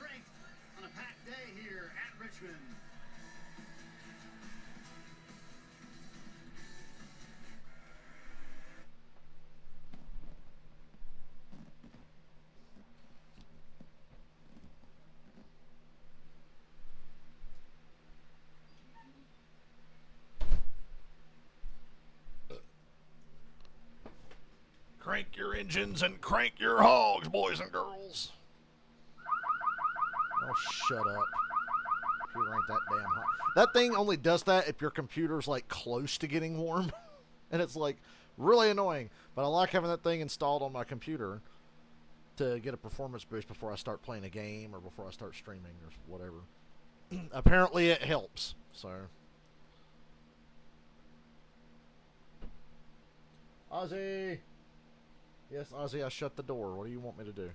cranked on a packed day here at Richmond. Crank your engines and crank your hogs, boys and girls. Oh, shut up. You ain't that damn hot. That thing only does that if your computer's like close to getting warm. And it's like really annoying. But I like having that thing installed on my computer to get a performance boost before I start playing a game or before I start streaming or whatever. Apparently it helps. So Ozzy! Yes, Ozzy, I shut the door. What do you want me to do?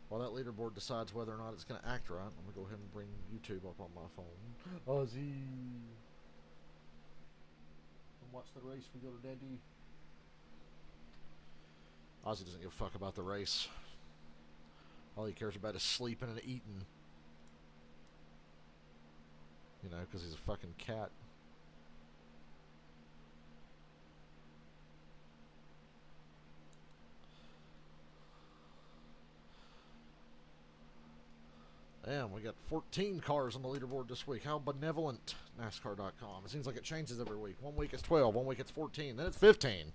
While that leaderboard decides whether or not it's going to act right, I'm going to go ahead and bring YouTube up on my phone. Ozzy! And watch the race. We go to Daddy. Ozzy doesn't give a fuck about the race. All he cares about is sleeping and eating. You know, because he's a fucking cat. Damn, we got 14 cars on the leaderboard this week. How benevolent, NASCAR.com. It seems like it changes every week. One week it's 12, one week it's 14, then it's 15.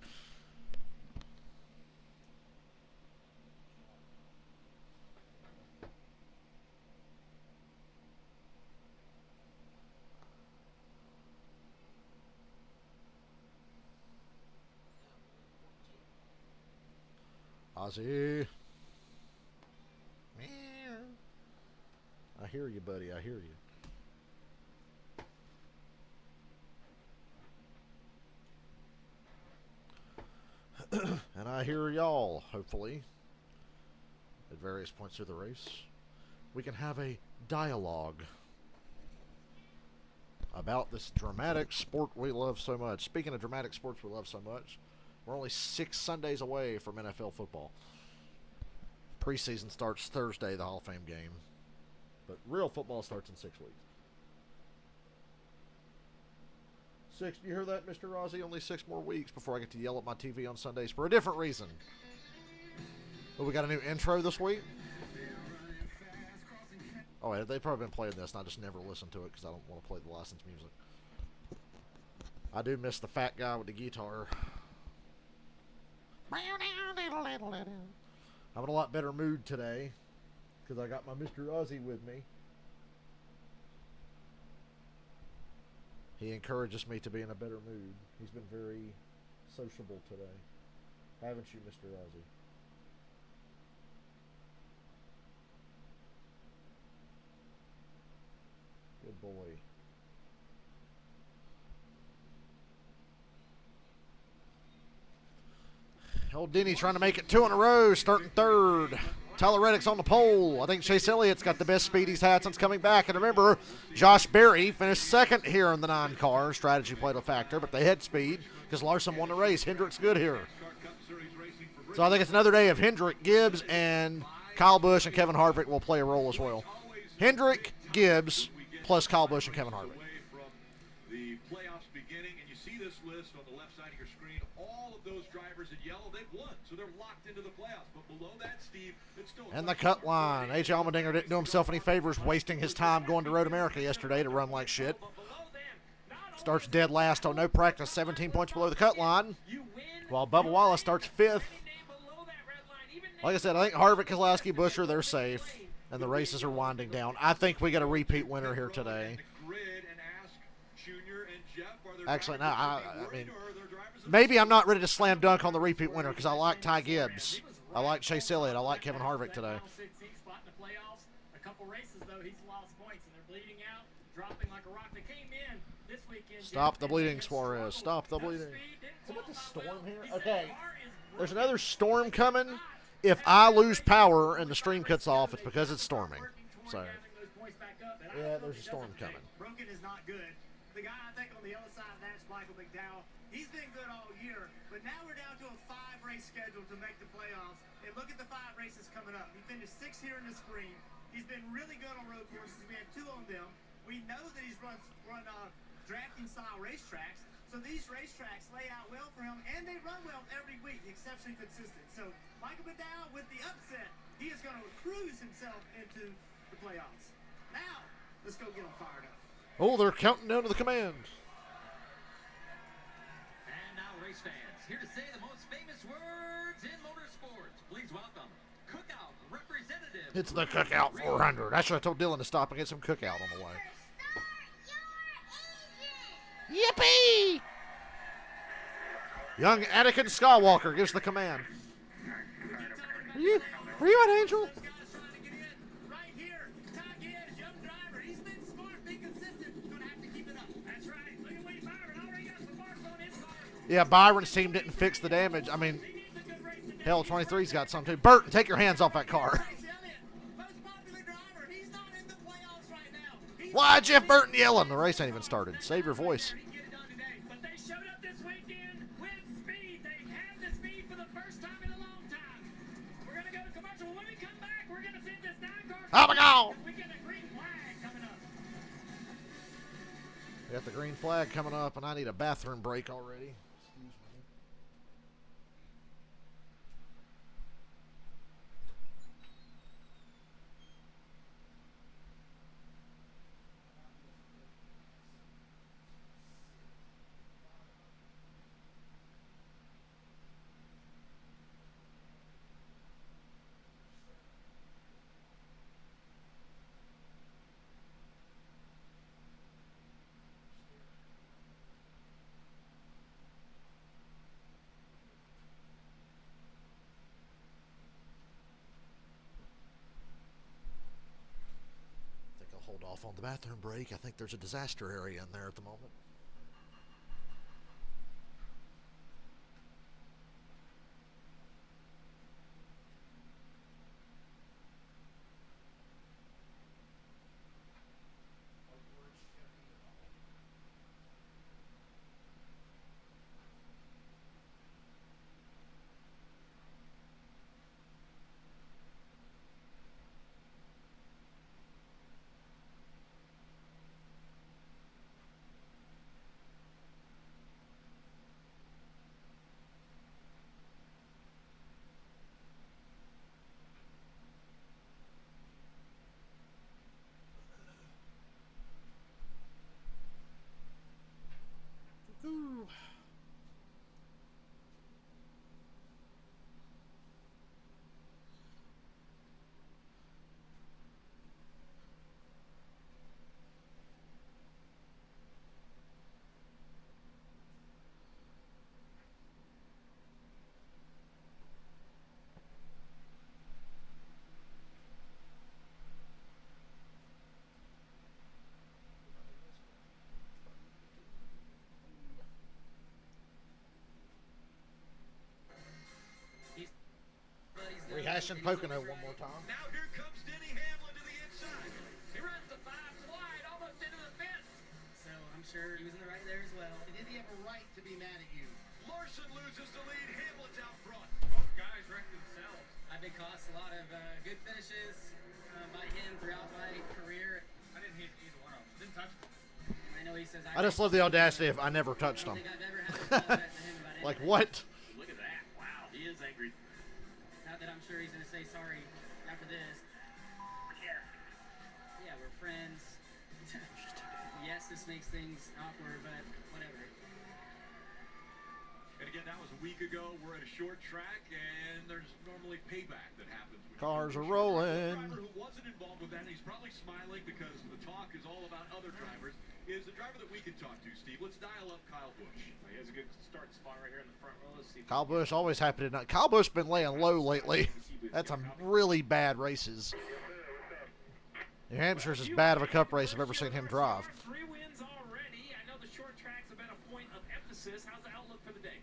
Ozzy. I hear you, buddy. I hear you. And I hear y'all, hopefully, at various points through the race. We can have a dialogue about this dramatic sport we love so much. Speaking of dramatic sports we love so much, we're only 6 Sundays away from NFL football. Preseason starts Thursday, the Hall of Fame game. But real football starts in 6 weeks. 6, you hear that, Mr. Rossi? Only 6 more weeks before I get to yell at my TV on Sundays for a different reason. But we got a new intro this week. Oh, yeah, they've probably been playing this, and I just never listened to it because I don't want to play the licensed music. I do miss the fat guy with the guitar. I'm in a lot better mood today because I got my Mr. Ozzy with me. He encourages me to be in a better mood. He's been very sociable today. Haven't you, Mr. Ozzy? Good boy. Old Denny trying to make it 2 in a row, starting 3rd. Tyler Reddick's on the pole. I think Chase Elliott's got the best speed he's had since coming back. And remember, Josh Berry finished 2nd here in the 9-car. Strategy played a factor, but they had speed because Larson won the race. Hendrick's good here. So I think it's another day of Hendrick, Gibbs, and Kyle Busch and Kevin Harvick will play a role as well. Hendrick, Gibbs, plus Kyle Busch and Kevin Harvick. The playoffs beginning, and you see this list on the left side of your screen. All of those drivers in yellow, they've won, so they're locked into the playoffs. But below that, Steve, it's still and the cut line. A.J. Allmendinger didn't do himself any favors wasting his time going to Road America yesterday to run like shit. Starts dead last on no practice, 17 points below the cut line, while Bubba Wallace starts 5th. Like I said, I think Harvick, Keselowski, Buescher, they're safe, and the races are winding down. I think we got a repeat winner here today. Actually, no, I mean, maybe I'm not ready to slam dunk on the repeat winner because I like Ty Gibbs. I like Chase Elliott. I like Kevin Harvick today. Stop the bleeding, Suarez. Stop the bleeding. Is it the storm here? Okay. There's another storm coming. If I lose power and the stream cuts off, it's because it's storming. So, yeah, there's a storm coming. Broken is not good. The guy I think on the other side of that's Michael McDowell. He's been good all year, but now we're down to a 5-race schedule to make the playoffs. And look at the 5 races coming up. He finished 6th here in the spring. He's been really good on road courses. We had 2 on them. We know that he's run drafting style racetracks. So these racetracks lay out well for him, and they run well every week, exceptionally consistent. So Michael McDowell with the upset, he is going to cruise himself into the playoffs. Now, let's go get him fired up. Oh, they're counting down to the command. And now, race fans, here to say the most famous words in motorsports. Please welcome Cookout representative. It's the Cookout 400. I should have told Dylan to stop and get some Cookout on the way. Yippee! Young Anakin Skywalker gives the command. Were you an angel? Right here, Todd Gibbs, young driver. He's been smart, been consistent. Gonna have to keep it up. That's right. Look at Wade Byron. Already got some marks on his car. Yeah, Byron's team didn't fix the damage. I mean, hell, 23's got some too. Burton, take your hands off that car. Most popular driver. He's not in the playoffs right now. Why Jeff Burton yelling? The race ain't even started. Save your voice. But they showed up this weekend with speed. They have the speed for the first time in a long time. We're going to go to commercial. When we come back, we're going to send this 9-car. Oh my God! We get a green flag coming up. We got the green flag coming up, and I need a bathroom break already. Excuse me. Hold off on the bathroom break. I think there's a disaster area in there at the moment. Ooh. Rehashing Pocono one more time. Now here comes Denny Hamlin to the inside. He runs the 5 wide, almost into the fence. So I'm sure he was in the right there as well. Did he have a right to be mad at you? Larson loses the lead. Hamlin's out front. Both guys wrecked themselves. I've been cost a lot of good finishes by him throughout my career. I didn't hit either one of them. Didn't touch them. I know he says I just love the audacity of I never touched I don't him. think I've ever had to apologize to him about anything. Like what? Look at that. Wow, he is angry. Not that I'm sure he's going to say sorry after this. Yeah, we're friends. Yes, this makes things awkward, but whatever. And again, that was a week ago. We're at a short track, and there's normally payback that happens. when you Cars do a are short track. rolling. The driver who wasn't involved with that, and he's probably smiling because the talk is all about other drivers, is the driver that we can talk to, Steve. Let's dial up Kyle Busch. He has a good start spot right here in the front row. Let's see. Kyle Busch always happy to not. Kyle Busch been laying low lately. That's some really bad races. New Hampshire's as bad of a cup race I've ever seen him drive. 3 wins already. I know the short tracks have been a point of emphasis. How's the outlook for the day?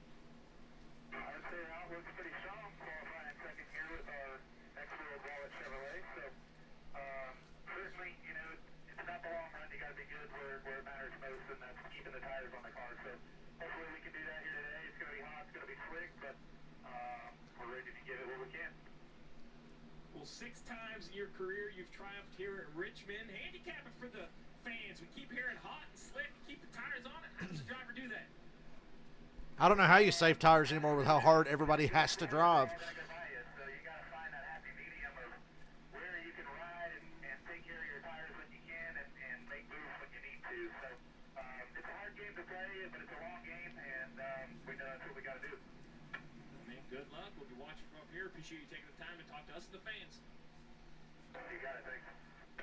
I'd say our outlook's pretty strong, qualifying second here with our ex-wheel Wallet Chevrolet. So, certainly, it's about the long run. You got to be good where it matters most, and that's Well, 6 times in your career you've triumphed here at Richmond. Handicap it for the fans. We keep hearing hot and slick. Keep the tires on it. How does the driver do that? I don't know how you save tires anymore with how hard everybody has to drive. So you got to find that happy medium of where you can ride and take care of your tires when you can and make moves when you need to. So it's a hard game to play, but it's a long game, and we know that's what we got to do. Man, good luck. We'll be watching from up here. Appreciate you taking the time to talk to us and the fans. You got it, thanks.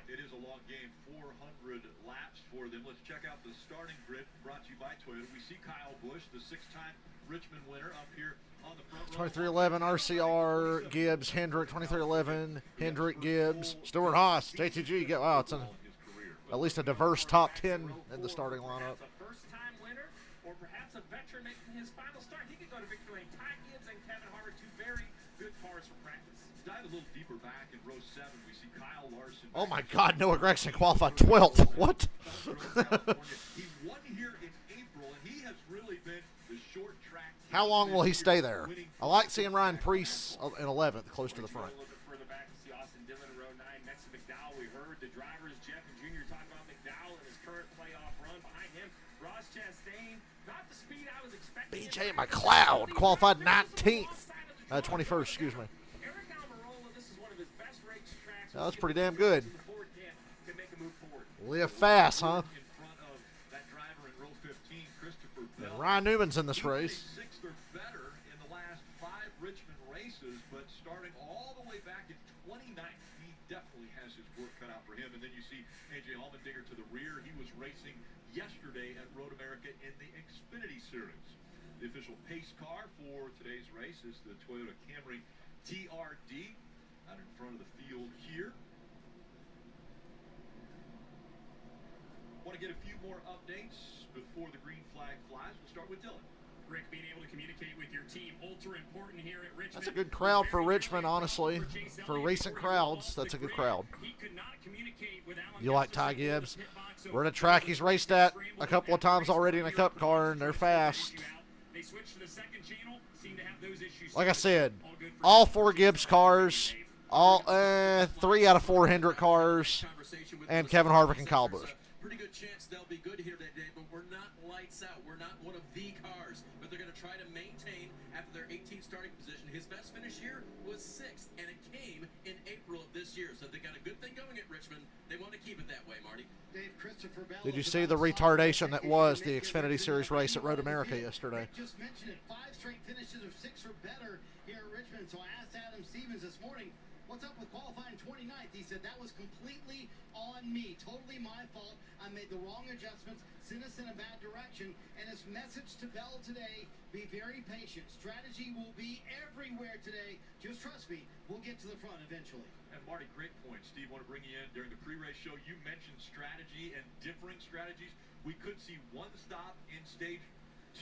It is a long game, 400 laps for them. Let's check out the starting grid brought to you by Toyota. We see Kyle Busch, the 6-time Richmond winner, up here on the front row. 2311 RCR, Gibbs, Hendrick, 2311, Hendrick, Gibbs, Stuart Haas, JTG. Wow, it's at least a diverse top 10 in the starting lineup. A first-time winner, or perhaps a veteran making his final start. He could go to victory lane. Ty Gibbs and Kevin Harvick, 2 very good cars for practice. Dive a little deeper back in row 7. We see Kyle Larson. Oh my God, Noah Gregson qualified 12th. What? He won here in April, and he has really been the short track. How long will he stay there? I like seeing Ryan Preece in 11th, close to the front. A little bit further back, we see Austin Dillon in row 9 next to McDowell. We heard the drivers, Jeff and Junior, talking about McDowell and his current playoff run. Behind him, Ross Chastain, not the speed I was expecting. BJ McLeod qualified 19th. 21st, excuse me. Eric Almirola, this is one of his best racetracks. That was pretty damn good. The Ford camp can make a move forward. Live fast, huh? In front of that driver in row 15, Christopher And Bell. Ryan Newman's in this race. 6th or better in the last 5 Richmond races, but starting all the way back in 29th, he definitely has his work cut out for him. And then you see AJ Allmendinger to the rear. He was racing yesterday at Road America in the Xfinity Series. The official pace car for today's race is the Toyota Camry TRD out in front of the field here. Want to get a few more updates before the green flag flies. We'll start with Dylan. Rick, being able to communicate with your team, ultra important here at Richmond. That's a good crowd for Richmond, honestly. For recent crowds, that's a good crowd. He could not communicate with Alan You like Ty Gustafson Gibbs? in the pit box, so We're at a track he's raced at a couple of times already in a cup car, and they're fast. They switched to the second channel, seem to have those issues. Like I said, All good for all 4 Gibbs cars, all 3 out of 4 Hendrick cars, and Kevin Harvick and Kyle Busch. Pretty good chance they'll be good here today, but we're not lights out. We're not one of the cars, but they're going to try to maintain after their 18th starting position. His best finish here was 6th, and it came in April of this year. So they got a good thing going at Richmond. They want to keep it that way, Marty. Did you see the retardation that was the Xfinity Series race at Road America yesterday? Just mentioned it. 5 straight finishes of 6 or better here at Richmond. So I asked Adam Stevens this morning, what's up with qualifying 29th? He said that was completely on me, totally my fault. I made the wrong adjustments, sent us in a bad direction. And his message to Bell today, be very patient. Strategy will be everywhere today. Just trust me, we'll get to the front eventually. And Marty, great point. Steve, want to bring you in during the pre-race show. You mentioned strategy and differing strategies. We could see 1 stop in stage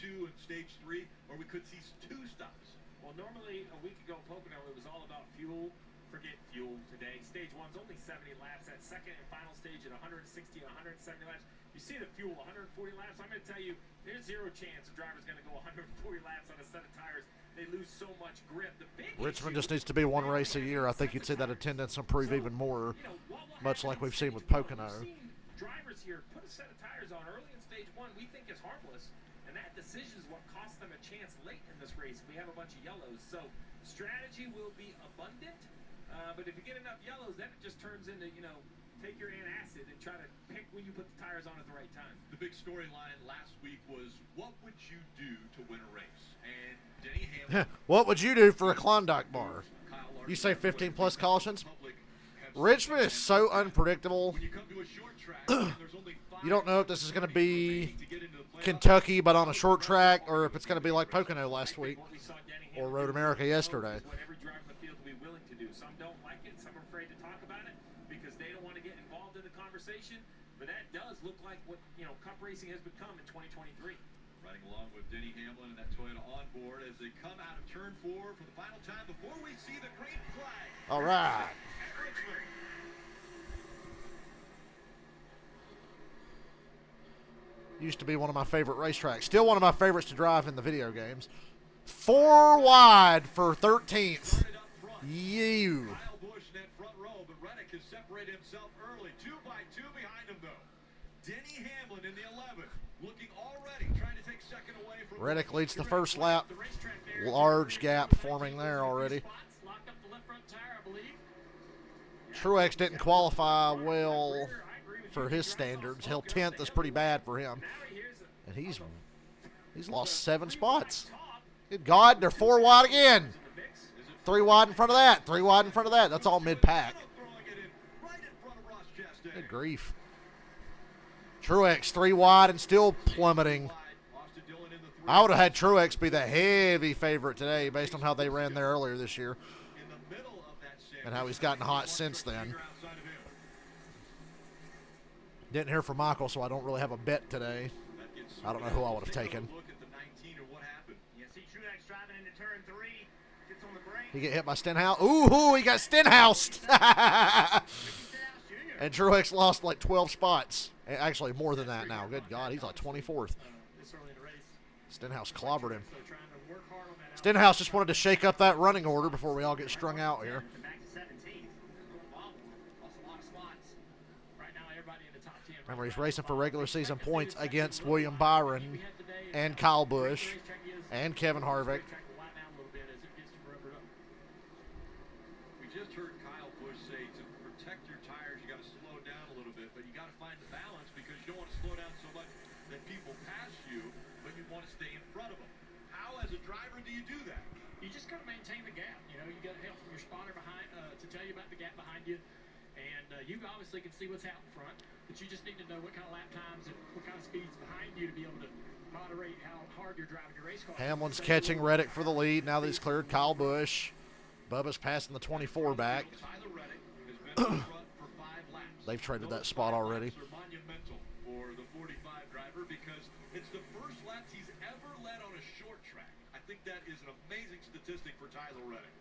2 and stage 3, or we could see 2 stops. Well, normally a week ago, Pocono, it was all about fuel. Forget fuel today. Stage 1's only 70 laps. That second and final stage at 160 and 170 laps. You see the fuel, 140 laps. I'm going to tell you, there's 0 chance a driver's going to go 140 laps on a set of tires. They lose so much grip. The big Richmond just needs to be 1 race a year. I think you'd see that attendance improve even more, much like we've seen with Pocono. We've seen drivers here put a set of tires on early in stage 1 we think is harmless, and that decision is what cost them a chance late in this race. We have a bunch of yellows, so strategy will be abundant. But if you get enough yellows, then it just turns into, take your antacid and try to pick when you put the tires on at the right time. The big storyline last week was, what would you do to win a race? And Denny Hamlin. What would you do for a Klondike bar? You say 15-plus cautions? Richmond is so unpredictable. You don't know if this is going to be Kentucky, but on a short track, or if it's going to be like Pocono last week or Road America yesterday. What every driver in the field will be willing to do. Some don't like it. Some are afraid to talk about it because they don't want to get involved in the conversation. But that does look like what Cup racing has become in 2023. Riding along with Denny Hamlin and that Toyota on board as they come out of turn 4 for the final time before we see the green flag. All right. At Richmond. Used to be one of my favorite racetracks. Still one of my favorites to drive in the video games. 4 wide for 13th. You. Kyle Busch in that has separated himself early. 2 by 2 behind him, though. Denny Hamlin in the 11, looking already, trying to take second away from Reddick leads the first lap. Large gap forming there already. Truex didn't qualify well for his standards. Held 10th is pretty bad for him. And he's lost 7 spots. Good God, they're 4 wide again. 3 wide in front of that. 3 wide in front of that. That's all mid-pack. Good grief. Truex 3 wide and still plummeting. I would have had Truex be the heavy favorite today based on how they ran there earlier this year and how he's gotten hot since then. Didn't hear from Michael, so I don't really have a bet today. I don't know who I would have taken. He get hit by Stenhouse. Ooh, he got Stenhoused. And Truex lost like 12 spots. Actually, more than that now. Good God, he's like 24th. Stenhouse clobbered him. Stenhouse just wanted to shake up that running order before we all get strung out here. Remember, he's racing for regular season points against William Byron and Kyle Busch and Kevin Harvick. We just heard Kyle Busch say to protect your tires, you got to slow down a little bit, but you got to find the balance because you don't want to slow down so much that people pass you, but you want to stay in front of them. How, as a driver, do you do that? You just got to maintain the gap. You know, you got help from your spotter behind to tell you about the gap behind you, and you obviously can see what's out in front, but you just need to know what kind of lap times and what kind of speeds behind you to be able to moderate how hard you're driving your race car. Hamlin's catching Reddick for the lead. Now that he's cleared Kyle Busch. Bubba's passing the 24 back. They've traded that spot already. Monumental for the 45 driver because it's the first laps he's ever led on a short track. I think that is an amazing statistic for Tyler Reddick.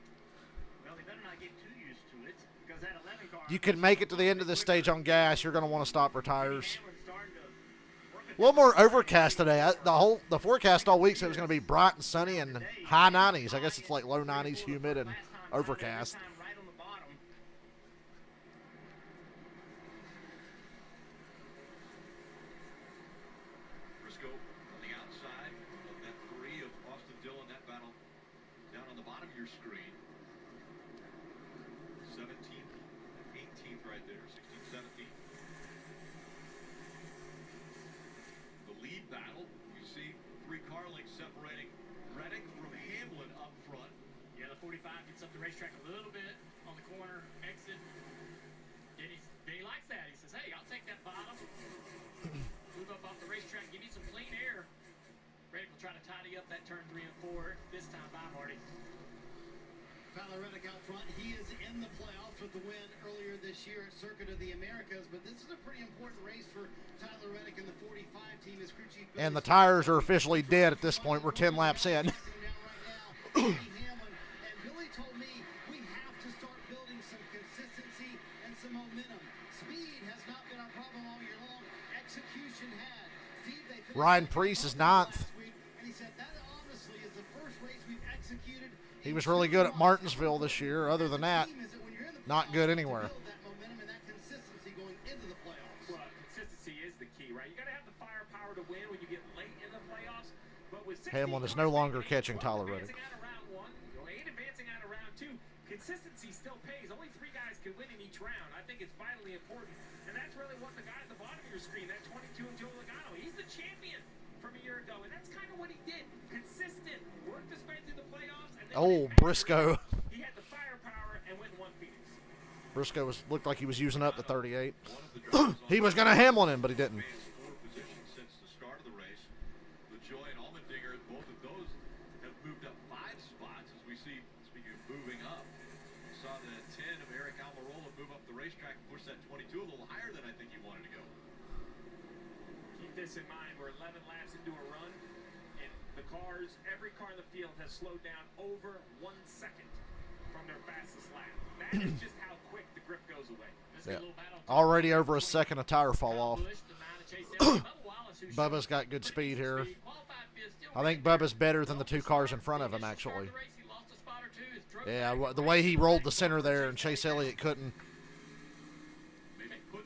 Well, he better not get too used to it because that 11 car. You can make it to the end of this stage on gas. You're going to want to stop for tires. A little more overcast today. The forecast all week said it was going to be bright and sunny and high 90s. I guess it's like low 90s, humid and overcast. Briscoe on the outside of that 3 of Austin Dillon. That battle down on the bottom of your screen. 17th, 18th right there. 16th, 17th. The lead battle, you see 3 car lengths separating Reddick from Hamlin up front. Yeah, the 45 gets up the racetrack a little bit on the corner, exit. Then he likes that. He says, hey, I'll take that bottom. Move up off the racetrack, give you some clean air. Reddick will try to tidy up that turn 3 and 4 this time. Bye, Marty. Tyler Reddick out front. He is in the playoffs with the win earlier this year at Circuit of the Americas, but this is a pretty important race for Tyler Reddick and the 45 team. His crew chief And the tires are officially dead at this point. We're 10 laps in. And Billy told me we have to start building some consistency and some momentum. Speed has not been our problem all year long. Execution had. Ryan Preece is 9th. And he said that honestly is the first race we've executed. He was really good at Martinsville this year. Other than that, not good anywhere. Well, consistency is the key, right? You got to have the firepower to win when you get late in the playoffs. But with Hamlin is no longer catching Tyler Reddick. Advancing out of round 2, consistency still pays. Only 3 guys can win in each round. I think it's vitally important, and that's really what the guy at the bottom of your screen, that 22 of Joe Logano, he's the champion from a year ago, and that's kind of what he did. Consistent, worked his way through the playoffs, and then Briscoe. He had the firepower and went and won Phoenix. Briscoe looked like he was using up the 38. He was going to Hamlin him, but he didn't. Position since the start of the race. LaJoy and Allmendinger, both of those have moved up 5 spots. As we see, speaking of moving up, we saw the 10 of Eric Almirola move up the racetrack and push that 22 a little higher than I think he wanted to go. Keep this in mind, we're 11 laps into a run, and the cars, every car in the field has slowed down over 1 second from their fastest lap. That is just how quick the grip goes away. Yeah. Already over a second of tire fall off. Bubba's got good speed here. I think Bubba's better than the 2 cars in front of him, actually. Yeah, the way he rolled the center there and Chase Elliott couldn't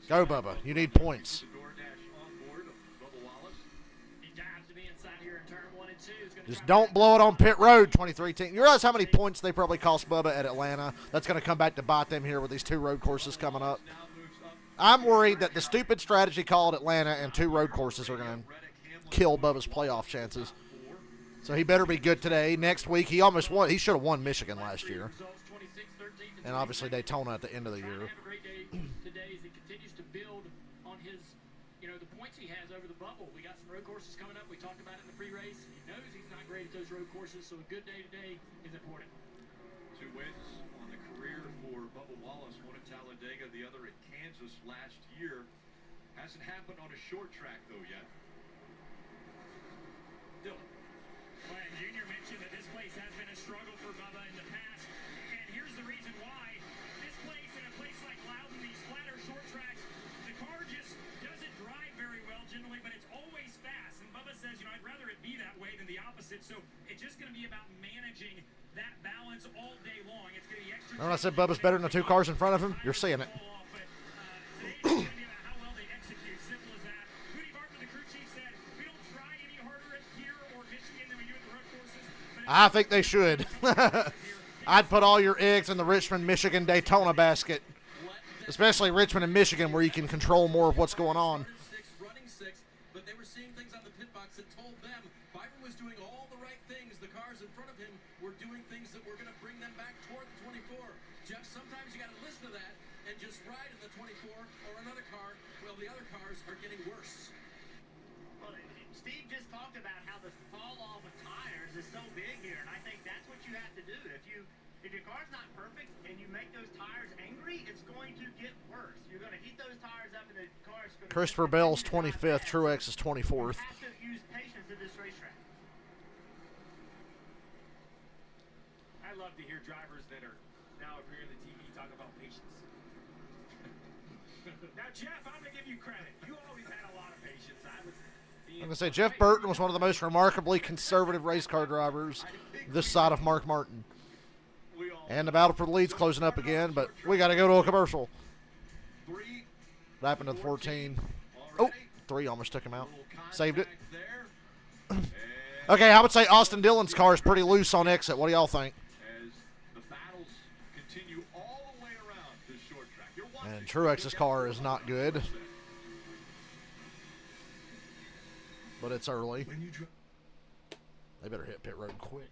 Go, Bubba. You need points. He dives to be inside here in turn 1 and 2. Just don't blow it on pit road, 23 team. You realize how many points they probably cost Bubba at Atlanta? That's going to come back to bite them here with these 2 road courses coming up. I'm worried that the stupid strategy call at Atlanta and 2 road courses are going to kill Bubba's playoff chances. So he better be good today. Next week, he almost won. He should have won Michigan last year. And obviously Daytona at the end of the year. Have a great day today as he continues to build on his, the points he has over the bubble. We got some road courses coming up. We talked about it in the pre-race. He knows he's not great at those road courses, so a good day today is important. 2 wins on the career for Bubba Wallace. One at Talladega, the other at Kansas last year. Hasn't happened on a short track, though, yet. Dylan. Well, and Junior mentioned that this place has been a struggle for Bubba in the past, and here's the reason why. This place, in a place like Loudon, these flatter short tracks, the car just doesn't drive very well generally, but it's always fast. And Bubba says, I'd rather it be that way than the opposite. So it's just going to be about managing that balance all day long. It's going to be extra. Remember I said Bubba's better than the 2 cars in front of him? You're seeing it. I think they should. I'd put all your eggs in the Richmond, Michigan, Daytona basket. Especially Richmond and Michigan, where you can control more of what's going on. Running 6, but they were seeing things on the pit box that told them Byron was doing all the right things. The cars in front of him were doing things that were going to bring them back toward the 24. Jeff, sometimes you got to listen to that and just ride in the 24 or another car. Well, the other cars are getting worse. Well, Steve just talked about how the fall off of tires is so big here, and I think that's what you have to do. If your car's not perfect and you make those tires angry, it's going to get worse. You're going to heat those tires up, and the car's going to... Christopher Bell's 25th, Truex is 24th. You have to use patience at this racetrack. I love to hear drivers that are now appearing on the TV talk about patience. Now, Jeff, I'm going to give you credit. You always had a lot of patience. I'm going to say Jeff Burton was one of the most remarkably conservative race car drivers this side of Mark Martin. And the battle for the lead's closing up again, but we got to go to a commercial. Lapping to the 14. Oh, 3 almost took him out. Saved it. Okay, I would say Austin Dillon's car is pretty loose on exit. What do y'all think? And Truex's car is not good. But it's early. They better hit pit road quick.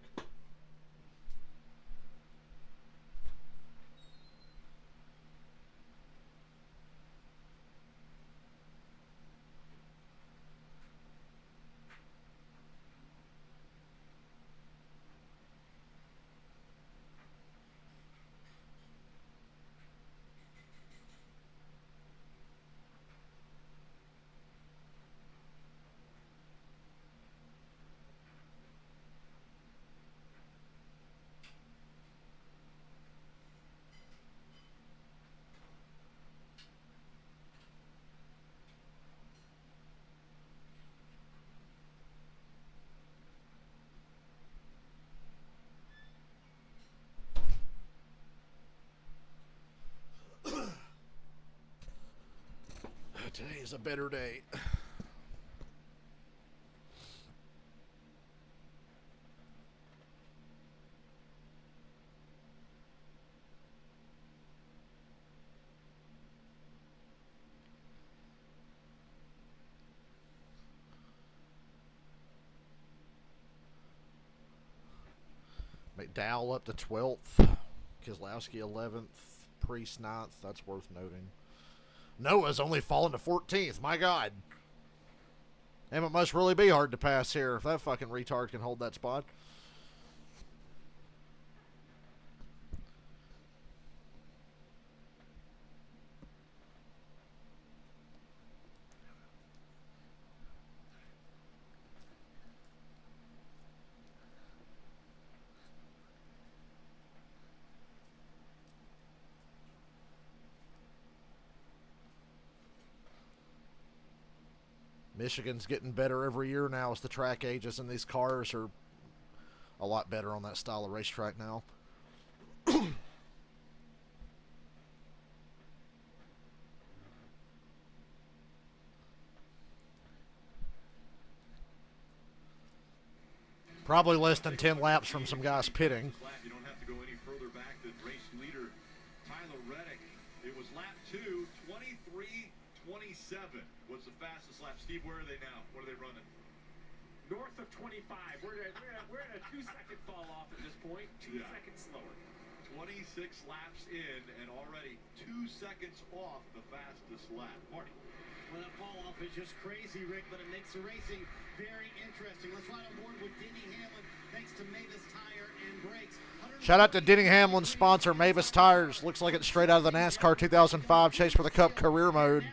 Today is a better day. McDowell up to 12th. Keselowski 11th. Priest 9th. That's worth noting. Noah's only fallen to 14th. My God. And it must really be hard to pass here if that fucking retard can hold that spot. Michigan's getting better every year now as the track ages, and these cars are a lot better on that style of racetrack now. Probably less than 10 laps from some guys pitting. You don't have to go any further back than race leader Tyler Reddick. It was lap 2, 23:27 was the fastest lap. Steve, where are they now? What are they running? North of 25. We're at a 2-second fall off at this point. 2 seconds slower. 26 laps in and already 2 seconds off the fastest lap. Marty. Well, that fall off is just crazy, Rick, but it makes the racing very interesting. Let's ride on board with Denny Hamlin, thanks to Mavis Tire and Brakes. Shout out to Denny Hamlin's sponsor, Mavis Tires. Looks like it's straight out of the NASCAR 2005 Chase for the Cup career mode.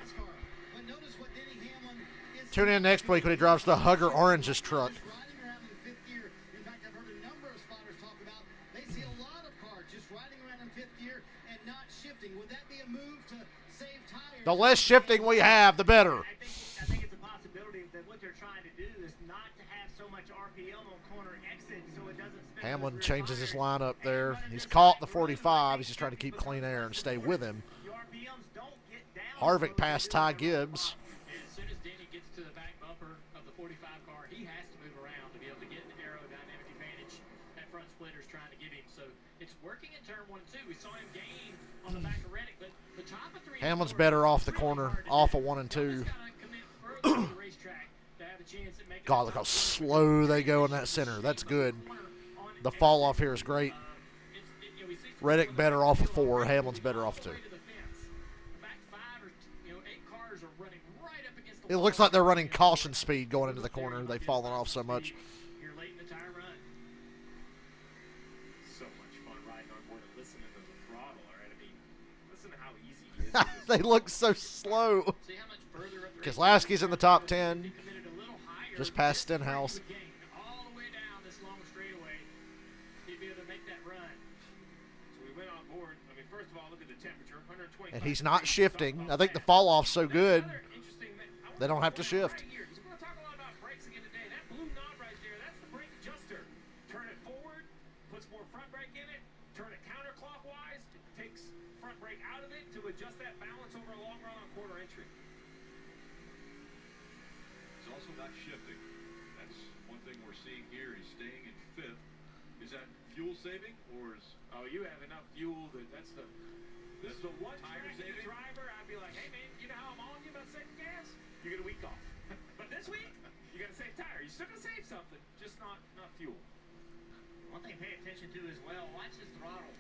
But notice what Denny Hamlin is Tune in next week when he drives the Hugger Oranges truck. riding around in fifth gear. In fact, I've heard a number of spotters talk about they see a lot of cars just riding around in fifth gear and not shifting. Would that be a move to save tires? The less shifting we have, the better. I think it's a possibility that what they're trying to do is not to have so much RPM on corner exit so it doesn't spin Hamlin those rear changes his tires. lineup there. He's caught the 45. He's just trying to keep clean air and stay with him. The RPMs don't get down. Harvick passed Ty Gibbs. And as soon as Denny gets to the back bumper of the 45 car, he has to move around to be able to get an aerodynamic advantage that front splitter's trying to give him. So it's working in turn 1 and 2. We saw him gain on the back of Reddick, but the top of 3 and Hamlin's 4 better off the really corner, hard to off do. of 1 and 2. Hamlin's gotta commit further to the racetrack to have a chance at making God, look how slow they go in that center. That's good. The fall off here is great. Reddick better off of 4. Hamlin's better off of 2. It looks like they're running caution speed going into the corner. They've fallen off so much. You're late in the tire run. So much fun riding on board and listening to the throttle. All right, I mean, listen to how easy he is. They look so slow. See how much further up the Keselowski's in the top 10. He committed a little higher. Just past Stenhouse. He would gain all the way down this long straightaway. He'd be able to make that run. So we went on board. I mean, first of all, look at the temperature, 125. And he's not shifting. I think the fall off's so good, they don't have to shift. Right here. He's going to talk a lot about brakes again today. That blue knob right there, that's the brake adjuster. Turn it forward, puts more front brake in it. Turn it counterclockwise, takes front brake out of it to adjust that balance over a long run on quarter entry. He's also not shifting. That's one thing we're seeing here. He's staying in 5th. Is that fuel saving or is... Oh, you have enough fuel that that's the one tire track as a saving? driver, I'd be like, hey man, you know how I'm on you about second gas? You get a week off. But this week, you got to save tire. You're still going to save something, just not fuel. One thing to pay attention to as well, watch his throttle.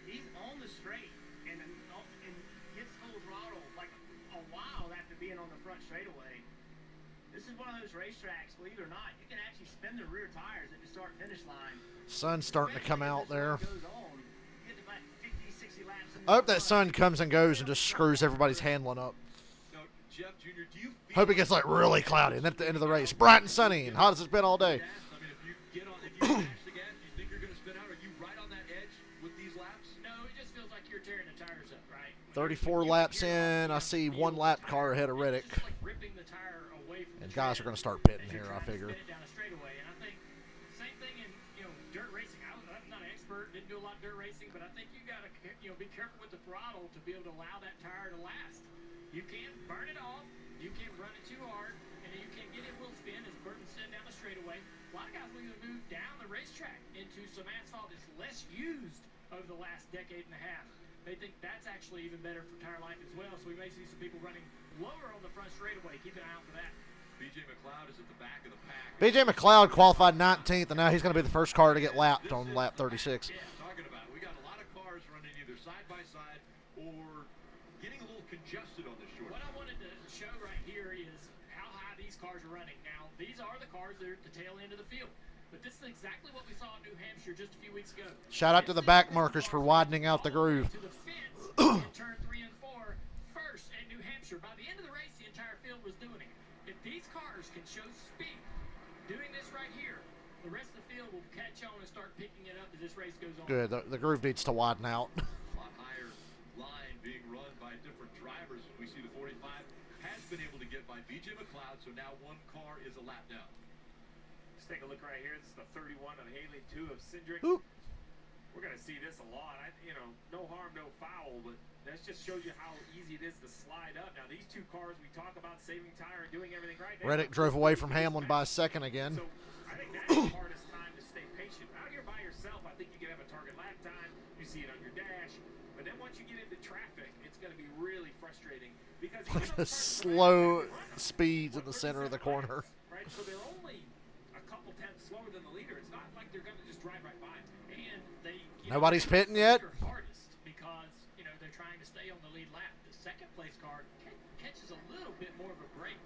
He's on the straight and gets full throttle like a while after being on the front straightaway. This is one of those racetracks, believe it or not, you can actually spin the rear tires at the start-finish line. Sun's starting to come out there. Goes on, you get to about 50, 60 laps in I hope the that front. sun comes and goes and just screws everybody's handling up. No, Jeff Jr., do you feel... Hope it gets like really cloudy and then at the end of the race, bright and sunny and hot as it's been all day. I mean, if you smash the gas, do you think you're going to spin out? Are you right on that edge with these laps? No, it just feels like you're tearing the tires up, right? 34 laps in, I see 1 lap car ahead of Reddick. It's just like ripping the tire away from And the guys are tread going to start pitting as you're here, I trying to figure. spin it down a straightaway. And I think same thing in dirt racing. I'm not an expert, didn't do a lot of dirt racing, but I think you got to be careful with the throttle to be able to allow that tire to last. You can't burn it off, you can't run it too hard, and then you can't get it wheel spin, as Burton said, down the straightaway. A lot of guys will either move down the racetrack into some asphalt that's less used over the last decade and a half. They think that's actually even better for tire life as well, so we may see some people running lower on the front straightaway. Keep an eye out for that. BJ McLeod is at the back of the pack. BJ McLeod qualified 19th, and now he's going to be the first car to get lapped on lap 36. Yeah, talking about it. We got a lot of cars running either side by side or getting a little congested on this short. What I wanted to show right here is how high these cars are running. Now, these are the cars that are at the tail end of the field. But this is exactly what we saw in New Hampshire just a few weeks ago. Shout out to the back markers for widening out the groove. To the fence in turn 3 and 4, first at New Hampshire. By the end of the race, the entire field was doing it. If these cars can show speed doing this right here, the rest of the field will catch on and start picking it up as this race goes on. Good. The groove needs to widen out. A lot higher line being run by different drivers. We see the 45 has been able to get by BJ McLeod, so now 1 car is a lap down. Let's take a look right here. This is the 31 of Haley, 2 of Cindric. Oop. We're going to see this a lot. No harm, no foul, but that just shows you how easy it is to slide up. Now, these 2 cars, we talk about saving tire and doing everything right. Reddick drove away from Hamlin by a second again. So I think that's the hardest because Look at the slow speeds in the center of the corner. Right, so they're only a couple tenths slower than the leader. It's not like they're going to just drive right by him. And they Nobody's pitting yet. Hardest because they're trying to stay on the lead lap. The second place car catches a little bit more of a break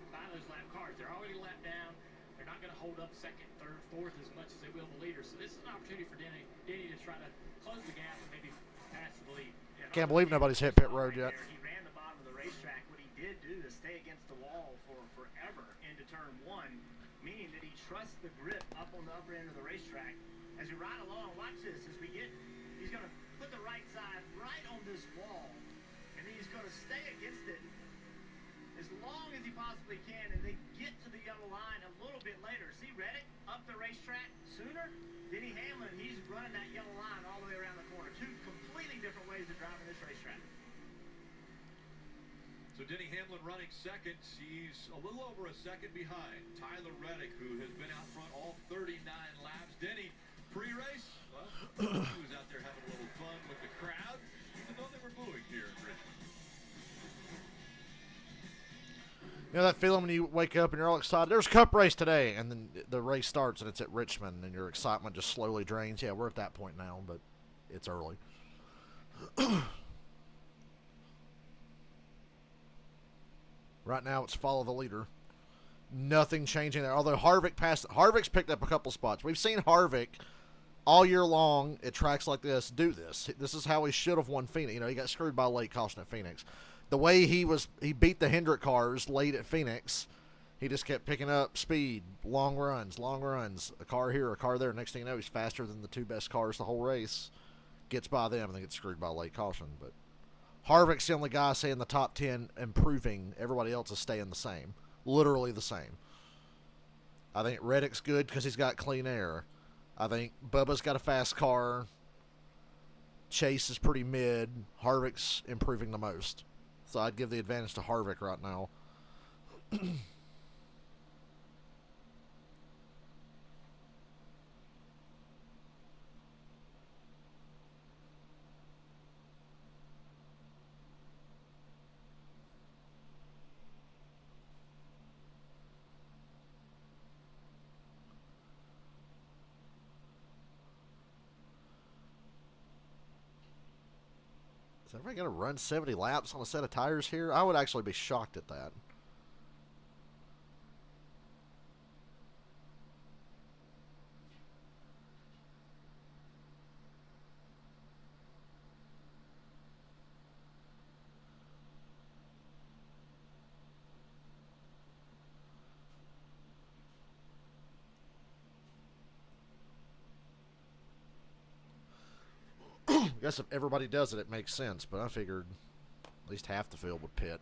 by those lap cars. They're already a lap down. They're not going to hold up second, third, fourth as much as they will the leader. So this is an opportunity for Denny to try to close the gap and maybe pass the lead. Can't believe nobody's hit pit road yet. He ran the bottom of the racetrack. What he did do is stay against the wall for forever into turn one, meaning that he trusts the grip up on the upper end of the racetrack. As we ride along, watch this. He's going to put the right side right on this wall, and then he's going to stay against it as long as he possibly can, and then get to the yellow line a little bit later. See Reddick up the racetrack sooner? Denny Hamlin, he's running that yellow line all the way around the corner. Two completely different ways of driving this racetrack. So Denny Hamlin running second. He's a little over a second behind Tyler Reddick, who has been out front all 39 laps. Denny, pre-race, well, he was out there having a little fun with the crowd, even though they were booing here in Richmond. You know that feeling when you wake up and you're all excited? There's a cup race today, and then the race starts and it's at Richmond, and your excitement just slowly drains. Yeah, we're at that point now, but it's early. Right now, it's follow the leader. Nothing changing there. Although Harvick's picked up a couple spots. We've seen Harvick all year long at tracks like this do this. This is how he should have won Phoenix. He got screwed by a late caution at Phoenix. The way he beat the Hendrick cars late at Phoenix, he just kept picking up speed, long runs, a car here, a car there. Next thing you know, he's faster than the two best cars the whole race. Gets by them and then gets screwed by a late caution. But Harvick's the only guy saying the top 10 improving. Everybody else is staying the same, literally the same. I think Reddick's good because he's got clean air. I think Bubba's got a fast car. Chase is pretty mid. Harvick's improving the most. So I'd give the advantage to Harvick right now. Is everybody going to run 70 laps on a set of tires here? I would actually be shocked at that. I guess if everybody does it, it makes sense, but I figured at least half the field would pit.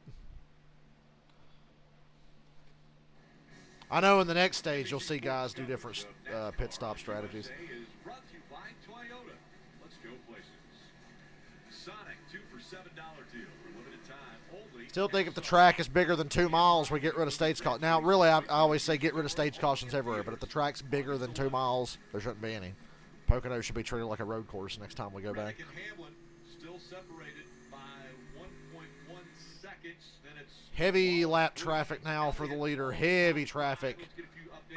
I know in the next stage you'll see guys do different pit stop strategies. Brought to you by Toyota. Let's go places. Sonic 2 for $7 deal for limited time only. Still think if the track is bigger than 2 miles, we get rid of stage caution. Now, really, I always say get rid of stage cautions everywhere, but if the track's bigger than 2 miles, there shouldn't be any. Pocono should be treated like a road course next time we go back. Reddick and Hamlin still separated by 1.1 seconds. Then it's Heavy lap traffic now for the leader. Heavy traffic.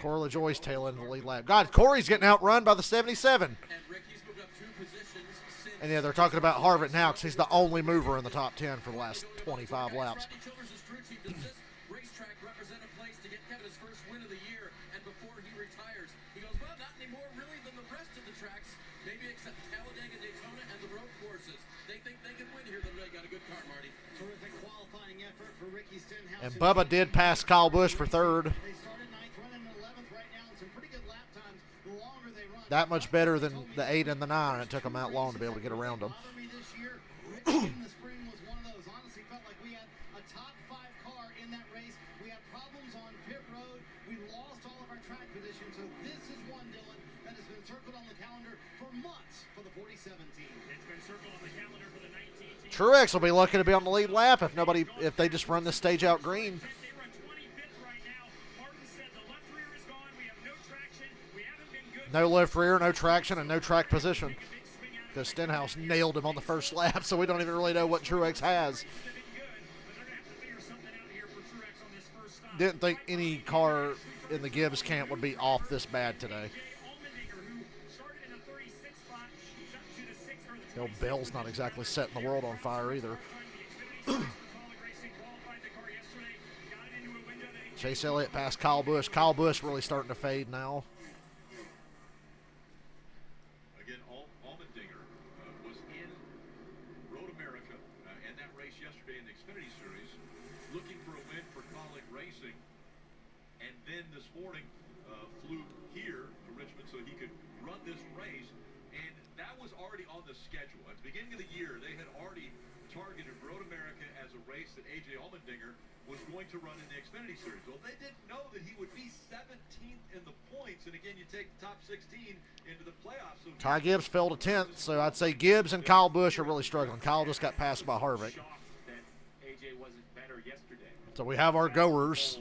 Corey LaJoy's tail end of the lead lap. God, Corey's getting outrun by the 77. And yeah, they're talking about Harvick now because he's the only mover in the top 10 for the last 25 laps. And Bubba did pass Kyle Busch for third. That much better than the 8 and the 9. It took them that long to be able to get around them. Truex will be lucky to be on the lead lap if they just run this stage out green. No left rear, no traction, and no track position. Because Stenhouse nailed him on the first lap, so we don't even really know what Truex has. didn't think any car in the Gibbs camp would be off this bad today. You know, Bell's not exactly setting the world on fire either. Chase Elliott past Kyle Busch. Kyle Busch really starting to fade now. Again, Allmendinger was in Road America and that race yesterday in the Xfinity Series, looking for a win for Colleague Racing, and then this morning flew here to Richmond so he could run this race, and that was already on the schedule. At the beginning of the year, they had already targeted Road America as a race that A.J. Allmendinger was going to run in the Xfinity Series. Well, they didn't know that he would be 17th in the points, and again, you take the top 16 into the playoffs. So Ty Gibbs fell to 10th, so I'd say Gibbs and Kyle Busch are really struggling. Kyle just got passed by Harvick. AJ wasn't better yesterday. So we have our goers,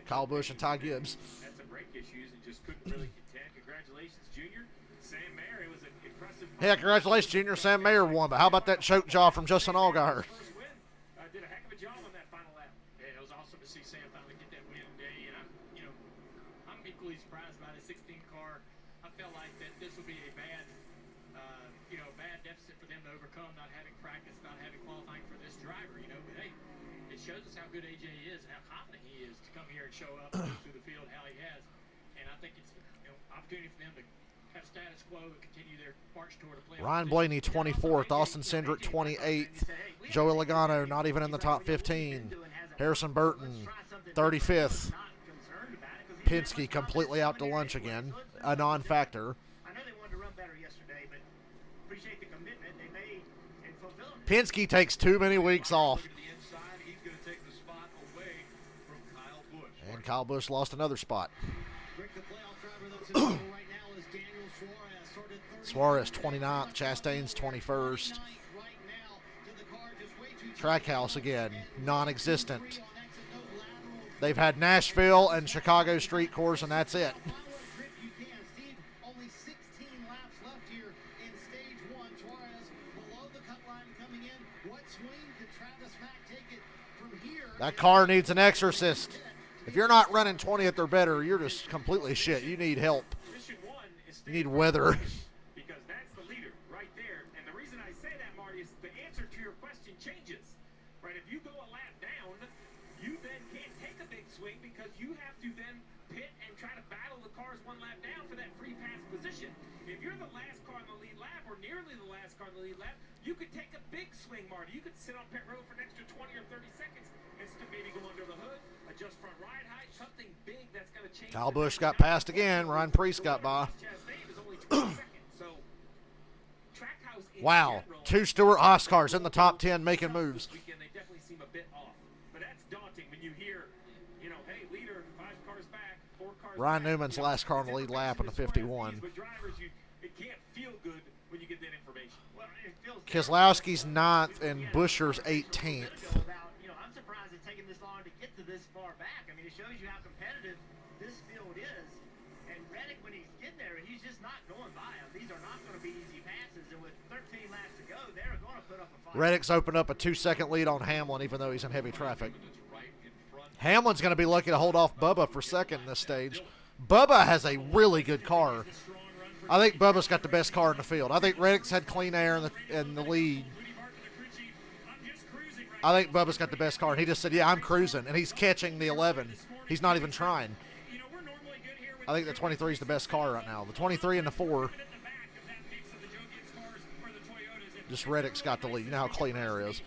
Kyle Busch and Ty Gibbs. Had some brake issues and just couldn't really contend. Congratulations, Junior. Sam Mayer, it was an impressive. Yeah, congratulations, Junior. Sam Mayer won, but how about that choke jaw from Justin Allgaier? Did a heck of a job on that final lap. Yeah, it was awesome to see Sam finally get that win today. And I'm equally surprised by the 16 car. I felt like that this would be a bad, bad deficit for them to overcome, not having practice, not having qualifying for this driver. But hey, it shows us how good AJ is and how confident he is to come here and show up and move through the field how he has. And I think it's opportunity for them to have status quo and continue their march toward a playoff. Ryan Blaney, 24th. Austin Cindric, 28th. Joey Logano, not even in the top 15. Harrison Burton, 35th. Penske completely out to lunch again, a non-factor. I know they wanted to run better yesterday, but appreciate the commitment they made and fulfill them. Penske takes too many weeks off. And Kyle Busch lost another spot. Suarez 29th, Chastain's 21st. Trackhouse again, non-existent. They've had Nashville and Chicago street course, and that's it. That car needs an exorcist. If you're not running 20th or better, you're just completely shit. You need help. You need weather. Because that's the leader right there. And the reason I say that, Marty, is the answer to your question changes. Right? If you go a lap down, you then can't take a big swing because you have to then pit and try to battle the cars one lap down for that free pass position. If you're the last car on the lead lap or nearly the last car on the lead lap, you could take a big swing, Marty. You could sit on pit road for an extra 20 or 30 seconds and still maybe go under the hood, adjust front ride height, something big that's going to change. Kyle Busch got passed again. Ryan Preece got by. Wow, two Stewart Haas cars in the top 10 making moves. They definitely seem a bit off, but that's daunting when you hear, hey, leader, 5 cars back, 4 cars Ryan back. Newman's last car on the lead lap in the 51. But drivers, it can't feel good when you get that information. Well, it feels Keselowski's 9th and Buescher's 18th. I'm surprised it's taken this long to get to this far back. I mean, it shows you how competitive this field is. And Reddick, when he's getting there, he's just not going by them. These are not going to be easy passes. And with 13 laps to go, they're going to put up a fight. Reddick's opened up a 2-second lead on Hamlin, even though he's in heavy traffic. Hamlin's going to be lucky to hold off Bubba for second in this stage. Bubba has a really good car. I think Bubba's got the best car in the field. I think Reddick's had clean air in the lead. I think Bubba's got the best car. And he just said, yeah, I'm cruising. And he's catching the 11. He's not even trying. I think the 23 is the best car right now. The 23 and the 4. Just Reddick's got the lead. You know how clean air is.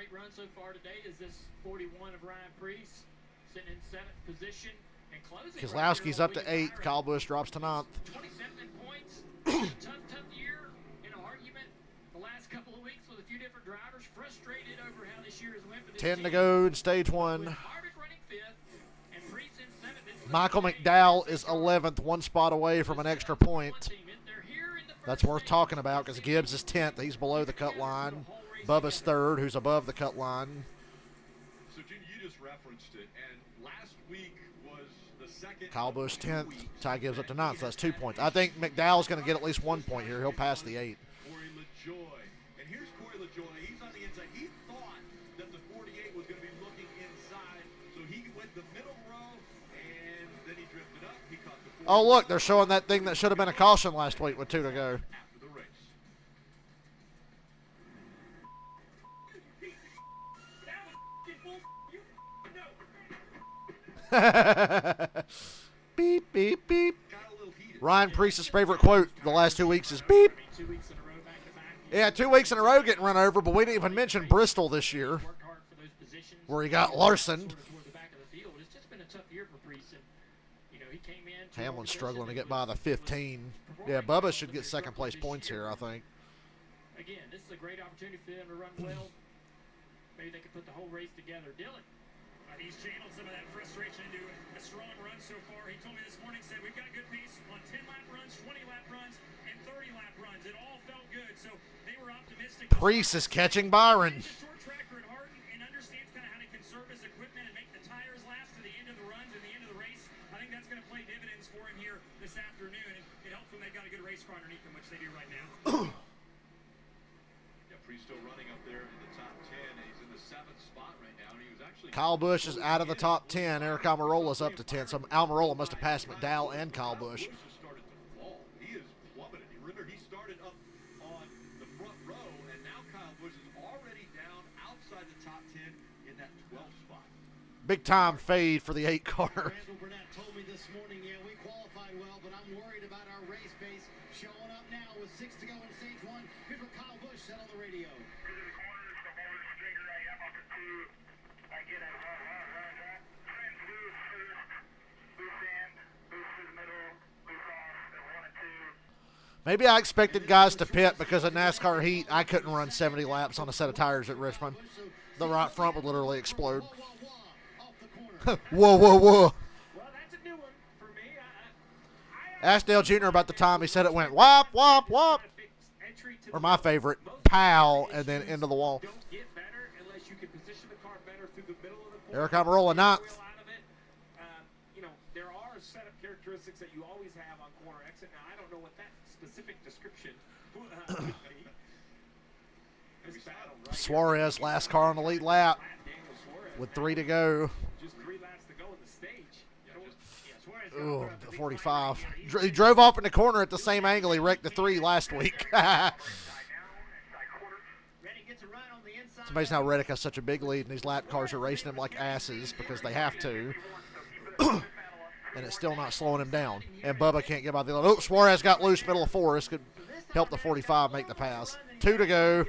Run so far today is this 41 of Ryan Preece, sitting in 7th position and closing. Keselowski's up to 8th. Kyle Busch drops to 9th. 27 points. tough year in an argument the last couple of weeks with a few different drivers. Frustrated over how this year has went for this 10 team. to go in stage 1. Harvick running 5th and Preece in 7th. Michael McDowell is 11th, 1 spot away from an extra point. That's worth talking about because Gibbs is 10th. He's below the cut line. Bubba's third, who's above the cut line. So, Jim, you just referenced it, and last week was the second. Kyle Busch 10th. Ty Gibbs up to 9th, so that's 2 points. I think McDowell's going to get at least 1 point here. He'll pass the 8. Corey LaJoy. And here's Corey LaJoy. He's on the inside. He thought that the 48 was going to be looking inside, so he went the middle row, and then he drifted up. He caught the 48. Oh, look, they're showing that thing that should have been a caution last week with 2 to go. After the race. Beep, beep, beep. Ryan Priest's favorite quote the last 2 weeks is beep. 2 weeks in a row back to back. Yeah, 2 weeks in a row getting run over, but we didn't even mention Bristol this year, Worked hard for those positions. where he got Larson. Sort of toward the back of the field. It's just been a tough year for Priest. And, you know, he came in. Hamlin's struggling to get by the 15. Yeah, Bubba should get second place points here, I think. Again, this is a great opportunity for them to run well. Maybe they could put the whole race together. Dylan. He's channeled some of that frustration into a strong run so far. He told me this morning, said we've got good pace on 10-lap runs, 20-lap runs, and 30-lap runs. It all felt good, so they were optimistic. Priest is catching Byron. He's a short tracker at heart and understands kind of how to conserve his equipment and make the tires last to the end of the runs and the end of the race. I think that's going to play dividends for him here this afternoon. And it helps when they've got a good race car underneath them, which they do right now. Yeah, Priest still running up there in the top 10. He's in the 7th spot right now, and he was actually. Kyle Busch is out of the top 10. Eric Almirola's up to 10. So Almirola must have passed McDowell and Kyle Busch. Busch has started to fall. He is plummeted. Remember, he started up on the front row, and now Kyle Busch is already down outside the top 10 in that 12th spot. Big time fade for the 8 car. Randall Burnett told me this morning, yeah, we qualified well, but I'm worried about our race pace. Showing up now with 6 to go in stage 1. Here's what Kyle Busch said on the radio. Maybe I expected guys to pit because of NASCAR heat. I couldn't run 70 laps on a set of tires at Richmond. The right front would literally explode. Whoa, whoa, whoa. Well, that's a new one for me. Ask Dale Jr. about the time he said it went whop, whop, whop. Or my favorite, pow, and then into the wall. Don't get better unless you can position the car better through the middle of the corner. Eric Almirola, 9th. You know, there are setup characteristics that you always have on corner exit. Now, I don't know what that specific description would be. This battle right Suarez, last car on the lead lap with 3 to go. Just 3 laps to go in the stage. Ooh, 45. He drove off in the corner at the same angle he wrecked the 3 last week. It's amazing how Reddick has such a big lead, and these lap cars are racing him like asses because they have to. And it's still not slowing him down. And Bubba can't get by the other. Oh, Suarez got loose middle of 4. This could help the 45 make the pass. 2 to go.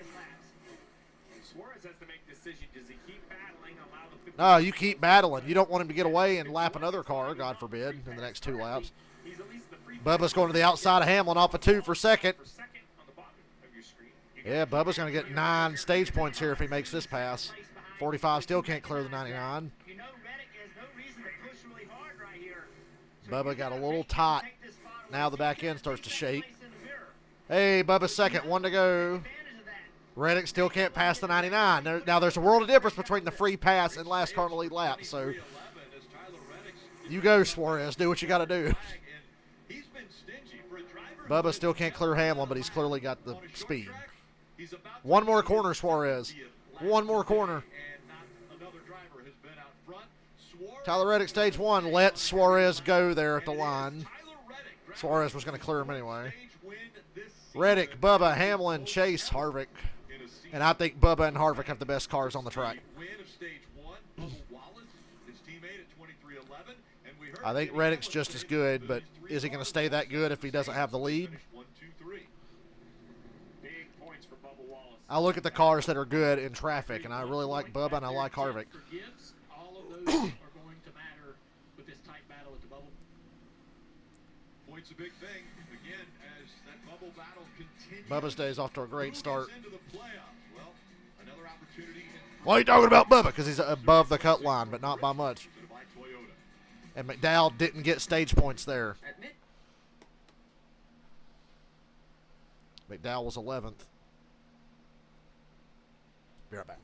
Suarez has to make a decision. Does he keep battling, allow the 50? No, you keep battling. You don't want him to get away and lap another car, God forbid, in the next 2 laps. Bubba's going to the outside of Hamlin off a 2 for second. Yeah, Bubba's going to get 9 stage points here if he makes this pass. 45 still can't clear the 99. Bubba got a little tight. Now the back end starts to shake. Hey, Bubba's second, 1 to go. Reddick still can't pass the 99. Now there's a world of difference between the free pass and last car on the lead lap. So you go, Suarez. Do what you got to do. Bubba still can't clear Hamlin, but he's clearly got the speed. 1 more corner, Suarez. 1 more corner. Tyler Reddick, stage 1. Let Suarez go there at the line. Suarez was going to clear him anyway. Reddick, Bubba, Hamlin, Chase, Harvick. And I think Bubba and Harvick have the best cars on the track. I think Reddick's just as good, but is he going to stay that good if he doesn't have the lead? I look at the cars that are good in traffic, and I really like Bubba and I like Harvick. Points a big thing again as that bubble battle continues. Bubba's day is off to a great start. Into the playoffs. Well, another opportunity. Why are you talking about Bubba? Because he's above the cut line, but not by much. And McDowell didn't get stage points there. McDowell was 11th. Be right back.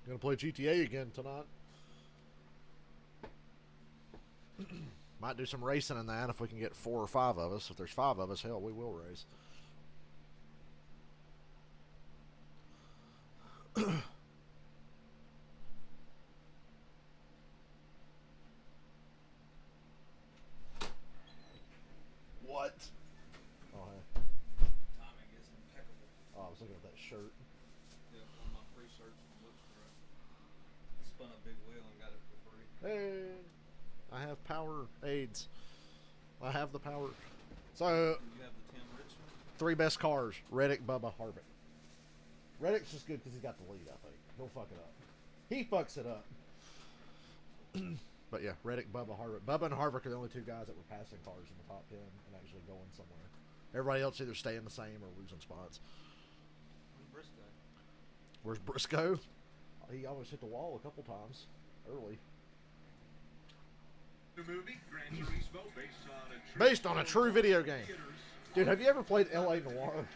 Gonna play GTA again tonight. Might do some racing in that if we can get 4 or 5 of us. If there's 5 of us, hell, we will race. What? Oh, hey. Timing is impeccable. Oh, I was looking at that shirt. Yeah, one of my free shirts from Lickstrap. Spun a big wheel and got it for free. Hey, I have power aids. I have the power. So, You have the Tim Richmond. 3 best cars: Reddick, Bubba, Harvick. Reddick's just good because he's got the lead, I think. He'll fuck it up. He fucks it up. But yeah, Reddick, Bubba, Harvick. Bubba and Harvick are the only 2 guys that were passing cars in the top 10 and actually going somewhere. Everybody else either staying the same or losing spots. Where's Briscoe? Where's Briscoe? He almost hit the wall a couple times early. The movie Gran Turismo Based on a true video game. Dude, have you ever played L.A. Noire?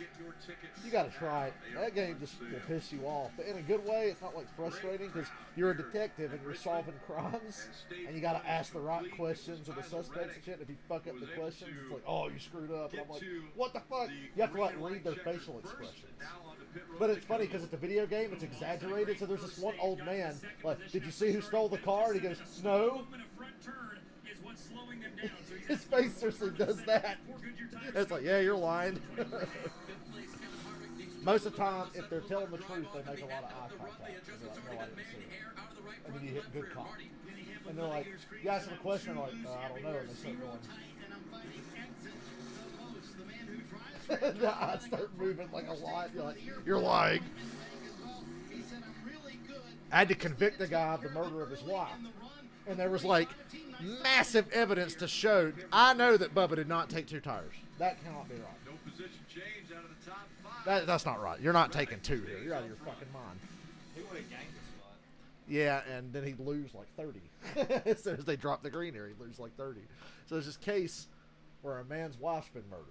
You gotta try it. That game just will piss you off. But in a good way, it's not like frustrating because you're a detective and you're solving crimes and you gotta ask the right questions of the suspects and shit. And if you fuck up the questions, it's like, oh, you screwed up. And I'm like, what the fuck? You have to like read their facial expressions. But it's funny because it's a video game, it's exaggerated. So there's this one old man, like, did you see who stole the car? And he goes, no. His face seriously does that. It's like, yeah, you're lying. Most of the time, if they're telling the truth, they make a lot of eye contact. They're like, no, I didn't see it. And then you hit good cop. And they're like, you ask them a question, they're like, I don't know. And they start going. The eyes start moving like a lot. You're like, you're lying. I had to convict the guy of the murder of his wife. And there was like massive evidence to show. I know that Bubba did not take 2 tires. That cannot be right. No position change out of the top 5. That's not right. You're not taking 2 here. You're out of your fucking mind. He would have gained the spot. Yeah, and then he'd lose like 30. As soon as they drop the green here, he'd lose like 30. So there's this case where a man's wife's been murdered.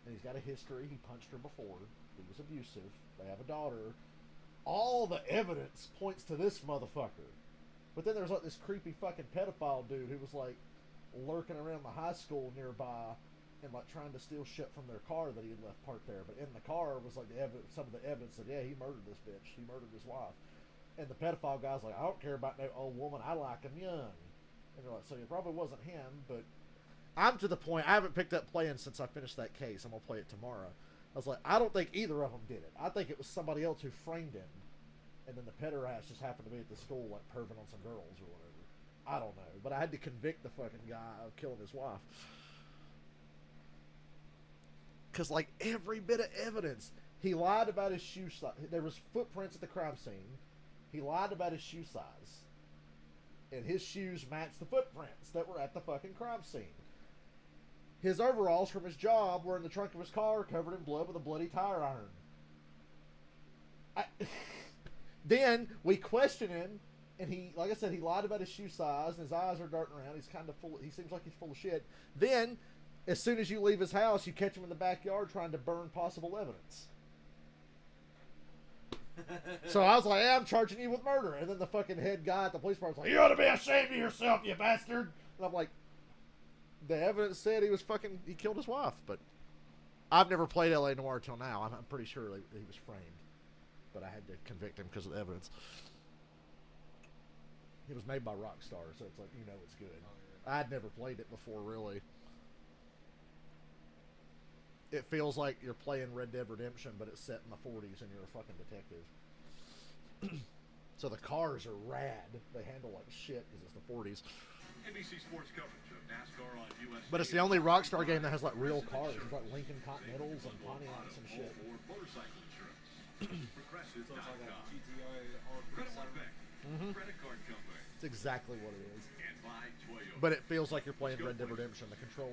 And he's got a history. He punched her before. He was abusive. They have a daughter. All the evidence points to this motherfucker. But then there's like this creepy fucking pedophile dude who was like lurking around the high school nearby and like trying to steal shit from their car that he had left parked there. But in the car was like some of the evidence that, yeah, he murdered this bitch. He murdered his wife. And the pedophile guy's like, I don't care about no old woman. I like him young. And they're like, so it probably wasn't him. But I'm to the point, I haven't picked up playing since I finished that case. I'm going to play it tomorrow. I was like, I don't think either of them did it. I think it was somebody else who framed him. And then the pederast just happened to be at the school, like, perving on some girls or whatever. I don't know. But I had to convict the fucking guy of killing his wife. Because, like, every bit of evidence. He lied about his shoe size. There was footprints at the crime scene. He lied about his shoe size. And his shoes matched the footprints that were at the fucking crime scene. His overalls from his job were in the trunk of his car, covered in blood with a bloody tire iron. Then we question him, and he, like I said, he lied about his shoe size, and his eyes are darting around. He's kind of full. He seems like he's full of shit. Then, as soon as you leave his house, you catch him in the backyard trying to burn possible evidence. So I was like, hey, I'm charging you with murder. And then the fucking head guy at the police department's like, you ought to be ashamed of yourself, you bastard. And I'm like, the evidence said he killed his wife. But I've never played L.A. Noire till now. I'm pretty sure he was framed. But I had to convict him because of the evidence. It was made by Rockstar, so it's like, you know it's good. I'd never played it before, really. it feels like you're playing Red Dead Redemption, but it's set in the 40s and you're a fucking detective. So the cars are rad. They handle like shit because it's the 40s. NBC Sports coverage of NASCAR on USA. But it's the only Rockstar game that has like real cars. It's like Lincoln Continentals and Pontiacs and shit. Motorcycle insurance. Progressive.com. GTA Credit card company. It's exactly what it is. And by Toyota. But it feels like you're playing Red Dead Redemption. The control,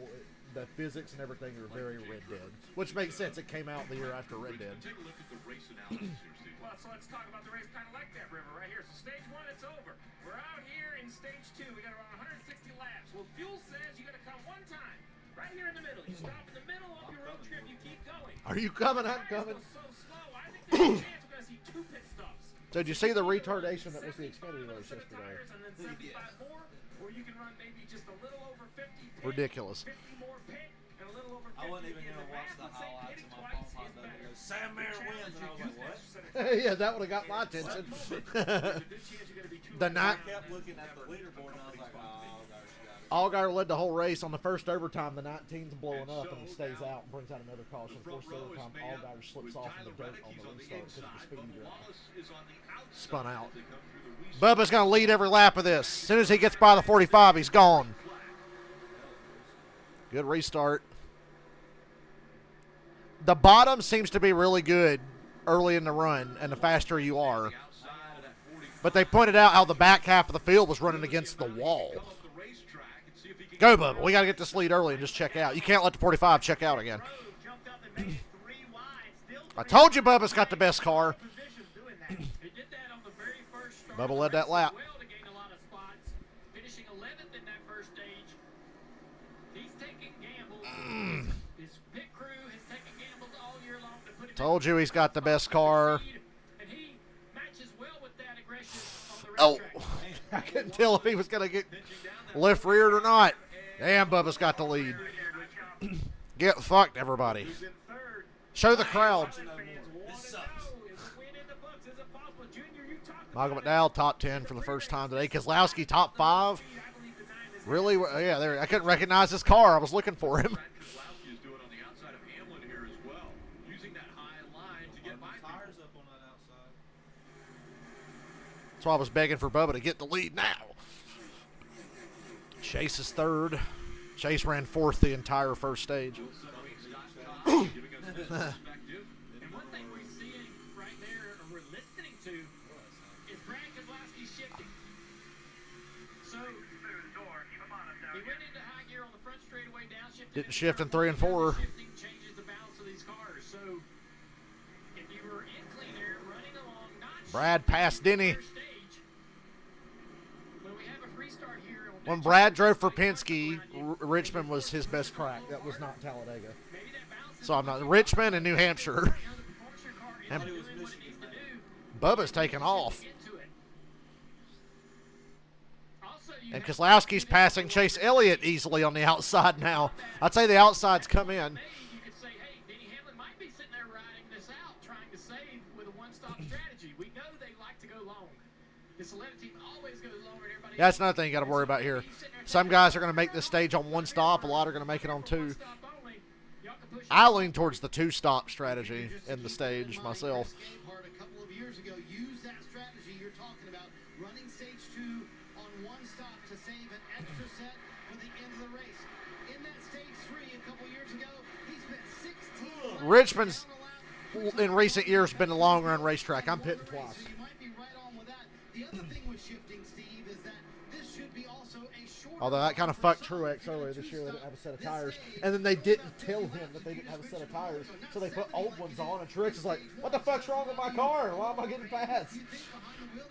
the physics and everything are very Red Dead. Which makes sense. It came out the year after Red Dead. Take a look at the race analysis here, Steve. Well, so let's talk about the race kind of like that, River, right here. So stage 1, it's over. We're out here in stage 2. We got around 160 laps. Well, fuel says you got to come one time. Right here in the middle. You stop in the middle of your road trip. You keep going. Are you coming? I'm coming. So slow. I think there's a chance we're going to see 2 pit stops. So did you see the retardation that was the Xfinity race yesterday? And then 75 more, or you can run maybe just a little over 50 pit, Ridiculous. 50 more pit, and a little over 50 I wasn't even again. going to watch the math would say highlights pitting on my twice phone. is better. Sam Mayer wins, and I was like, what? Yeah, that would have got my attention. The I kept looking at the leaderboard, and I was like, oh, gosh, you got it. Allgaier led the whole race. On the first overtime, the 19's blowing up and stays out and brings out another caution. First overtime, Allgaier slips off in the dirt on the restart because of the speed drop. Spun out. Bubba's going to lead every lap of this. As soon as he gets by the 45, he's gone. Good restart. The bottom seems to be really good early in the run, and the faster you are. But they pointed out how the back half of the field was running against the wall. Go, Bubba. We got to get this lead early and just check out. You can't let the 45 check out again. I told you Bubba's got the best car. Bubba led that lap. Told you he's got the best car. Oh, I couldn't tell if he was going to get left reared or not. Damn, Bubba's got the lead. Get fucked, everybody. Show the crowd. Michael McDowell, top 10 for the first time today. Kozlowski, top 5. Really? Yeah, there. I couldn't recognize his car. I was looking for him. That's why I was begging for Bubba to get the lead now. Chase is third. Chase ran fourth the entire first stage. And one thing we're seeing right there, or we're listening to, is Brad Kozlowski shifting. So he went into high gear on the front straightaway, downshifted. Didn't shift in 3 and 4. Shifting changes the balance of these cars. So if you were in clean air, running along, not Brad passed Denny. when we have a free start here. When Brad drove for Penske, Richmond was his best track. That was not Talladega. So I'm not Richmond and New Hampshire. And Bubba's taking off. And Kozlowski's passing Chase Elliott easily on the outside now. I'd say the outside's come in. You could say, hey, Denny Hamlin might be sitting there riding this out, trying to save with a one-stop strategy. We know they like to go long. The Select team always goes longer than everybody. That's another thing you got to worry about here. Some guys are going to make this stage on 1 stop. A lot are going to make it on 2. I lean towards the 2-stop strategy in the stage myself. A couple of years ago, use that strategy you're talking about, running stage 2 on 1 stop to save an extra set for the end of the race. In that stage 3 a couple years ago, he spent 16 Richmond's in recent years been a long run racetrack. I'm pitting twice. So you might be right on with that. The other thing with shifting, Steve, is that this should be also a short. Although that kind of fucked Truex earlier this year. They didn't have a set of tires. And then they didn't tell him that they didn't have a set of tires. So they put old ones on. And Truex is like, what the fuck's wrong with my car? Why am I getting fast?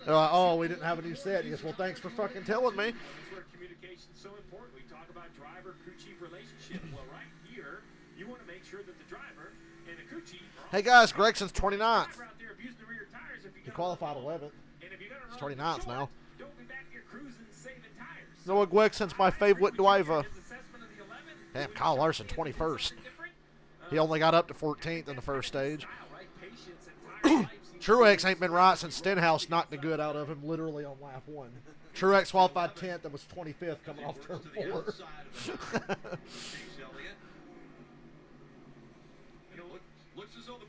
They're like, oh, we didn't have a new set. He goes, well, thanks for fucking telling me. That's where communication's so important. We talk about driver-crew chief relationship. Well, right here, you want to make sure that the driver and the crew chief are Hey, guys, Gregson's 29th. out there abusing the rear tires. If you He qualified 11th. and if you're gonna He's run 29th short, now. don't be back here cruising, saving tires. Noah Gregson's my favorite driver. His assessment of the 11, Damn, Kyle Larson, 21st. He only got up to 14th in the first stage. Truex ain't been right since Stenhouse knocked the good out of him literally on lap 1. Truex qualified 10th and was 25th coming off turn 4.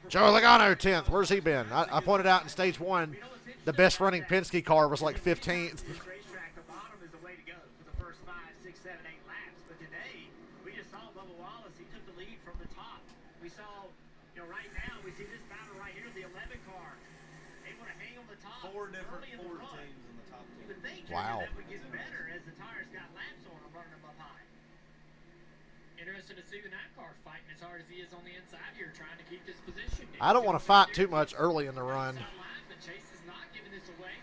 Joe Logano 10th. Where's he been? I pointed out in stage 1, the best running Penske car was like 15th. This racetrack, the bottom is the way to go for the first 5, 6, 7, 8 laps. But today, we just saw Bubba Wallace. He took the lead from the top. We saw, right now, we see this battle right here, the 11 car. Able to hang on the top. 4 different early in Ford the run. teams in the top 10. You would think Wow. that would get better as the tires got laps on them, running them up high. Interested to see the 9 car fighting as hard as he is on the inside here, trying to keep this position. I don't want to fight too much early in the run. Chase is not giving this away.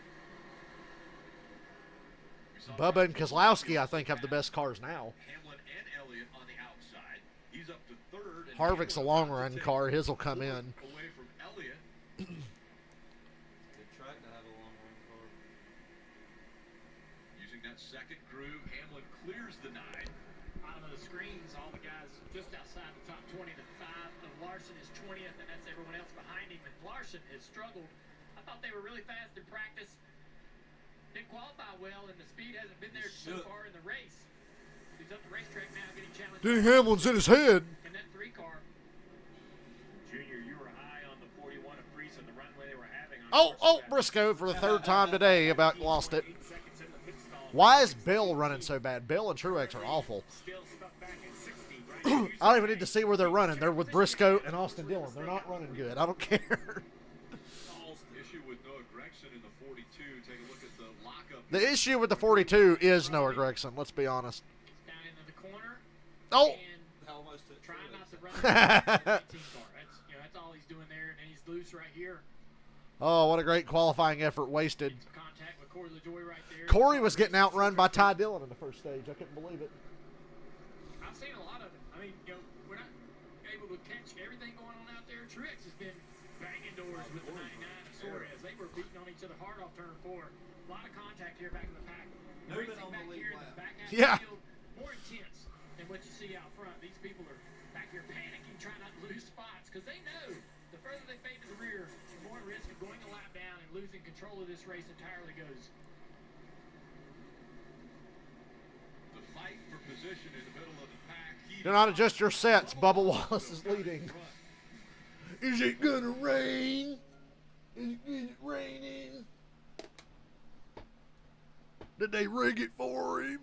Bubba and Kozlowski, I think, have the best cars now. Hamlin and Elliott on the outside. He's up to 3rd. And Harvick's a Hamlin long about to run take car. His will come in. Away from Elliott. Good track to have a long run car. Using that second groove, Hamlin clears the 9. Bottom of the screens, all the guys just outside the top 20. The 5 of Larson is 20th, and that's everyone else behind him. And Larson has struggled. I thought they were really fast in practice. Didn't qualify well, and the speed hasn't been there so far in the race. He's up the racetrack now, getting challenged. Denny Hamlin's in his head. In that 3 car. Junior, you were high on the 41 of Priest and the runway they were having. Oh, Briscoe for the 3rd time today about lost it. Why is Bill running so bad? Bill and Truex are awful. I don't even need to see where they're running. They're with Briscoe and Austin Dillon. They're not running good. I don't care. Issue with Noah Gregson in the 42. Take a look at the lockup. The issue with the 42 is Noah Gregson. Let's be honest. Down into the corner. Oh! Almost trying not to run the 18 car. That's all he's doing there, and he's loose right here. Oh, what a great qualifying effort wasted. Contact with Corey LaJoy right there. Corey was getting outrun by Ty Dillon in the first stage. I couldn't believe it. I've seen a lot of it. I mean, we're not able to catch everything going on out there. Truex has been banging doors with the 99 of Suarez. They were beating on each other hard off turn 4. A lot of contact here back in the pack. Moving Racing on the back lead here in lap. the back half Yeah. of the field, more intense than what you see out front. These people are back here panicking, trying not to lose spots, because they know the further they fade to the rear, the more risk of going a lap down and losing control of this race entirely goes. The fight for position in the middle of the pack. Do not adjust your sets. Bubba Wallace is leading. Is it gonna rain? Is it raining? Did they rig it for him?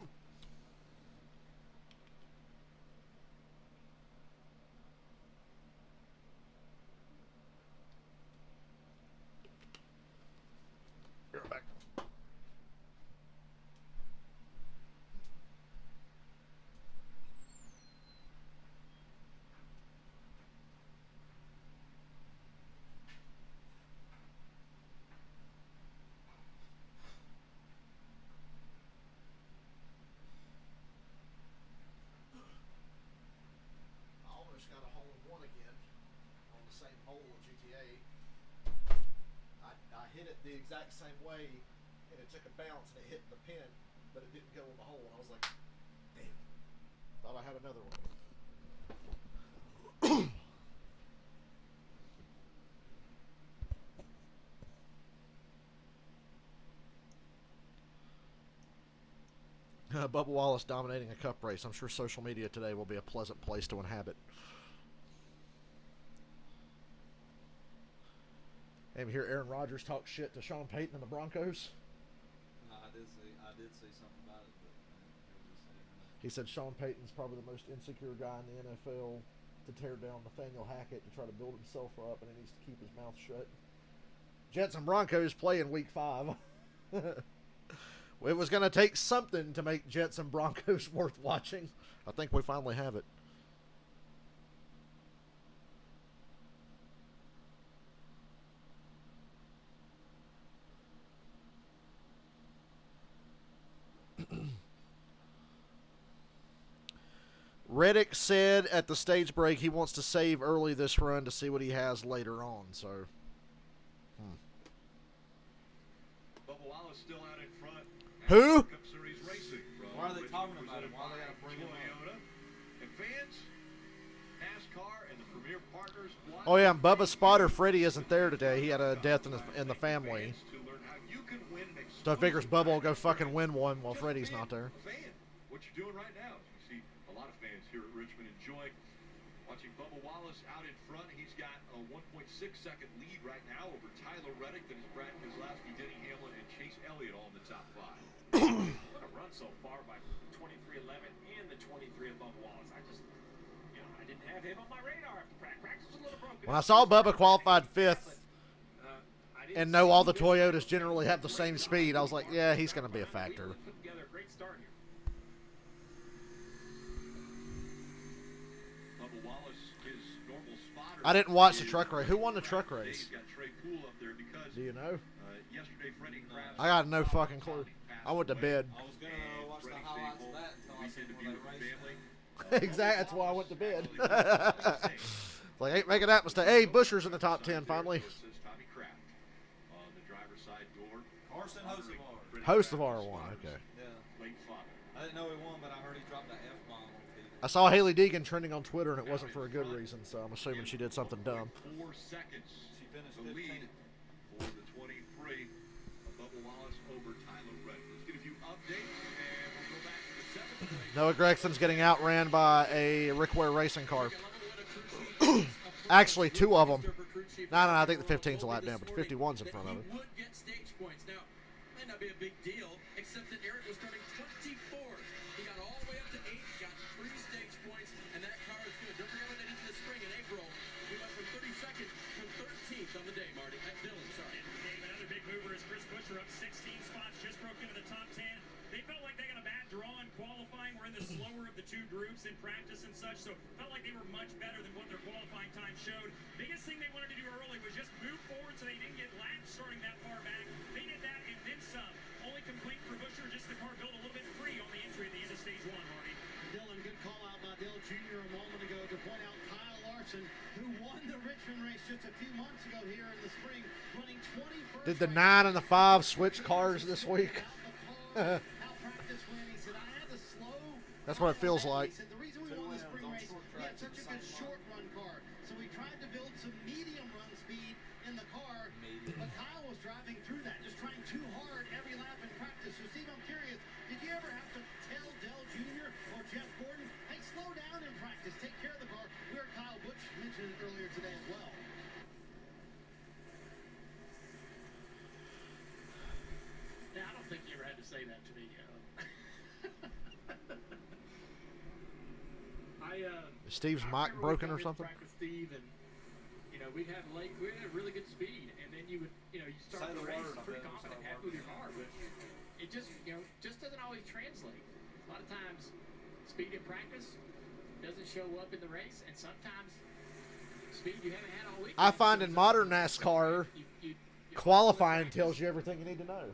You're back. The exact same way, and it took a bounce and it hit the pin, but it didn't go in the hole. And I was like, damn, thought I had another one. Bubba Wallace dominating a cup race. I'm sure social media today will be a pleasant place to inhabit. Maybe hear Aaron Rodgers talk shit to Sean Payton and the Broncos. No, I did see something about it, but I didn't hear what he said. He said Sean Payton's probably the most insecure guy in the NFL to tear down Nathaniel Hackett to try to build himself up, and he needs to keep his mouth shut. Jets and Broncos play in Week 5. It was going to take something to make Jets and Broncos worth watching. I think we finally have it. Reddick said at the stage break he wants to save early this run to see what he has later on. So, Bubba Wallace still out in front. Who? Cup Series racing from Why are they talking Richmond, about him? Why they gotta bring him Toyota. up? And fans, NASCAR and the Premier Partners. oh yeah, and Bubba's spotter Freddie isn't there today. He had a death in the family. To learn how you can win an So I figures Bubba will go fucking win one while Freddie's not there. Fan, what you're doing right now. You see a lot of fans here at Richmond enjoying watching Bubba Wallace Wallace out in front. He's got a 1.6-second lead right now over Tyler Reddick, then Brad Keselowski, Denny Hamlin, and Chase Elliott all in the top 5. What a run so far by 23-11 and the 23 above Wallace. I didn't have him on my radar after practice. Practice was a little broken. When I saw Bubba qualified 5th and know all the Toyotas generally have the same speed, I was like, yeah, he's going to be a factor. Put together a great start here. Bubba Wallace, his normal spotter. I didn't watch the truck race. Who won the truck race? He's got Trey Poole up there because, Do you know? yesterday Freddie Kraft. I got no fucking clue. I went to bed. I was going to watch the highlights of that until I seen where they raced. Exactly. That's why I went to bed. Like, ain't making that mistake. Hey, Busher's in the top 10 finally. Tommy Kraft on the driver's side door. Carson Hosevar. Hosevar won. Okay. Yeah. Late father. I didn't know he won, but I heard he dropped an F-bomb on TV. I saw Haley Deegan trending on Twitter, and it wasn't for a good reason, so I'm assuming she did something dumb. 4 seconds. She finished the 15th. lead for the 23. Bubba Wallace over Tyler Reddick. Let's get a few updates, and we'll go back to the 7th race. Noah Gregson's getting outran by a Rick Ware racing car. Actually, 2 of them. No, I think the 15's a lap down, but the 51's in front of him. He would get stage points. Now, might not be a big deal, except that Eric was starting 24th. He got all the way up to 8, got 3 stage points, and that car is good. Don't forget what they did in the spring in April. We went from 32nd to 13th on the day, Marty. Dylan, sorry. Another big mover is Chris Butcher up 16 spots, just broke into the top 10. They felt like they got a bad draw in qualifying. We're in the slower of the 2 groups in practice and such, so felt like they were much better than what their qualifying time showed. Biggest thing they wanted to do early was just move forward so they didn't get laps starting that far back. They did that and then some. Only complete for Butcher, just the car built a little bit free on the entry at the end of stage 1, Marty. Dylan, good call out by Dale Jr. a moment ago to point out Kyle Larson, who won the Richmond race just a few months ago here in the spring, running 21st. Did the 9 and the 5 switch cars this week? How practice went. He said, I had to slow. That's what it feels like. He said, the reason we won the spring race, we had such a good short run car. So we tried to build some medium run speed in the car. But Kyle was driving through that, just trying too hard every lap in practice. So Steve, I'm curious, did you ever have to tell Dale Jr. or Jeff Gordon, hey, slow down in practice, take care of the car? We heard Kyle Busch mention it earlier today as well. Yeah, I don't think you ever had to say that to me. Steve's mic broken or something? Practice Steve, and we'd have really good speed, and then you would you start the race pretty confident, happy with your car, but it just just doesn't always translate. A lot of times, speed in practice doesn't show up in the race, and sometimes speed you haven't had all week. I find in modern NASCAR, qualifying tells you everything you need to know.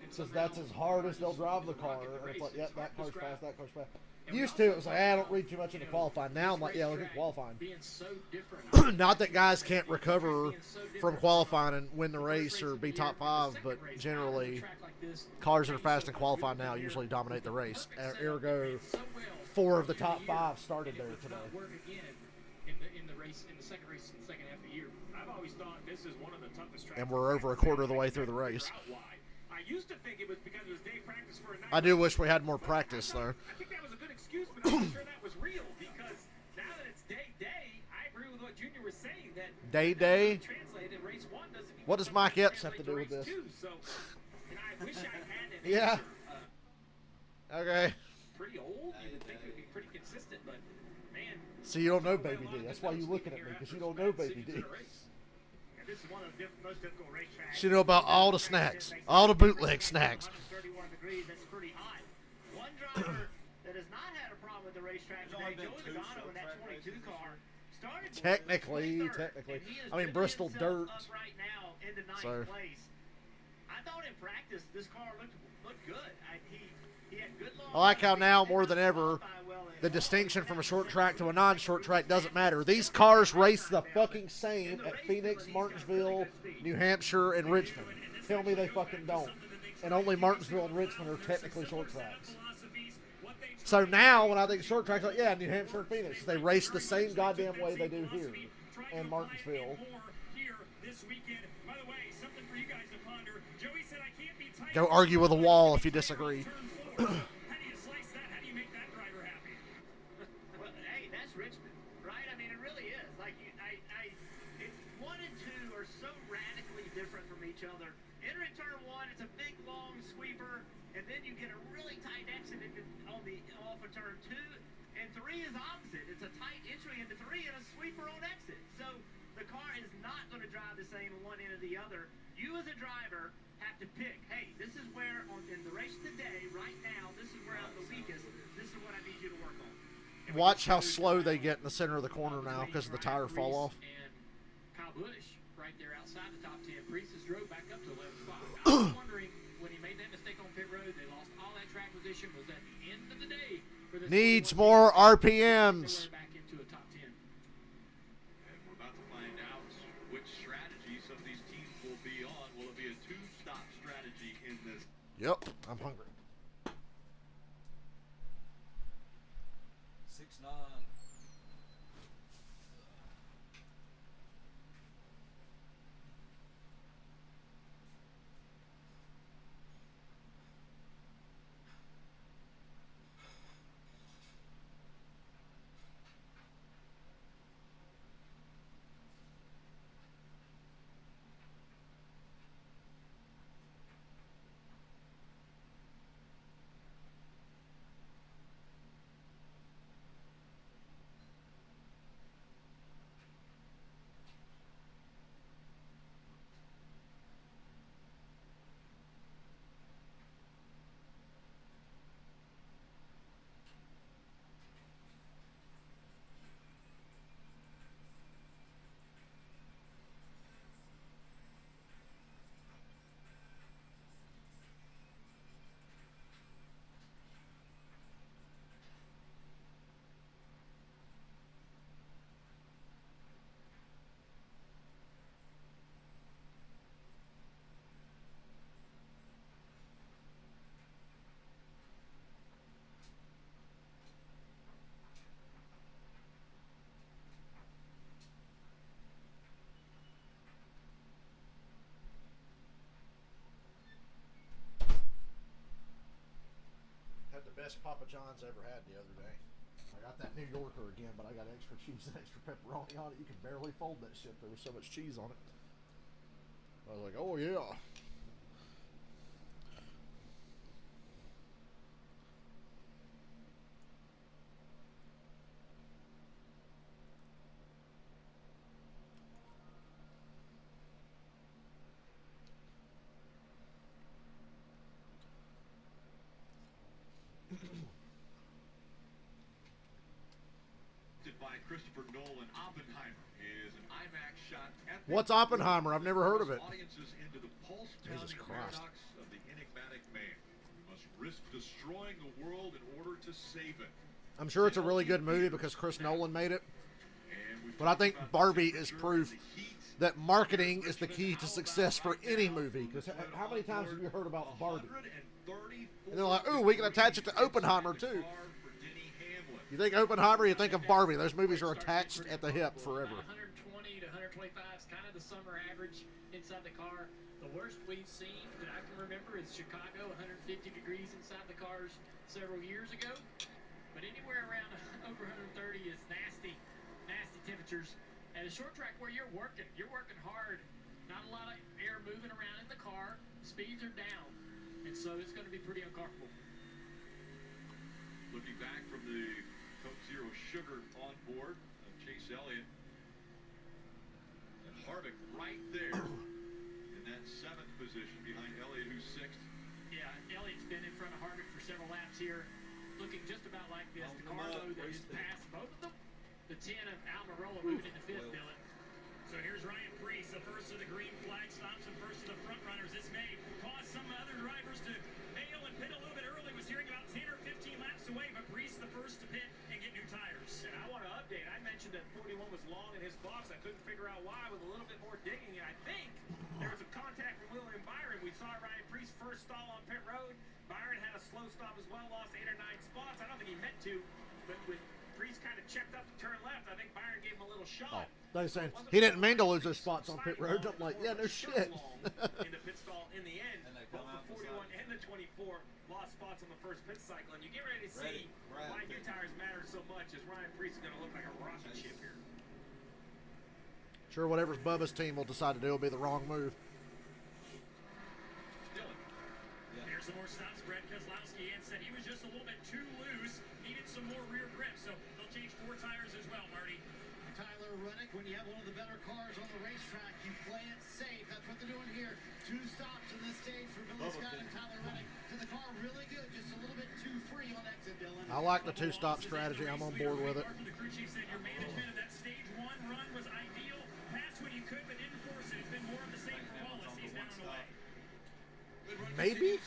Because that's as hard as they'll drive the car. And it's like, yep, that car's fast, that car's fast. Used to, it was like, I don't read too much into qualifying. Now I'm like, yeah, look at qualifying. Not that guys can't recover from qualifying and win the race or be top 5, but generally, cars that are fast in qualifying now usually dominate the race. Ergo, 4 of the top 5 started there today. In the second race in the second half of the year. I've always thought this is one of the toughest tracks. And we're over a quarter of the way through the race. I used to think it was because it was day practice for a night. I do wish we had more practice, though. I think that was a good excuse, but I'm not sure that was real, because now that it's day, I agree with what Junior was saying, that Day. translated race 1 doesn't mean What does Mike Epps have to do with this? So, and I wish I had an Yeah. answer. Okay. Pretty old, you would think it would be pretty consistent, but man. See, you don't know Baby D. That's why you're looking at me, because you don't know Baby D. This is one of the most difficult racetracks. She know about all the snacks, all the bootleg snacks. 131 degrees, that's pretty hot. One driver that has not had a problem with the racetrack today, Joey Logano in that 22 car, started Technically. I mean, Bristol dirt. Up right now into ninth So. place. I thought in practice this car looked good. He had good long. I like how now more than ever, the distinction from a short track to a non-short track doesn't matter. These cars race the fucking same at Phoenix, Martinsville, New Hampshire, and Richmond. Tell me they fucking don't. And only Martinsville and Richmond are technically short tracks. So now when I think short tracks, like, yeah, New Hampshire and Phoenix, they race the same goddamn way they do here in Martinsville. Go argue with a wall if you disagree. Well, hey, that's Richmond, right? I mean, it really is. 1 and 2 are so radically different from each other. Entering turn 1, it's a big, long sweeper, and then you get a really tight exit off of turn 2, and 3 is opposite. It's a tight entry into 3 and a sweeper on exit. So the car is not going to drive the same in one end or the other. You as a driver have to pick, hey, this is where in the race today, right now, this is where I'm the weakest. This is what I need you to work on. Watch how slow they get in the center of the corner now because of the tire fall off. And Kyle Busch right there outside the top 10. Priest has drove back up to 11th spot. I was wondering when he made that mistake on pit road, they lost all that track position. Was at the end of the day for this Needs more RPMs. Back into a top 10. And we're about to find out which strategy some of these teams will be on. Will it be a two-stop strategy in this? Yep, I'm hungry. 6-9. Had the best Papa John's I ever had the other day. I got that New Yorker again, but I got extra cheese and extra pepperoni on it. You can barely fold that shit. There was so much cheese on it. I was like, oh yeah. By Christopher Nolan, Oppenheimer is an IMAX shot at What's Oppenheimer? I've never heard of it. Audiences into the Jesus pulse-pounding Christ. paradox of the enigmatic man who must risk destroying the world in order to save it. I'm sure it's a really good movie because Chris Nolan made it. But I think Barbie is proof that marketing is the key to success for any movie. Because how many times have you heard about Barbie? And they're like, ooh, we can attach it to Oppenheimer too. You think Oppenheimer, you think of Barbie. Those movies are attached at the hip forever. 120 to 125 is kind of the summer average inside the car. The worst we've seen that I can remember is Chicago, 150 degrees inside the cars several years ago. But anywhere around over 130 is nasty, nasty temperatures. At a short track where you're working hard. Not a lot of air moving around in the car. Speeds are down. And so it's going to be pretty uncomfortable. Looking back from the Coke Zero Sugar on board of Chase Elliott. And Harvick right there in that 7th position behind Elliott, who's 6th. Yeah, Elliott's been in front of Harvick for several laps here, looking just about like this. The carload that has passed both of them. The 10 of Almirola moving into 5th, Dylan. So here's Ryan Preece, the first of the green flag stops and first of the front runners. This may cause some other drivers to bail and pit a little bit early. Was hearing about 10 or 15 laps away, but Preece the first to pit and get new tires. And I want to update. I mentioned that 41 was long in his box. I couldn't figure out why with a little bit more digging. And I think there was a contact from William Byron. We saw Ryan Preece first stall on pit road. Byron had a slow stop as well, lost 8 or 9 spots. I don't think he meant to, but with Preece kind of checked up to turn left, I think Byron gave him a little shot. They're saying he didn't mean to lose those spots on pit road. I'm like, yeah, no shit. In the pit stall in the end, both the 41 and the 24 lost spots on the first pit cycle. And you get ready to see why new tires matter so much as Ryan Preece is going to look like a rocket ship here. Sure, whatever's Bubba's team will decide to do will be the wrong move. Here's some more stops. Brett Keselowski said he was just a little bit too loose. Needed some more rear grip, so they'll change 4 tires as well, Marty. Tyler Reddick, when you have one of the better cars on the racetrack, you play it safe. That's what they're doing here. 2 stops in this stage for Billy Scott and Tyler Reddick. To the car, really good, just a little bit too free on exit, Dylan. I like the 2-stop strategy. I'm on board with it. The crew chief said your management of that stage 1 run was ideal. Passed when you could, but didn't force it. It's been more of the same for Wallace. He's down and away. Maybe?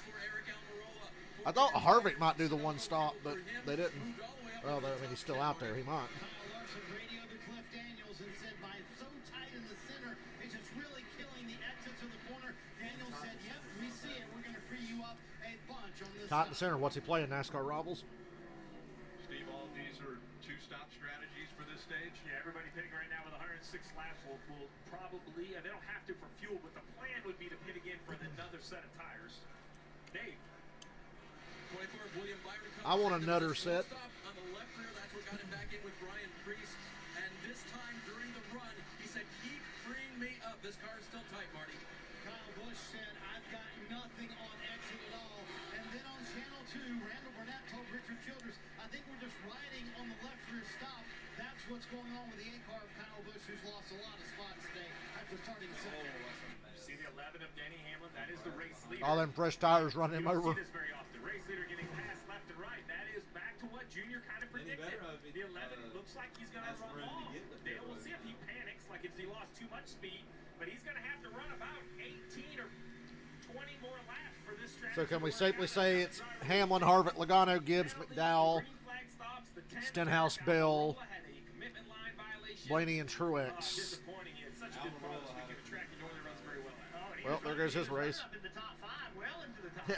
I thought Harvick might do the 1 stop, but they didn't. Well, I mean, he's still out there. He might. Kyle Larson radioed to Cliff Daniels and said, by so tight in the center, it's just really killing the exits of the corner. Daniels said, yep, we see it. We're going to free you up a bunch on this. Tight in the center. What's he playing? NASCAR Rivals? Steve, all these are 2-stop strategies for this stage? Yeah, everybody pitting right now with 106 laps will probably, they don't have to for fuel, but the plan would be to pit again for another set of tires. Dave. I want a nutter set. On the left rear, that's what got him back in with Brian Priest. And this time during the run, he said, keep freeing me up. This car is still tight, Marty. Kyle Busch said, I've got nothing on exit at all. And then on Channel 2, Randall Burnett told Richard Childress, I think we're just riding on the left rear stop. That's what's going on with the A-car of Kyle Busch, who's lost a lot of spots today after starting second. You see the 11 of Denny Hamlin? That is the race leader. All them fresh tires running him You don't over. see this very often. Race leader getting passed left and right. That is back to what Junior kind of predicted. The 11 looks like he's going to run long. Dale, we'll see if he panics, like if he lost too much speed. But he's going to have to run about 18 or 20 more laps for this strategy. So can we safely say it's Hamlin, Harvick, Logano, Gibbs, McDowell, Stenhouse, Bell, Blaney, and Truex? Well, there goes his race.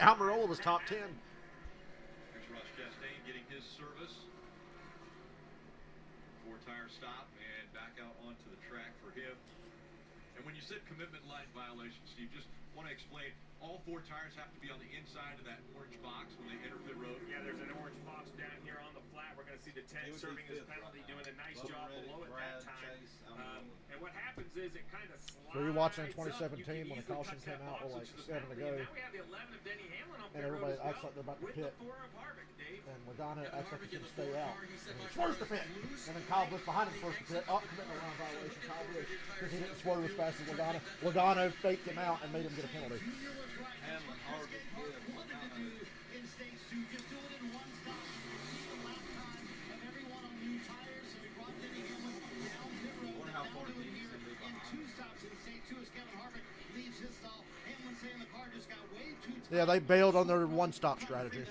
Almirola was top 10. Here's Ross Chastain getting his service. 4-tire stop and back out onto the track for him. And when you said commitment line violation, Steve, just want to explain, all 4 tires have to be on the inside of that orange box when they enter pit road. Yeah, there's an orange box down here on the flat. We're going to see the 10 serving his penalty, doing a nice job below at that time. And what happens is it kind of slides. Were you watching in up. 2017 when a caution came out with like 7 to go? Now we have the 11 of Denny Hamlin on And pit everybody road as acts well, like they're about to with pit. the 4 of Harvick, Dave. And Logano acts like he's going to stay out. And he swerves the pit. And then Kyle Busch behind him swerves the pit. Oh, commitment line violation. Kyle Busch. Because he didn't swerve as fast as Logano. Logano faked him out and made him get a penalty. Hamlin, Harvick, Gibbs, Logano. In stage 2, just do it in 1 stop. See the lap time of everyone on new tires. So he brought Denny Hamlin down pit road. Wonder how far Now Denny's here gonna be in behind. 2 stops in stage 2 as Kevin Harvick leaves his stall. Hamlin saying the car just got way too tight. Yeah, they bailed on their 1-stop strategy.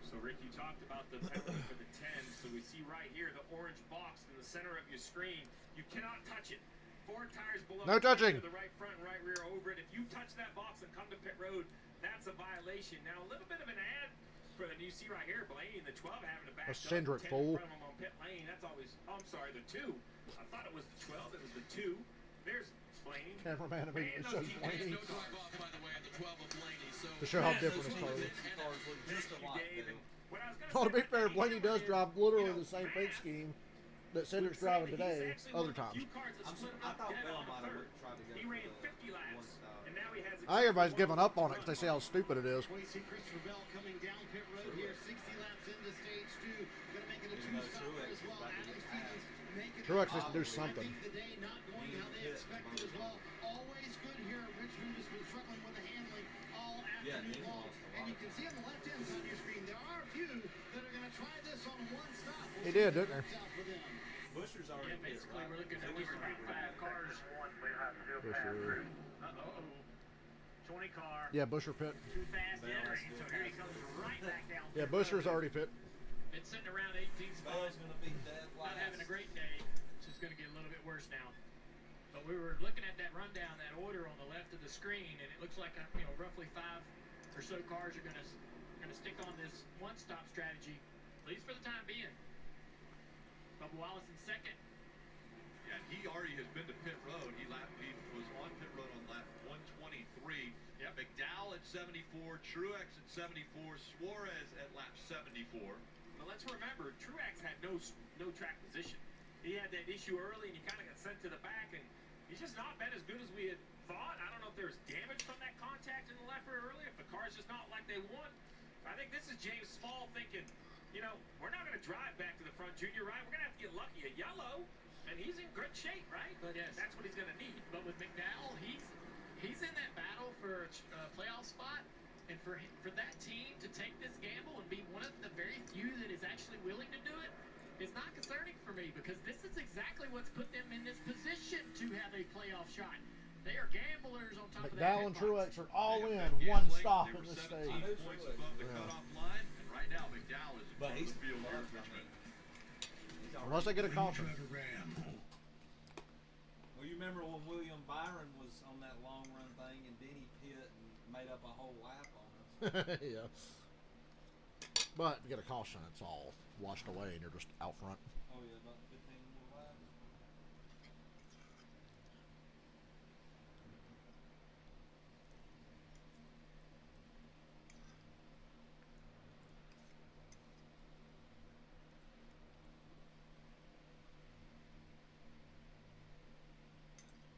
So, Rick, you talked about the penalty for the 10. So we see right here the orange box in the center of your screen. You cannot touch it. 4 tires below. No touching. The right front and right rear over it. If you touch that box and come to pit road, that's a violation. Now, a little bit of an ad for, and you see right here, Blaney in the 12 having to back A up. Cindric 10 fool. in front of him on pit lane. That's always, oh, I'm sorry, the 2. I thought it was the 12. It was the 2. There's Blaney. Cameraman immediately Man, shows those Blaney. teammates, No drive off, by the way, at the 12 of Blaney. So To show how different his car is. Cars look just a lot better. Well, to be fair, Blaney does drive literally the same paint scheme that Cindric's driving today, other times. I thought Bell might have tried to go He ran for 50 the laps, 1 stop. and now he has I think everybody's giving up on it because they see how stupid it is. We see Christopher Bell coming down pit road here, 60 laps into stage 2. Going to make it a 2-stopper as well. Adam Stevens making Truex needs to do something. the day not going how they expected as well. Always good here. Richmond has been struggling with the handling all afternoon long. And you can see on the left-hand side of your screen, there are a few that are going to try this on 1 stop. He did, didn't he? Busher's already hit, Basically, right? we're looking at over 5 cars. Busher. Uh-oh. 20 car. Yeah, Busher pit. Too fast entering, so here he comes right back down. Yeah, Busher's already pit. Been sitting around 18 Bell's spots. gonna be dead Not last. having a great day. It's just going to get a little bit worse now. But we were looking at that rundown, that order on the left of the screen, and it looks like roughly 5 or so cars are going to stick on this 1-stop strategy, at least for the time being. Bubba Wallace in second. Yeah, he already has been to pit road. He was on pit road on lap 123. Yep. McDowell at 74, Truex at 74, Suarez at lap 74. But let's remember, Truex had no track position. He had that that issue early, and you kind of got sent to the back, and he's just not been as good as we had thought. I don't know if there's damage from that contact in the left rear earlier, if the car's just not like they want. I think this is James Small thinking, you know, we're not going to drive back to the front, Junior, right? We're going to have to get lucky. A yellow, and he's in good shape, right? But yes, that's what he's going to need. But with McDowell, he's in that battle for a playoff spot, and for that team to take this gamble and be one of the very few that is actually willing to do it is not concerning for me, because this is exactly what's put them in this position to have a playoff shot. They are gamblers on top of that. McDowell and Truex are all in one stop at this stage. Points above the cutoff line, and right now McDowell is in the field here in Richmond. Unless they get a caution. Well, you remember when William Byron was on that long run thing and Denny pit and made up a whole lap on us. Yeah. But you get a caution, it's all washed away and you're just out front. Oh yeah, about 15 more laps.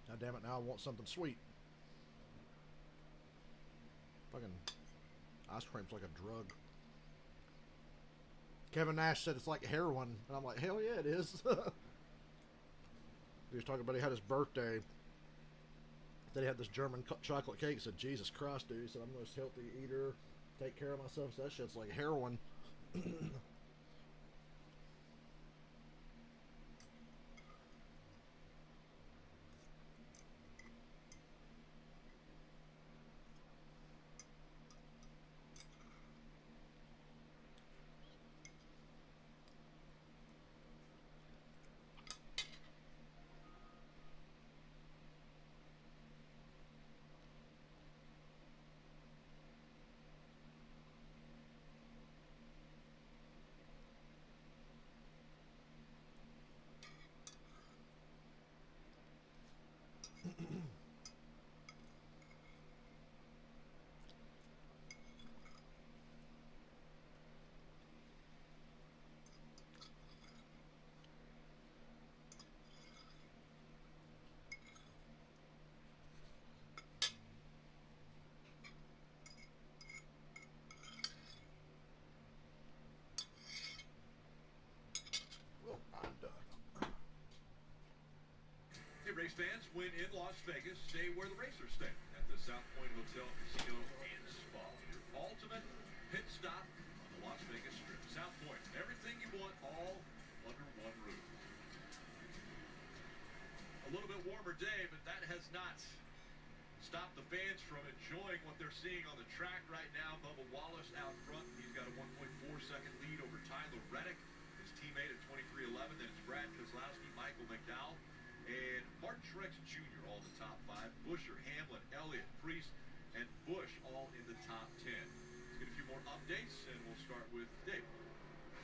God damn it, now I want something sweet. Fucking ice cream's like a drug. Kevin Nash said it's like heroin, and I'm like, hell yeah, it is. He was talking about he had his birthday. Then he had this German chocolate cake. He said, Jesus Christ, dude. He said, I'm the most healthy eater. Take care of myself. So that shit's like heroin. Race fans, when in Las Vegas, stay where the racers stay, at the South Point Hotel, Casino, and Spa. Your ultimate pit stop on the Las Vegas Strip. South Point, everything you want, all under one roof. A little bit warmer day, but that has not stopped the fans from enjoying what they're seeing on the track right now. Bubba Wallace out front. He's got a 1.4-second lead over Tyler Reddick, his teammate at 23:11. Then it's Brad Keselowski, Michael McDowell, and Martin Truex Jr. all in the top 5. Busher, Hamlin, Elliott, Priest, and Busch all in the top 10. Let's get a few more updates, and we'll start with Dave.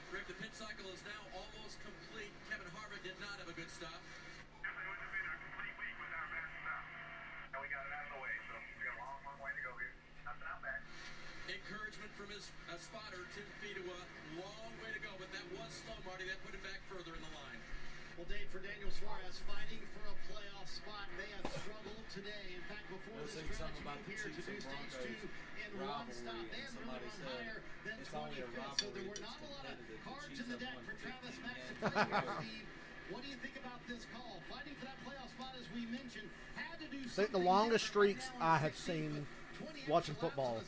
Rick, the pit cycle is now almost complete. Kevin Harvick did not have a good stop. Definitely wouldn't have been a complete week without that stop. And we got it out of the way, so we got a long, long way to go here. Not bad. Encouragement from his spotter, Tim Fedewa. Long way to go, but that was slow, Marty. That put him back further in the line. Well, Dave, for Daniel Suarez, fighting for a playoff spot, they have struggled today. In fact, before this stretch, move here to do stage 2 in one stop, they have really run higher than 25th. So there were not a lot of cards in the deck for Travis Mack to play here, Steve. What do you think about this call? Fighting for that playoff spot, as we mentioned, had to do something. I think the longest streaks I have seen watching football,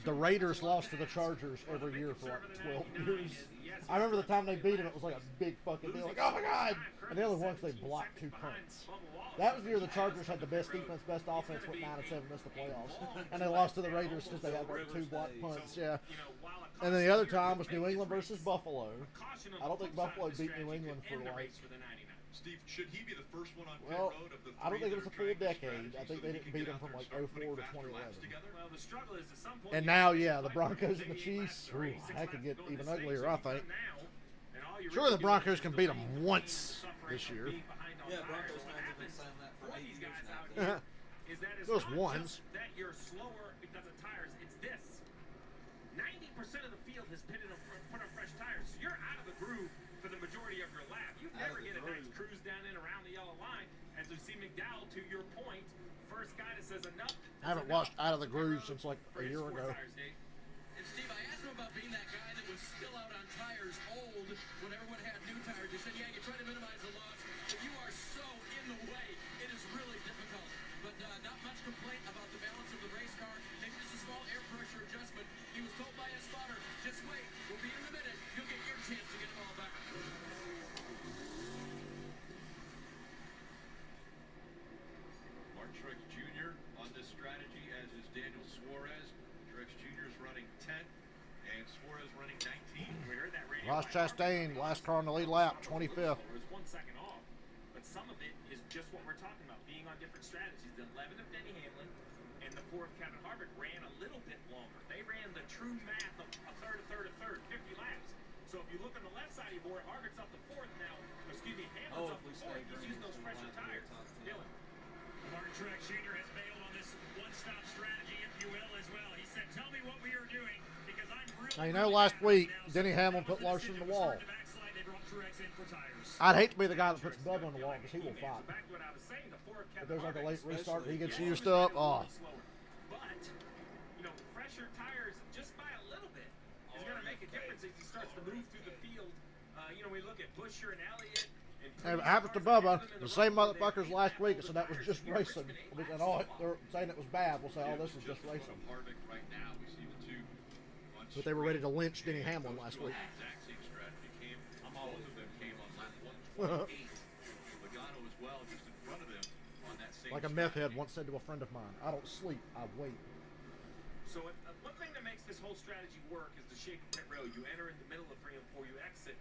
the Raiders lost to the Chargers every year for like 12 years. I remember the time they beat them, it was like a big fucking deal. Like, oh my God! And the other ones, they blocked 2 punts. That was the year the Chargers had the best defense, best offense, went 9-7, missed the playoffs. And they lost to the Raiders because they had like 2 blocked punts, yeah. And then the other time was New England versus Buffalo. I don't think Buffalo beat New England for like... Steve, should he be the first one on pit Well, road of the I don't think it was a full decade. strategy I think so they that didn't he beat can them get from out like there 04 and start to moving faster laps 2011. together? Well, the struggle is at some point. And now, yeah, the Broncos and the Chiefs, ooh, that could get even uglier, I think. Sure, the Broncos can beat them once this year. Yeah, Broncos fans have been saying that for 8 years now. Those ones. That you're slower because of tires. It's this. 90% of the field has put on fresh tires. So you're out of the groove for the majority of your lap. You've never see McDowell, to your point, first guy that says enough. I haven't watched Out of the Groove since like a year ago. And Steve, I asked him about being that guy that was still out on tires old when everyone had new tires. He said, yeah, you try to minimize the loss, but you are so in the way. It is really difficult. But not much complaint about the balance of the race car. Maybe just a small air pressure adjustment. He was told by his spotter, just wait, we'll be in a minute. You'll get your chance to get them all back. Mark Truex Jr. on this strategy, as is Daniel Suarez. Truex Jr. is running 10th, and Suarez running 19th. We heard that radio. Ross Chastain, last car on the lead lap, 25th. It was 1 second off, but some of it is just what we're talking about, being on different strategies. The 11th of Denny Hamlin and the 4th Kevin Harvick ran a little bit longer. They ran the true math of a third, 50 laps. So if you look on the left side of your board, Harvick's up to 4th now. Excuse me, Hamlin's up to 4th. He's using those fresher tires. Dylan. Martin Truex Jr. has bailed on this one-stop strategy, if you will, as well. He said, tell me what we are doing, because I'm really... Now, you know, last week, Denny Hamlin put Larson in the wall. I'd hate to be the guy that puts Bubba on the wall, because he will fight. If there's like a late restart, he gets used up. Oh. But, you know, fresher tires, just by a little bit, is going to make a difference as he starts to move through the field. You know, we look at Buescher and Elliott. And it happens to Bubba, the same motherfuckers last week, so that was just racing. We said, oh, they're saying it was bad. We'll say, oh, this is just racing. But they were ready to lynch Denny Hamlin last week. Exact same strategy came. Both of them came on lap 128. Logano as well, just in front of them on that same Like a meth head once said to a friend of mine, I don't sleep, I wait. So one thing that makes this whole strategy work is the shape of pit road. You enter in the middle of 3 and 4, you exit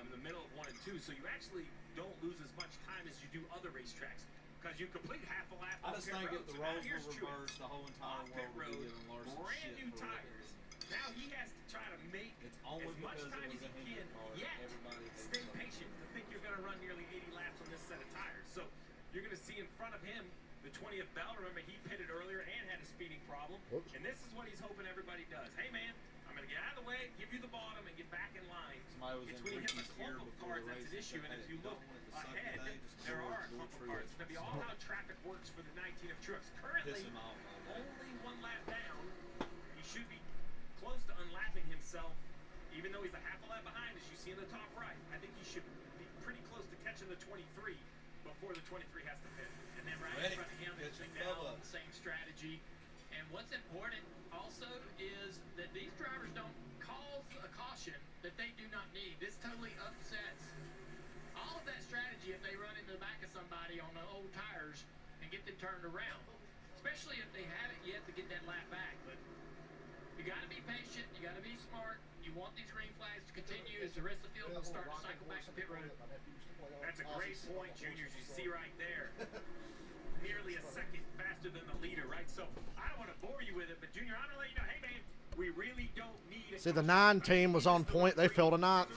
in the middle of 1 and 2, so you actually don't lose as much time as you do other racetracks, because you complete half a lap on I just pit think road. if the So now roles here's were reversed, the whole entire pit world would road, be giving Larson brand shit new for tires. Now he has to try to make It's only as much because time it as was he a can, Hendrick car. yet Everybody hates stay it. patient to think you're going to run nearly 80 laps on this set of tires. So you're going to see in front of him the 20th bell. Remember, he pitted earlier and had a speeding problem. Oops. And this is what he's hoping everybody does. Hey, man, I'm going to get out of the way, give you the bottom, and get back in line. Somebody was It's in when you hit the Ricky's ear clump of before cars the that's race an issue. And said, if you "Hey, look don't want it to suck ahead, today, just there go are a to clump of Truex." cars. It's going to be all how traffic works for the 19 of Truex. Currently, Piss him off all day. only 1 lap down. He should be close to unlapping himself, even though he's a half a lap behind, as you see in the top right. I think he should be pretty close to catching the 23 before the 23 has to pit. And then right in front of him is McDowell, same strategy. And what's important also is that these drivers don't cause a caution that they do not need. This totally upsets all of that strategy if they run into the back of somebody on the old tires and get them turned around. Especially if they haven't yet to get that lap back. But you got to be patient. You got to be smart. You want these green flags to continue as the rest of the field will start to cycle back to pit road. That's a great point, Juniors. You see right there. Nearly a second faster than the leader, right? So I don't want to bore you with it, but Junior, I'm going to let you know, hey, man, we really don't need a See, the 9 team was on point. They fell to 9th.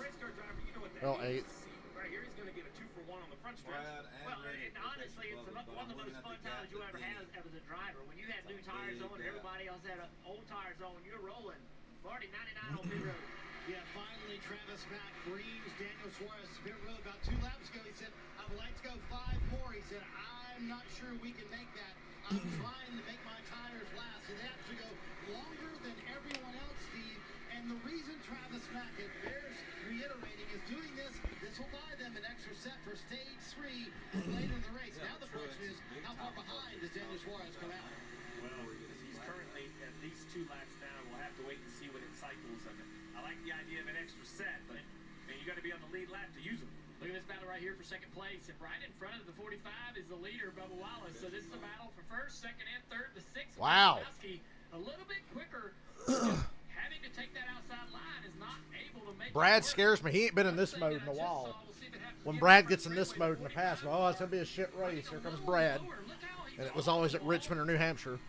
Well, 8th. Right here, he's going to get a 2-for-1 on the front stretch. Well, and honestly, it's one of the most fun times you ever had as a driver. When you had new tires on, everybody else had old tires on, you're rolling. Marty, 99 on pit road. Yeah, finally, Travis Mack brings Daniel Suarez to pit road about 2 laps ago. He said, I would like to go 5 more. He said, I'm not sure we can make that. I'm trying to make my tires last. So they have to go longer than everyone else, Steve. And the reason Travis Mack, it bears reiterating, is doing this will buy them an extra set for stage 3 later in the race. Now the question is, how far behind does Daniel Suarez come out? Well, he's currently at least 2 laps down. We'll have to wait and see what it cycles. And I like the idea of an extra set, but man, you got to be on the lead lap to use them. Look at this battle right here for second place. And right in front of the 45 is the leader, Bubba Wallace. So this is a battle for first, second, and third. The 6th, wow. A little bit quicker. Having to take that outside line is not able to make Brad scares me. He ain't been in this mode in a while. When Brad gets in this mode in the past, oh, it's going to be a shit race. Here comes Brad. And it was always at Richmond or New Hampshire.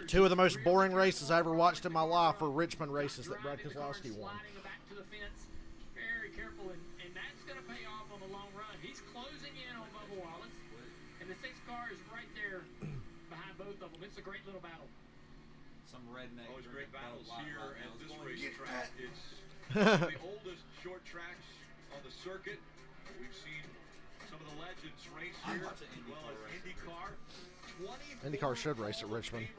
2 of the most boring races I ever watched in my life were Richmond races that Brad Keselowski won. Very careful, and that's going to pay off on the long run. He's closing in on Bubba Wallace, and the 6th car is right there behind both of them. It's a great little battle. Some redneck. Always great battles here at this racetrack. It's the the oldest short tracks on the circuit. We've seen Some of the legends race here, as well as IndyCar. IndyCar should race at Richmond. In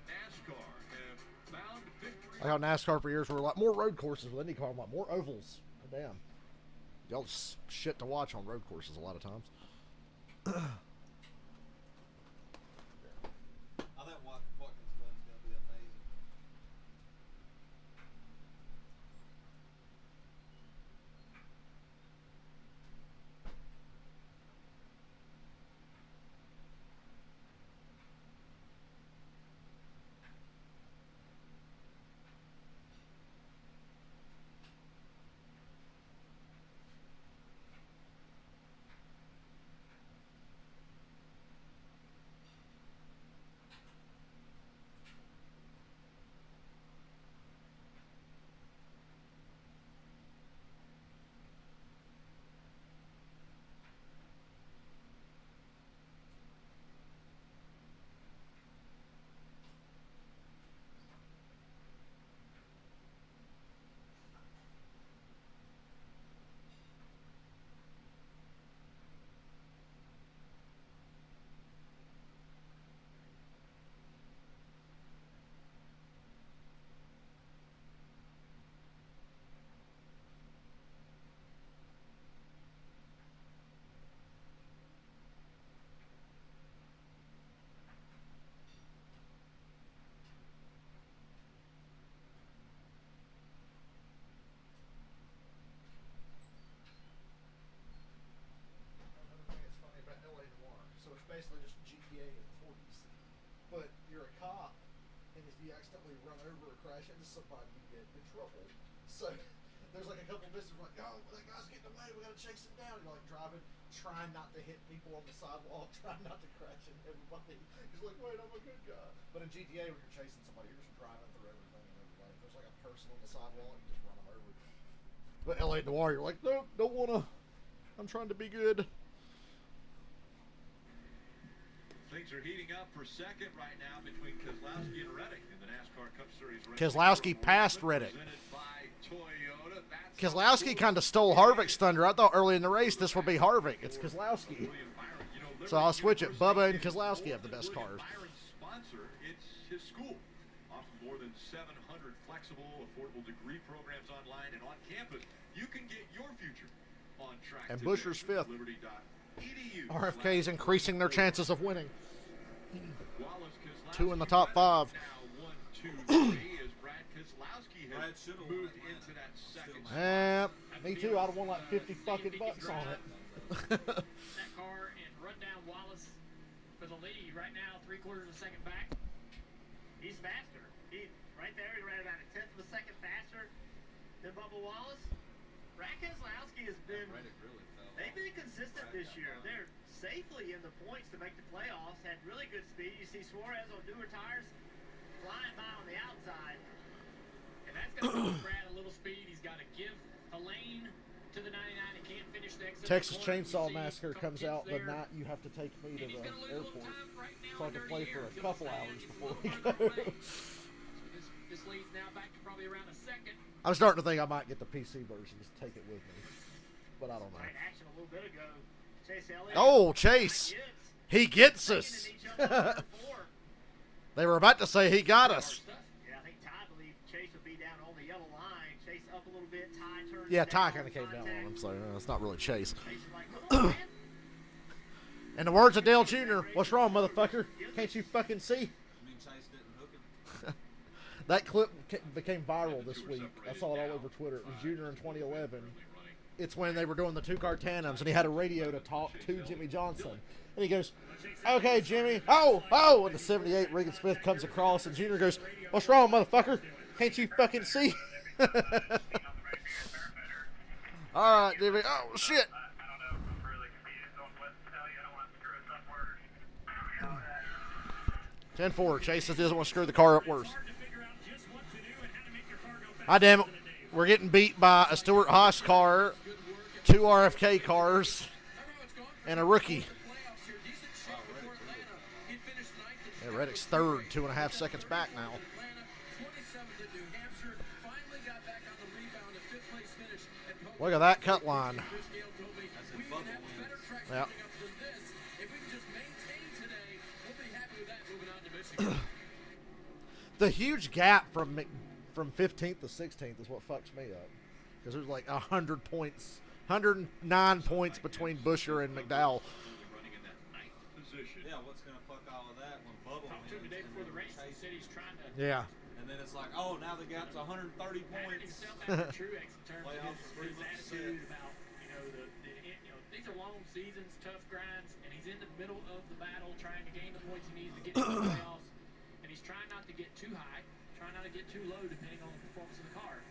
NASCAR have found victory. I got NASCAR for years were a lot more road courses with IndyCar, a lot more ovals. Damn. Y'all shit to watch on road courses a lot of times. I think Watkins Glen's going to be amazing. Basically just GTA in the 40s. But you're a cop, and if you accidentally run over or crash into somebody, you get in trouble. So there's like a couple missions like, oh, that guy's getting away, we gotta chase him down. You're like driving, trying not to hit people on the sidewalk, trying not to crash into everybody. You're like, wait, I'm a good guy. But in GTA, when you're chasing somebody, you're just driving through everything and everybody. If there's like a person on the sidewalk, you just run them over. But LA Noire, you're like, nope, don't wanna. I'm trying to be good. Things are heating up for second right now between Keselowski and Reddick in the NASCAR Cup Series. Keselowski passed Reddick. Toyota. Keselowski kind of stole Harvick's thunder. I thought early in the race this would be Harvick. It's Keselowski. So I'll switch it. Bubba and Keselowski have the best cars. Sponsor, it's his school. Offering more than 700 flexible, affordable degree programs online and on campus. You can get your future on track. And Buscher's fifth. Liberty.edu. RFK is increasing their chances of winning. 2 in the top 5. Me too. I'd have won like 50 fucking bucks on it. That car and run down Wallace for the lead right now, 3/4 of a second back. He's faster. Right there, he ran about a 1/10 of a second faster than Bubba Wallace. Brad Keselowski has been. They've been consistent this year. They're safely in the points to make the playoffs. Had really good speed. You see Suarez on newer tires flying by on the outside. And that's going to give Brad a little speed. He's got to give a lane to the 99. He can't finish the exit. Texas Chainsaw Massacre comes out the night you have to take me to the airport. So I have to play for a couple hours before we go. This leads now back to probably around a second. I'm starting to think I might get the PC version. Just take it with me. But I don't know. Action a little bit ago. Chase Elliott. Oh, Chase. He gets us. They were about to say he got us. Yeah, I think Ty believed Chase would be down on the yellow line. Chase up a little bit. Ty turns. Yeah, Ty kind of came down on him, so it's not really Chase. In the words of Dale Jr., what's wrong, motherfucker? Can't you fucking see? That clip became viral this week. I saw it all over Twitter. It was Junior in 2011. It's when they were doing the 2-car tandems, and he had a radio to talk to Jimmy Johnson. And he goes, okay, Jimmy. Oh! And the 78 Regan Smith comes across, and Junior goes, what's wrong, motherfucker? Can't you fucking see? All right, Jimmy. Oh, shit. 10-4. Chase doesn't want to screw the car up worse. Ah, damn it. We're getting beat by a Stuart Haas car, 2 RFK cars, and a rookie. Yeah, Reddick's third, 2.5 seconds back now. Look at that cut line. Yep. If we can just maintain today, we'll be happy with that moving on to Michigan. The huge gap from 15th to 16th is what fucks me up. Because there's like 100 points, 109 points between Busher and McDowell. Running in that ninth position. Yeah, what's going to fuck all of that when Bubba Talked to him the day before the race. He said he's trying to. Yeah. And then it's like, oh, now the gap's 130 Pattern points. himself after Truex in terms Playoffs of pretty his much attitude set. about these are long seasons, tough grinds, and he's in the middle of the battle trying to gain the points he needs to get to the playoffs, and he's trying not to get too high, trying not to get too low depending on the performance of the car.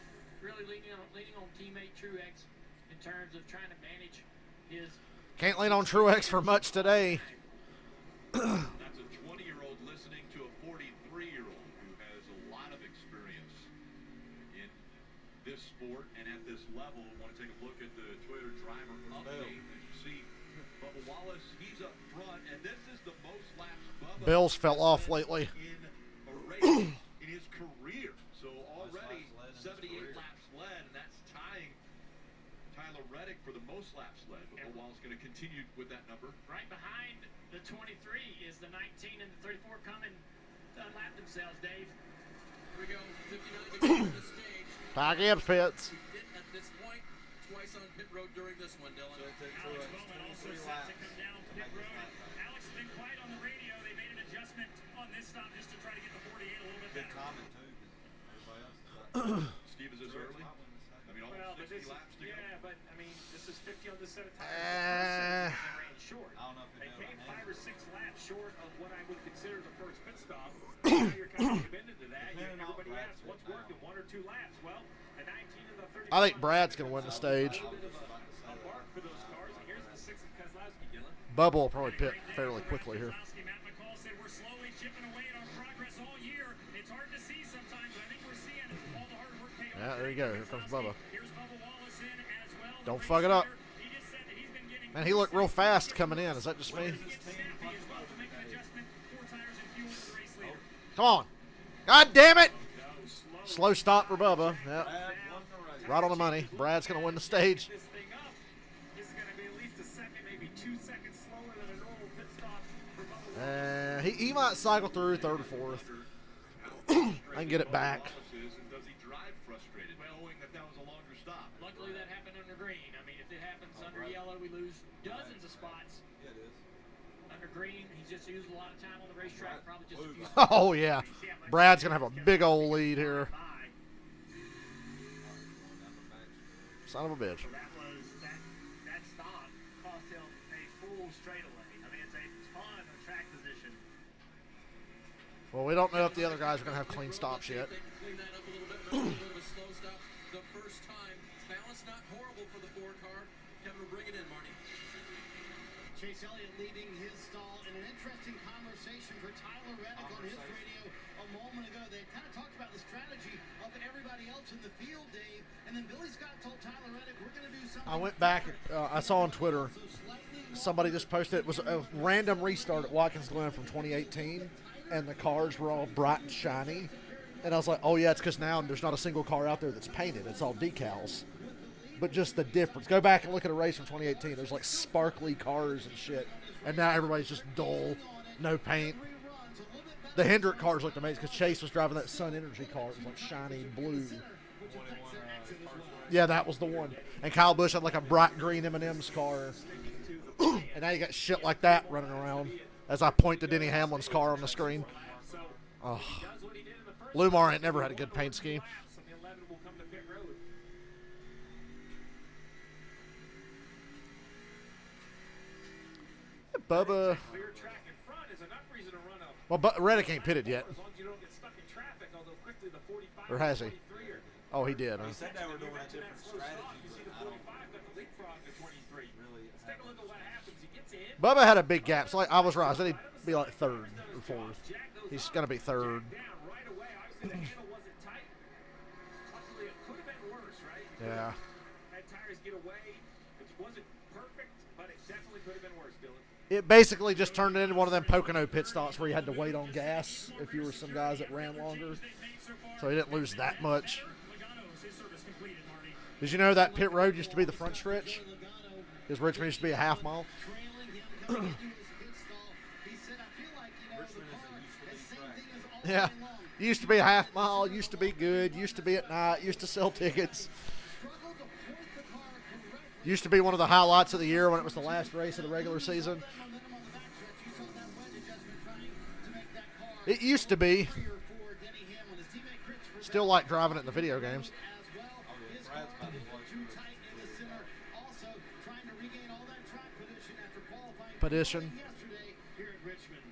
Really leaning on teammate Truex in terms of trying to manage his. Can't lean on Truex for much today. That's a 20-year-old listening to a 43-year-old who has a lot of experience in this sport and at this level. I want to take a look at the Toyota driver update. As you see, Bubba Wallace, he's up front, and this is the most laps Bubba Bill's fell off lately. in a race in his career. So already 78 laps led, and that's tying Tyler Reddick for the most laps led. But Bubba Wallace going to continue with that number. Right behind the 23 is the 19 and the 34 coming to unlap themselves, Dave. Here we go, 59 to go on the stage. Ty Gibbs pits. We did at this point twice on pit road during this one, Dylan. Alex Bowman also set to come down pit road. Alex has been quiet on the radio. They made an adjustment on this stop just to try to get the 48 a little bit Good better. comment, too. 'Cause everybody else is like, Steve, is this early? I mean, Well, almost but 60 this, laps to go. yeah, but I mean, this is 50 on this set of tires. They ran short. I don't know if They it came never 5 or 6 laps short of what I would consider the first pit stop. Now you're kind of committed to that. Everybody asks what's working, 1 or 2 laps. Well, the 19 and the 30. I think Brad's going to win the stage. A mark for those cars. And here's the 6 of Keselowski, Dylan. Bubba will probably pit fairly quickly here. Matt McCall said we're slowly chipping away at our progress all year. It's hard to see sometimes, but I think we're seeing all the hard work pay off. Yeah, there you go. Here comes Bubba. Here's Bubba Wallace in as well. Don't fuck it up. He just said that he's been getting Man, he looked real fast coming in. Is that just me? snappy as well to make an adjustment. 4 tires and fuel for the race leader. Come on. God damn it. Slow stop for Bubba. Yep. Right on the money. Brad's going to win the stage. This thing up. This is going to be at least a second, maybe 2 seconds slower than a normal pit stop for Bubba. He might cycle through 3rd or 4th. I can get it back. And does he drive frustrated, knowing that that was a longer stop? Luckily, that happened under green. I mean, if it happens under yellow, we lose dozens of spots. yeah, it is. Under green, he's just used a lot of time on the racetrack. Probably just a few Oh, yeah. Brad's going to have a big old lead here. Son of a bitch. That stop cost him a full straightaway. I mean, it's a ton of track position. Well, we don't know if the other guys are going to have clean stops yet. They can clean that up a little bit. A little bit of a slow stop the first time. Balance not horrible for the 4 car. Kevin will bring it in, Marty. Chase Elliott leading his stall in an interesting conversation for Tyler Reddick on his radio a moment ago. They kind of talked about the strategy of everybody else in the field, Dave. And then Billy Scott told Tyler Reddick, we're going to do something. I went back. I saw on Twitter, somebody just posted it was a random restart at Watkins Glen from 2018, and the cars were all bright and shiny. And I was like, oh, yeah, it's because now there's not a single car out there that's painted. It's all decals. But just the difference. Go back and look at a race from 2018. There's like sparkly cars and shit. And now everybody's just dull, no paint. The Hendrick cars looked amazing because Chase was driving that Sun Energy car. It was like shiny blue. Yeah, that was the one. And Kyle Busch had like a bright green M&M's car. And now you got shit like that running around as I point to Denny Hamlin's car on the screen. Oh. Lumar ain't never had a good paint scheme. Bubba. Well, Reddick ain't pitted yet. Or has he? Oh, he did. Huh? He said they were doing a different strategy. Bubba had a big gap. So like, I was right. I said he'd be like 3rd or 4th. He's going to be 3rd. Yeah. It basically just turned into one of them Pocono pit stops where you had to wait on gas if you were some guys that ran longer. So he didn't lose that much. Did you know that pit road used to be the front stretch? Because Richmond used to be a half mile. doing his pit stall, he said, I feel like, the car is the same thing as all Yeah. day long. Used to be a half mile, used to be good, used to be at night, used to sell tickets. Struggled to point the car correctly. Used to be one of the highlights of the year when it was the last race of the regular season. Momentum on the backstretch. You saw that wedge adjustment trying to make that car It used to be. superior for Denny Hamlin. His teammate Chris Fredette Still like driving it in the video games. as well. His car too tight in the center. Also trying to regain all that track position after qualifying Petition. yesterday here at Richmond.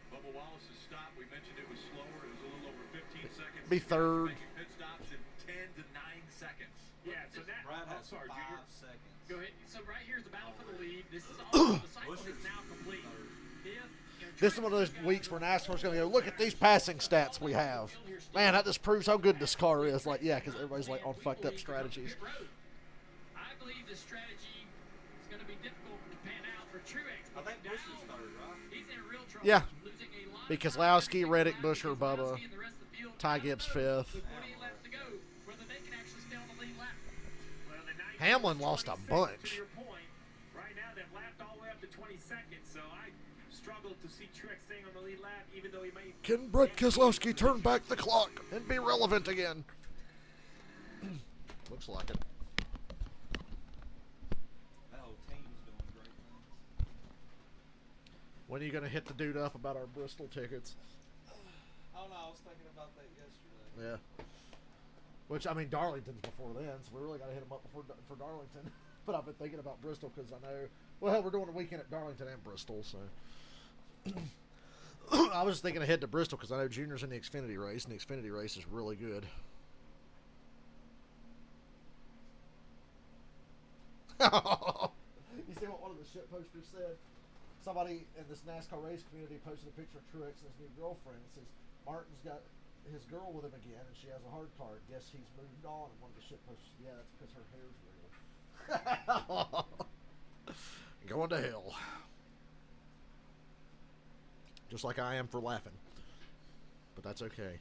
Bubba Wallace's stop, we mentioned it was slower. It was a little over 15 seconds. Be third. Making pit stops in 10 to 9 seconds. Yeah, so that. Brad has sorry, 5 Junior. seconds. Go ahead. So right here's the battle for the lead. This is all the cycle is now complete. This is one of those weeks where NASCAR's going to go, look at these passing stats we have. Man, that just proves how good this car is. Like, yeah, because everybody's like on fucked up strategies. I believe the strategy is going to be difficult to pan out for Truex. I think Bush is third, right? He's in real trouble. Yeah. Losing a lot Because of time. Lowski, Reddick, Busher, Bubba, Lowski and the rest of the field Ty out of Gibbs third fifth. with 48 laps to go, whether they can actually stay on the lead lap. Well, the 19 Hamlin lost a 26, bunch. To your point, right now they've lapped all the way up to 20 seconds, so I struggle to see Truex staying on the lead lap, even though he may. Can Brett Keselowski turn back the clock and be relevant again? Looks like it. That whole team's doing great things. When are you going to hit the dude up about our Bristol tickets? Oh no, I was thinking about that yesterday. Yeah. Which, I mean, Darlington's before then, so we really got to hit him up for Darlington. But I've been thinking about Bristol because I know, well, we're doing a weekend at Darlington and Bristol, so. I was just thinking ahead to Bristol because I know Junior's in the Xfinity race, and the Xfinity race is really good. You see what one of the shit posters said? Somebody in this NASCAR race community posted a picture of Truex and his new girlfriend. It says, Martin's got his girl with him again, and she has a hard card. Guess he's moved on. And one of the shit posters, yeah, that's because her hair's real. Going to hell. Just like I am for laughing. But that's okay.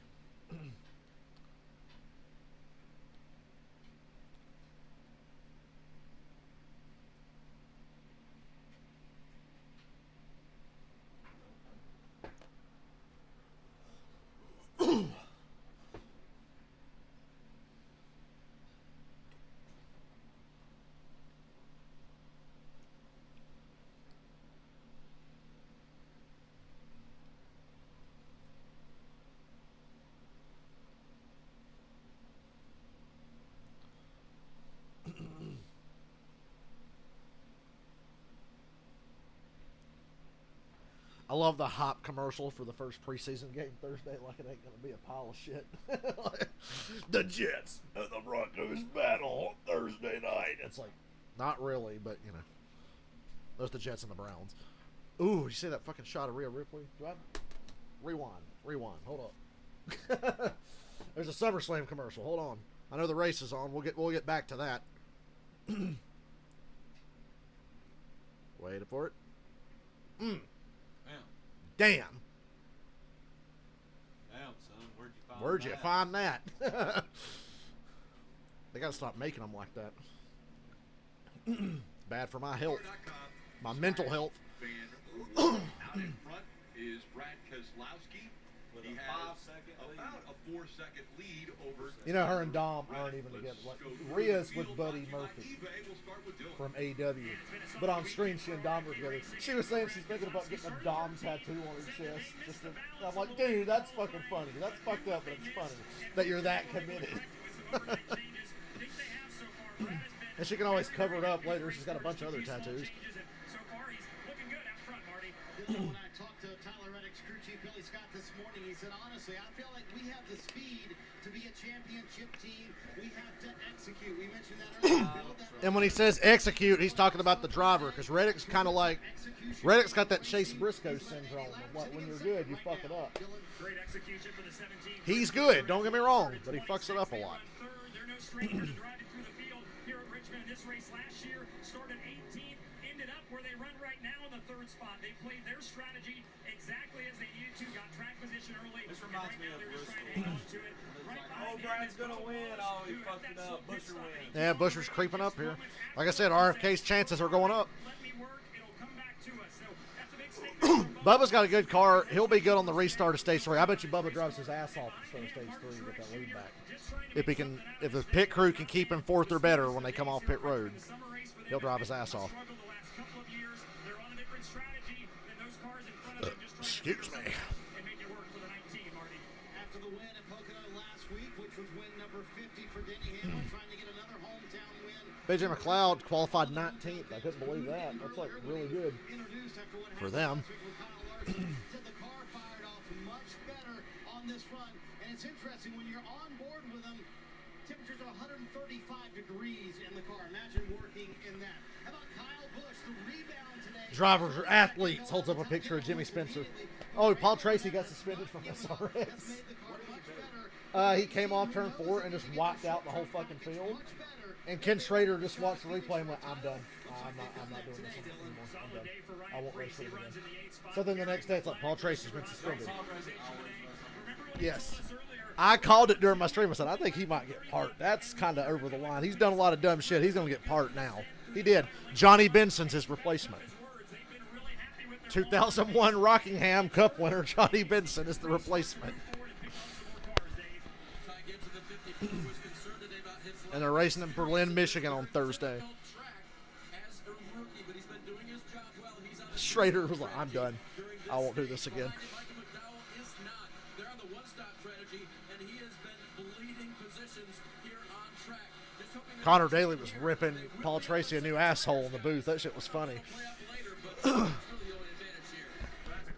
I love the Hop commercial for the first preseason game Thursday, like it ain't going to be a pile of shit. The Jets and the Broncos battle on Thursday night. It's like, not really, but, you know. Those the Jets and the Browns. Ooh, you see that fucking shot of Rhea Ripley? Do I? Rewind. Hold up. There's a SummerSlam commercial. Hold on. I know the race is on. We'll get back to that. Wait for it. Damn. Damn, son. Where'd you find that? They gotta stop making them like that. Bad for my health. My mental health. Out in front is Brad Keselowski. With He a has 5-second lead. about a 4-second lead over. You know, her and Dom aren't even together. Like, Rhea's with Buddy Murphy We'll start with Dylan. from AEW. But on screen, she and Dom were together. She was saying she's thinking about getting a Dom tattoo on her chest. I'm like, dude, that's fucking funny. That's fucked up, but it's funny that you're that committed. And she can always cover it up later. She's got a bunch of other tattoos. When I talked to Tyler Reddick's crew chief Billy Scott this morning, he said, honestly, I feel like we have the speed to be a championship team. We have to execute. We mentioned that earlier. And when he says execute, he's talking about the driver, because Reddick's kind of like, Reddick's got that Chase Briscoe syndrome of like, when you're good, you fuck it up. He's good, don't get me wrong, but he fucks it up a lot. They're no stranger to driving through the field here at Richmond. This race last year started 18th, ended up where they run right now in the third spot. They played their strategy exactly as they needed to, got track position early. This reminds me of to Bristol. it. Oh, Brad's gonna win. Oh, he fucked it up. Busher wins. Yeah, Busher's creeping up here. Like I said, RFK's chances are going up. Let me work. It'll come back to Bubba's got a good car. He'll be good on the restart of stage 3. I bet you Bubba drives his ass off to start stage 3 with that lead back. If the pit crew can keep him 4th or better when they come off pit road, he'll drive his ass off. Excuse me. After the win at Pocono last week, which was win number 50 for Denny Hamlin, trying to get another hometown win. BJ McLeod qualified 19th. I couldn't believe that. That's like really good for them. Said the car fired off much better on this run, and it's interesting when you're on board with them. Temperatures are 135 degrees in the car. Imagine working in that. How about Kyle Busch, the rebound today? Drivers are athletes. Holds up a picture of Jimmy Spencer. Oh, Paul Tracy got suspended from SRS. He came off turn 4 and just wiped out the whole fucking field. And Ken Schrader just watched the replay and went, I'm done. I'm not doing this anymore. I'm done. I won't race with him again. So then the next day it's like, Paul Tracy's been suspended. Yes. I called it during my stream. I said, I think he might get part. That's kind of over the line. He's done a lot of dumb shit. He's going to get part now. He did. Johnny Benson's his replacement. 2001 Rockingham Cup winner Johnny Benson is the replacement. And they're racing in Berlin, Michigan on Thursday. Schrader was like, I'm done. I won't do this again. Connor Daly was ripping Paul Tracy a new asshole in the booth. That shit was funny. That's a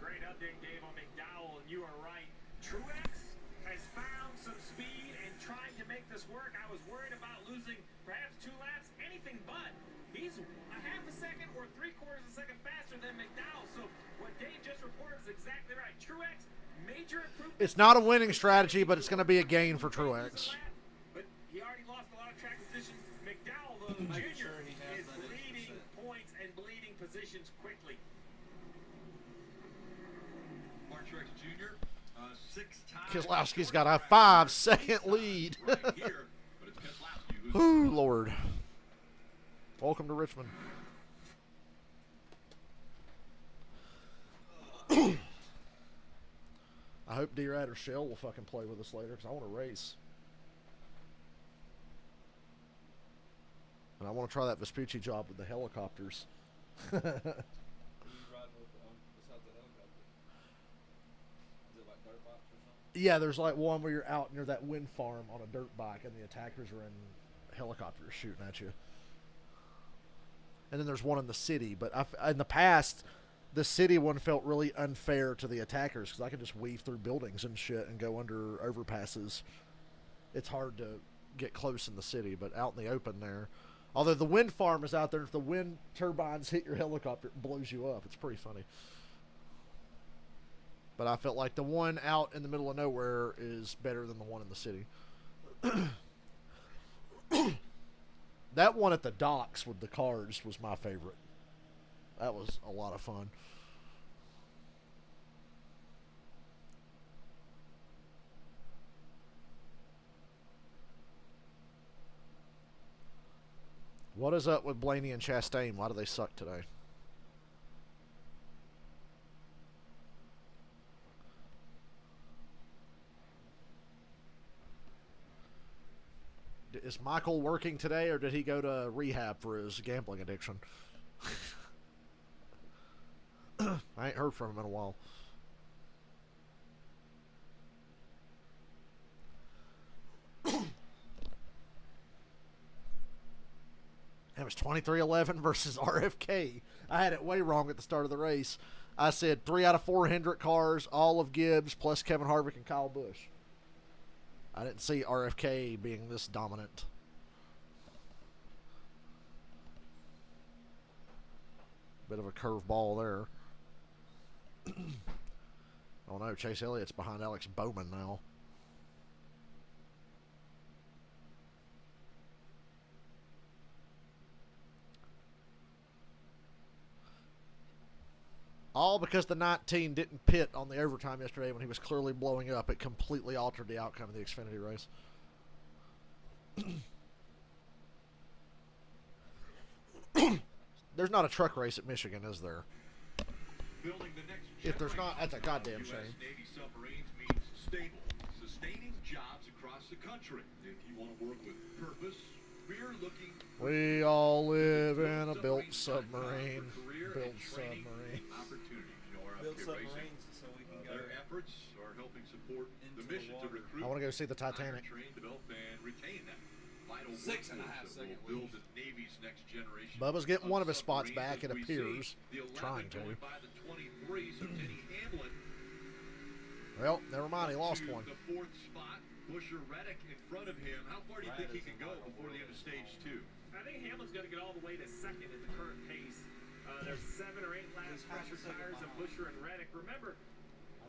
great update, Dave, on McDowell, and you are right. Truex has found some speed and trying to make this work. I was worried about losing perhaps 2 laps, anything but. He's a half a second or 3/4 of a second faster than McDowell. So what Dave just reported is exactly right. Truex, major improvement. It's not a winning strategy, but it's going to be a gain for Truex. But he already lost a lot of track position. McDowell, though, Jr. is bleeding points and bleeding positions quickly. Mark Truex Jr., 6-time. Keselowski's got a 5-second lead. Ooh, Lord. Welcome to Richmond. I hope D-Rad or Shell will fucking play with us later because I want to race. And I want to try that Vespucci job with the helicopters. Yeah, there's like one where you're out near that wind farm on a dirt bike and the attackers are in helicopters shooting at you. And then there's one in the city. But in the past, the city one felt really unfair to the attackers because I could just weave through buildings and shit and go under overpasses. It's hard to get close in the city, but out in the open there. Although the wind farm is out there, if the wind turbines hit your helicopter, it blows you up. It's pretty funny. But I felt like the one out in the middle of nowhere is better than the one in the city. That one at the docks with the cars was my favorite. That was a lot of fun. What is up with Blaney and Chastain? Why do they suck today? Is Michael working today, or did he go to rehab for his gambling addiction? I ain't heard from him in a while. It was 23-11 versus RFK. I had it way wrong at the start of the race. I said 3 out of 4 Hendrick cars, all of Gibbs, plus Kevin Harvick and Kyle Busch. I didn't see RFK being this dominant. Bit of a curveball there. Oh no, Chase Elliott's behind Alex Bowman now. All because the 19 didn't pit on the overtime yesterday when he was clearly blowing up. It completely altered the outcome of the Xfinity race. There's not a truck race at Michigan, is there? building the next If there's not, that's a goddamn US shame. Navy submarines means stable, sustaining jobs across the country. If you want to work with purpose, we're looking. We all live in a built submarine. Built Training submarine. and opportunities. You know, our Build upgrade racing, submarines so we can go their efforts are helping support into the the mission to water. recruit, I want to go see the Titanic. train, develop, and retain that vital 6.5 workforce that second will build the Navy's next generation. Bubba's getting of one of his spots submarines back, it as we appears. see the 11 Trying to. going by the 23, so Denny Hamlin Well, never mind, he lost to one. the 4th spot. Busher Reddick in front of him. How far do you think he can go before the end of stage 2? I think Hamlin's going to get all the way to second at the current pace. There's 7 or 8 laps, fresher tires, and Busher and Reddick. Remember,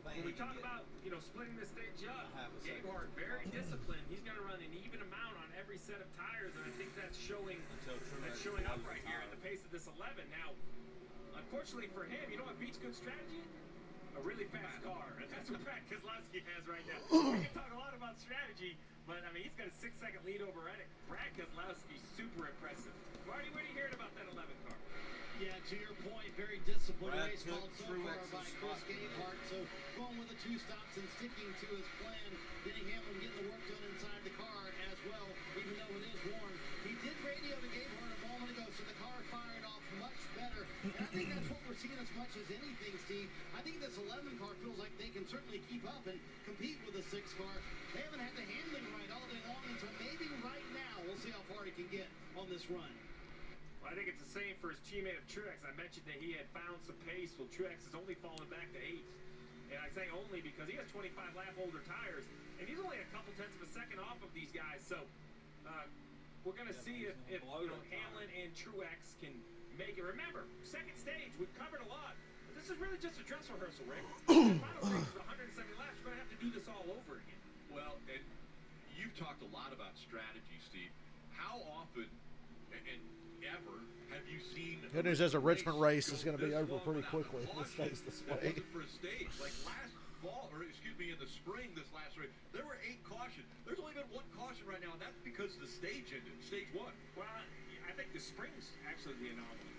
when we talk about splitting the stage up, Gabehart very disciplined. He's going to run an even amount on every set of tires, and I think that's showing up right here at the pace of this 11. Now, unfortunately for him, you know what beats good strategy? A really fast car, and that's what Brad Keselowski has right now. We can talk a lot about strategy, but I mean he's got a 6-second lead over Reddick. Brad Keselowski's super impressive. Marty, what are you hearing about that 11 car? Yeah, to your point, very disciplined Brad race took called so far Truex's by spot. Chris Gabehart. So going with the 2 stops and sticking to his plan. Denny Hamlin getting the work done inside the car as well, even though it is warm. He did radio to Gabehart a moment ago, so the car fired off much better. And I think that's what we're seeing as much as anything, Steve. I think this 11 car feels like they can certainly keep up and compete with the 6 car. They haven't had the handling right all day long, and so maybe right now we'll see how far he can get on this run. Well, I think it's the same for his teammate of Truex. I mentioned that he had found some pace. Well, Truex has only fallen back to 8th. And I say only because he has 25 lap older tires, and he's only a couple tenths of a second off of these guys. So we're going to see if Hamlin and Truex can make it. Remember, second stage, we've covered a lot. But this is really just a dress rehearsal, Rick. The final race is 170 laps. We're going to have to do this all over again. Well, and you've talked a lot about strategy, Steve. How often and ever have you seen? Good news is a Richmond race is going to be over pretty quickly if it stays this way. For a stage like last fall, or excuse me, in the spring, this last race, there were 8 cautions. There's only been 1 caution right now, and that's because the stage ended, stage 1. Well, I think the spring's actually the anomaly.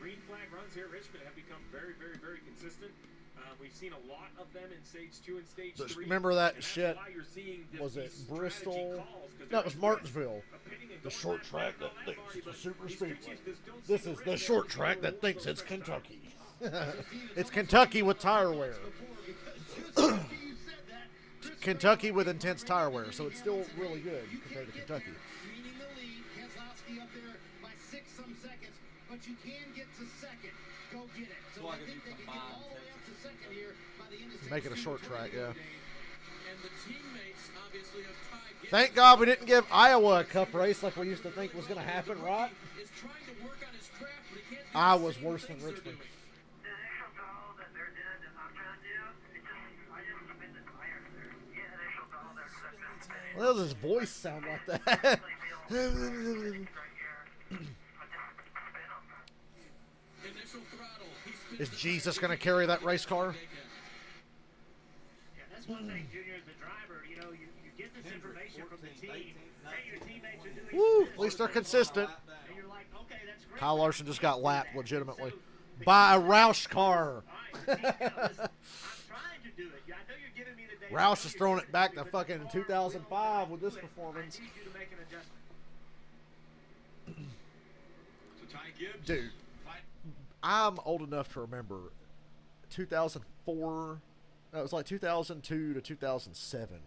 Green flag runs here at Richmond have become very, very, very consistent. We've seen a lot of them in stage 2 and stage 3. Remember that and shit? why you're seeing Was it these Bristol? calls, No, it was Martinsville. The short track that thinks it's a super speedway. This is the short track that thinks it's Kentucky. It's Kentucky with tire wear. Kentucky with intense tire wear, so it's still really good compared to Kentucky. Meaning the lead, Keselowski up there by 6 some seconds, but you can get to second. Go get it. So I think they can get all the way up to second here by the end of Make it a short track, yeah. And the teammates obviously have tied. Thank God we didn't give Iowa a cup race like we used to think was going to happen, right? Is trying to work on his craft, but he can't do Iowa's the same worse than things they're Richmond. doing. The initial goal that they're doing that I'm trying to do, I just spin the tires there. Yeah, initial goal there because I've been spinning. Well, does his voice sound like that? Right here. I just spin them. Initial throttle. He spins Is the Jesus tires. going to carry that race car? Yeah, that's one thing, Junior, as a driver, you get this information from the team. Hey, your teammates are doing Woo, this. at least they're consistent. And you're like, okay, that's great. Kyle Larson just got lapped legitimately by a Roush car. All right, listen, I'm trying to do it. I know you're giving me the data. Roush is throwing it back to fucking 2005 with this performance. I need you to make an adjustment. So Ty Gibbs, Dude, I'm old enough to remember 2004. No, it was like 2002 to 2007.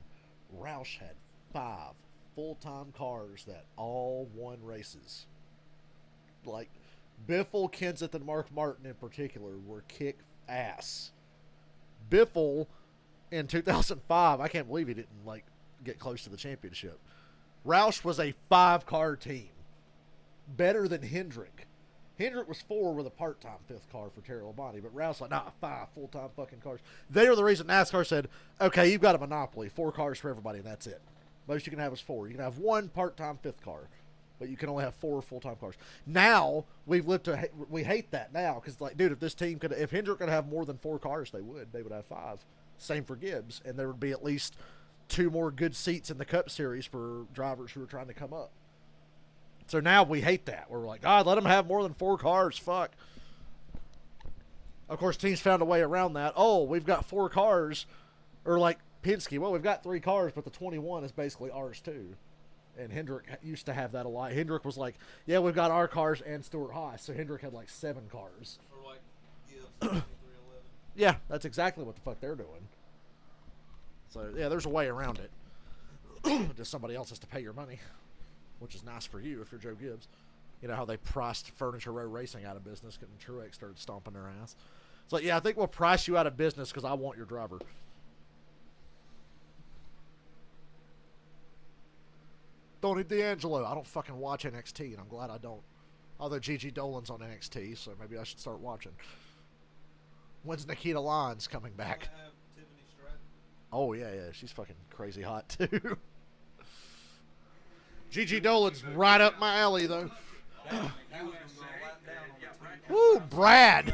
Roush had 5 full-time cars that all won races. Like Biffle, Kenseth, and Mark Martin in particular were kick ass. Biffle in 2005, I can't believe he didn't get close to the championship. Roush was a 5-car team, better than Hendrick. Hendrick was 4 with a part-time 5th car for Terry Labonte, but Roush 5 full-time fucking cars. They were the reason NASCAR said, okay, you've got a monopoly, 4 cars for everybody, and that's it. Most you can have is 4. You can have 1 part-time 5th car, but you can only have 4 full-time cars. Now we hate that now because, dude, if Hendrick could have more than 4 cars, they would have 5. Same for Gibbs, and there would be at least 2 more good seats in the Cup Series for drivers who are trying to come up. So now we hate that. We're like, God, let them have more than 4 cars. Fuck. Of course, teams found a way around that. Oh, we've got 4 cars, or like Penske. Well, we've got 3 cars, but the 21 is basically ours too. And Hendrick used to have that a lot. Hendrick was like, yeah, we've got our cars and Stuart Haas. So Hendrick had like 7 cars. Or like Gibbs 2311. Yeah, that's exactly what the fuck they're doing. So, yeah, there's a way around it. Just somebody else has to pay your money, which is nice for you if you're Joe Gibbs. You know how they priced Furniture Row Racing out of business and Truex started stomping their ass. It's like, yeah, I think we'll price you out of business because I want your driver. Tony D'Angelo. I don't fucking watch NXT, and I'm glad I don't. Although Gigi Dolan's on NXT, so maybe I should start watching. When's Nikita Lyons coming back? Oh, yeah, she's fucking crazy hot, too. Gigi Dolan's right up my alley, though. Woo, Brad.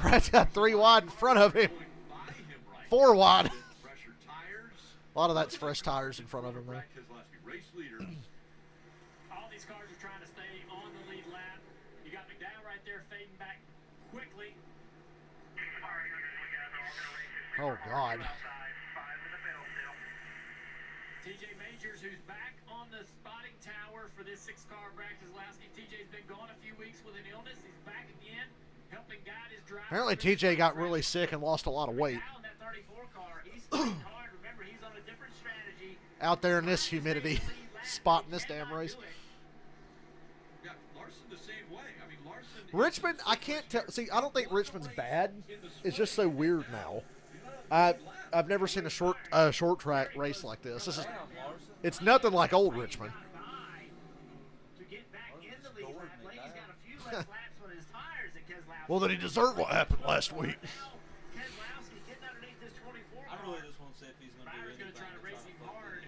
Brad's got 3 wide in front of him. 4 wide. A lot of that's fresh tires in front of him, though. All these cars are trying to stay on the lead lap. You got McDowell right there fading back quickly. Oh, God. TJ Majors, who's back on the spotting tower for this 6-car Brad Keselowski. TJ's been gone a few weeks with an illness. He's back again, helping guide his driver. Apparently TJ got really sick and lost a lot of weight. Now in that 34 car, he's staying hard. Remember, he's on a different strategy. Out there in this humidity, spotting this damn race. Yeah, Larson the same way. I mean, Larson. Richmond, I can't tell. See, I don't think Richmond's bad. It's just so weird now. I've never seen a short track race like this. It's nothing like old Richmond. Well, then he deserved what happened last week. I really just want to see if he's going to do anything. Try to race him hard,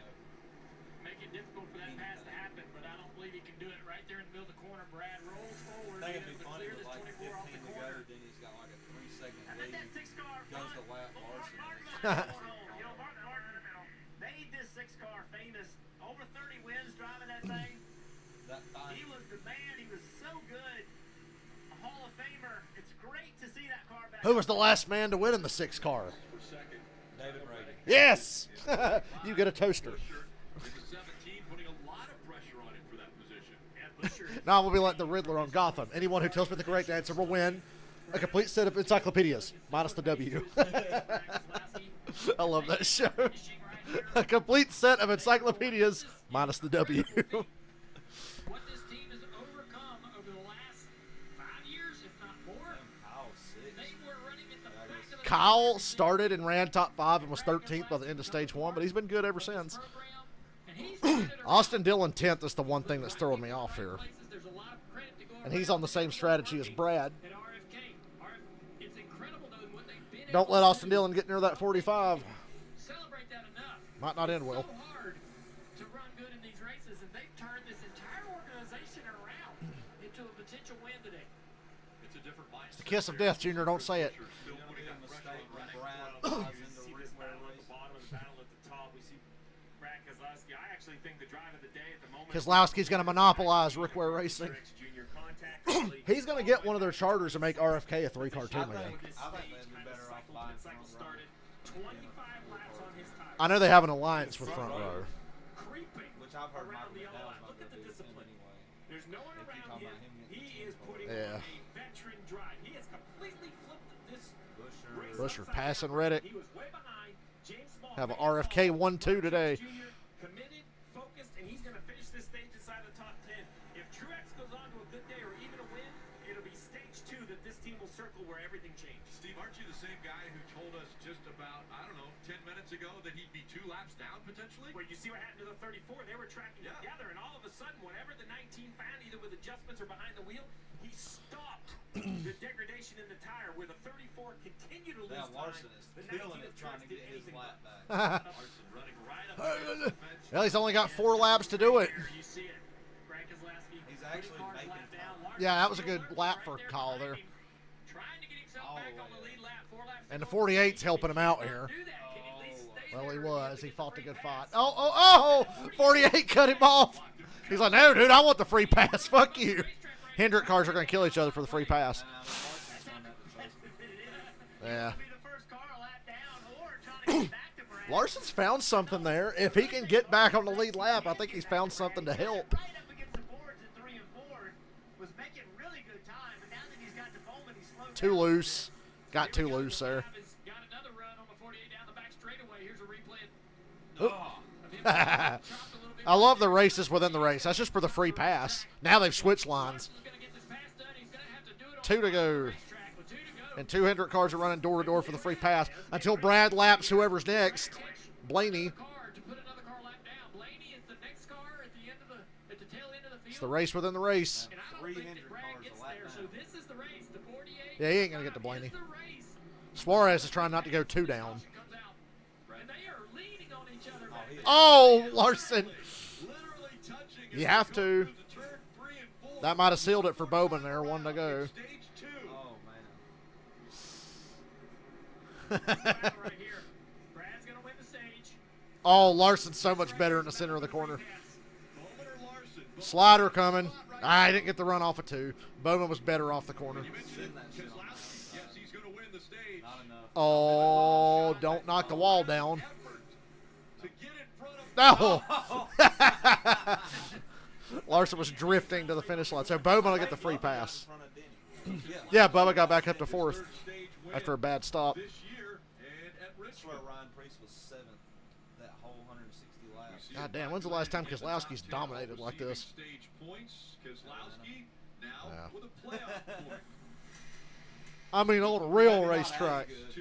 make it difficult for that pass to happen, but I don't believe he can do it right there in the middle of the corner. Brad rolls forward. I think it'd be funny with like 15 to go, then he's got like a 3-second lead. Goes to lap Larson. Mark Martin made this 6-car famous. Over 30 wins driving that thing. He was the man. He was so good. A Hall of Famer. It's great to see that car back. Who was the last man to win in the 6-car? David Brady. Yes! You get a toaster. Now we'll be like the Riddler on Gotham. Anyone who tells me the correct answer will win a complete set of encyclopedias, minus the W. I love that show. A complete set of encyclopedias, minus the W. What this team has overcome over the last 5 years, if not more. They were running at the back of the Kyle started and ran top 5 and was 13th by the end of stage 1, but he's been good ever since. Austin Dillon 10th is the one thing that's throwing me off here. And he's on the same strategy as Brad. Don't let Austin Dillon get near that 45. Might not end well. To run good in these races, and they've turned this entire organization around into a potential win today. It's a different mindset. It's the kiss of death, Junior. Don't say it. Keselowski's going to monopolize Rick Ware Racing. He's going to get one of their charters and make RFK a 3-car team again. I know they have an alliance with Front Row. Which I've heard Michael McDowell's not going to do with him anyway. There's no one around him. He is putting on a veteran drive. He has completely flipped this race. Busher passing Reddick. He was way behind. James Small Have an RFK 1-2 today. Committed, focused, and he's going to finish this stage inside the top 10. If Truex goes on to a good day or even a win, it'll be stage 2 that this team will circle where everything changed. Steve, aren't you the same guy who told us just about, 10 minutes ago that he'd be 2 laps down potentially? Well, you see what happened to the 34. They were tracking together, and all of a sudden, whenever the 19 found, either with adjustments or behind the wheel, he stopped the degradation in the tire where the 34 continued to lose Now Larson time. is killing it trying to get his lap back. Larson running right up there. Well, he's only got 4 laps to do it. You see it. Brad Keselowski, He's actually making time. Yeah, that was a good lap for Kyle there. Trying to get himself back on the lead lap. 4 laps. And the 48's helping him out here. Well, he was. He fought a good fight. Oh! 48 cut him off. He's like, no, dude, I want the free pass. Fuck you. Hendrick cars are going to kill each other for the free pass. Yeah. Be the first car a lap down or trying to get back to Brad. Larson's found something there. If he can get back on the lead lap, I think he's found something to help. Right up against the boards at 3 and 4 was making really good time, but now that he's got to Bowman, he's slowed Too down. loose. Got too loose there. Got another run on the 48 down the back straightaway. Here's a replay. I love the races within the race. That's just for the free pass. Now they've switched lines. 2 to go. And 200 cars are running door to door for the free pass until Brad laps whoever's next. Blaney. It's the race within the race. Yeah, he ain't going to get to Blaney. Suarez is trying not to go 2 down. Oh, Larson. You have to. That might have sealed it for Bowman there. 1 to go. Oh, Larson's so much better in the center of the corner. Slider coming. I didn't get the run off of 2. Bowman was better off the corner. Oh, don't knock the wall down. No. Larson was drifting to the finish line. So Bowman will get the free pass. Yeah, Bubba got back up to 4th after a bad stop. That's where Ryan Priest was 7th that whole 160 laps. God damn, when's the last time Keselowski's dominated like this? Yeah. I mean, on a real racetrack. Things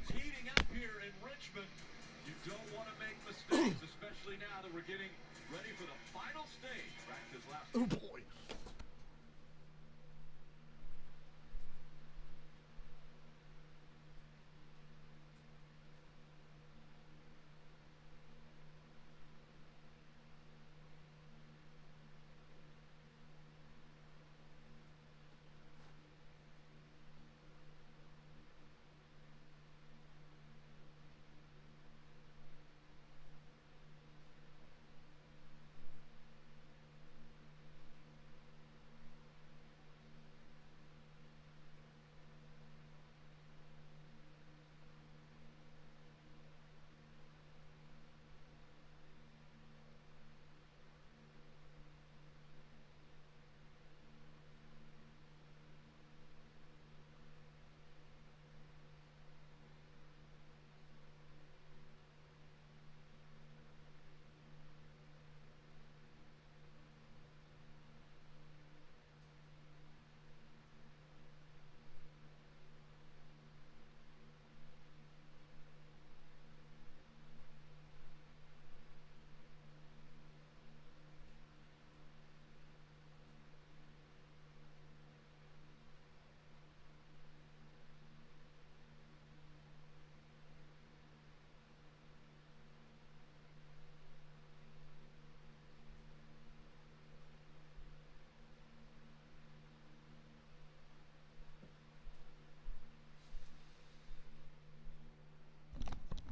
heating up here in Richmond. You don't want to make mistakes, especially now that we're getting ready for the final stage. Oh boy.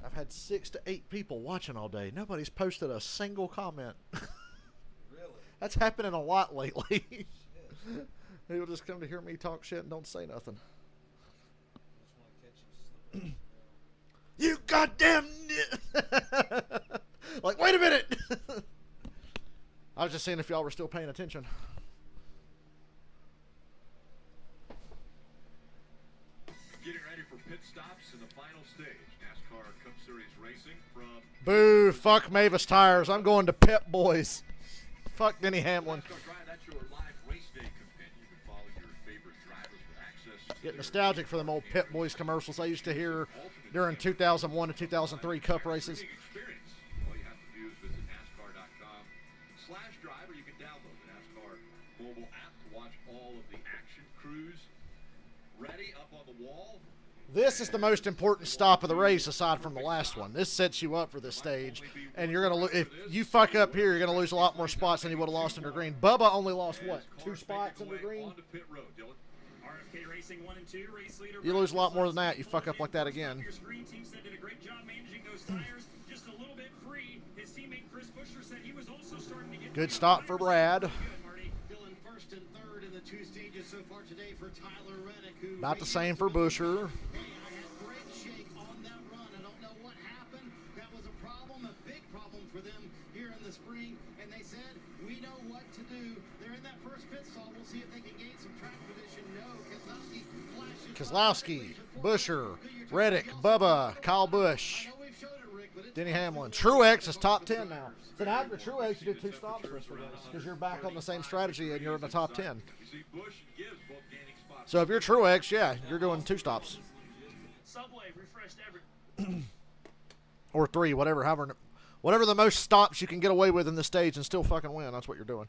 I've had 6 to 8 people watching all day. Nobody's posted a single comment. Really? That's happening a lot lately. People just come to hear me talk shit and don't say nothing. Just want to catch you slipping. You goddamn... Like, wait a minute! I was just seeing if y'all were still paying attention. Getting ready for pit stops in the final stage. NASCAR Cup Series racing from... Boo, fuck Mavis Tires. I'm going to Pep Boys. Fuck Denny Hamlin. That's your live race day companion. You can follow your favorite drivers with access to Get nostalgic for them old Pep Boys commercials I used to hear during 2001 to 2003 Cup races. experience. All you have to do is visit NASCAR.com/drive, or you can download the NASCAR mobile app to watch all of the action crews ready up on the wall. This is the most important stop of the race aside from the last one. This sets you up for this stage. And you're going to, if you fuck up here, you're going to lose a lot more spots than you would have lost under green. Bubba only lost, what, 2 spots under green? RFK Racing 1 and 2, race leader. You lose a lot more than that. You fuck up like that again. Your screen team said did a great job managing those tires. Just a little bit free. His teammate Chris Buescher said he was also starting to get Good stop for Brad. Filling first and third in the 2 stages so far today for Tyler Reddick, who About the same for Buescher. Hey, I had Kozlowski, Busher, Reddick, Bubba, Kyle Busch, Denny Hamlin. Truex is top 10 now. So now after Truex, you did 2 stops for us because you're back on the same strategy and you're in the top 10. So if you're Truex, yeah, you're doing 2 stops. Subway refreshed every. Or 3, whatever the most stops you can get away with in the stage and still fucking win. That's what you're doing.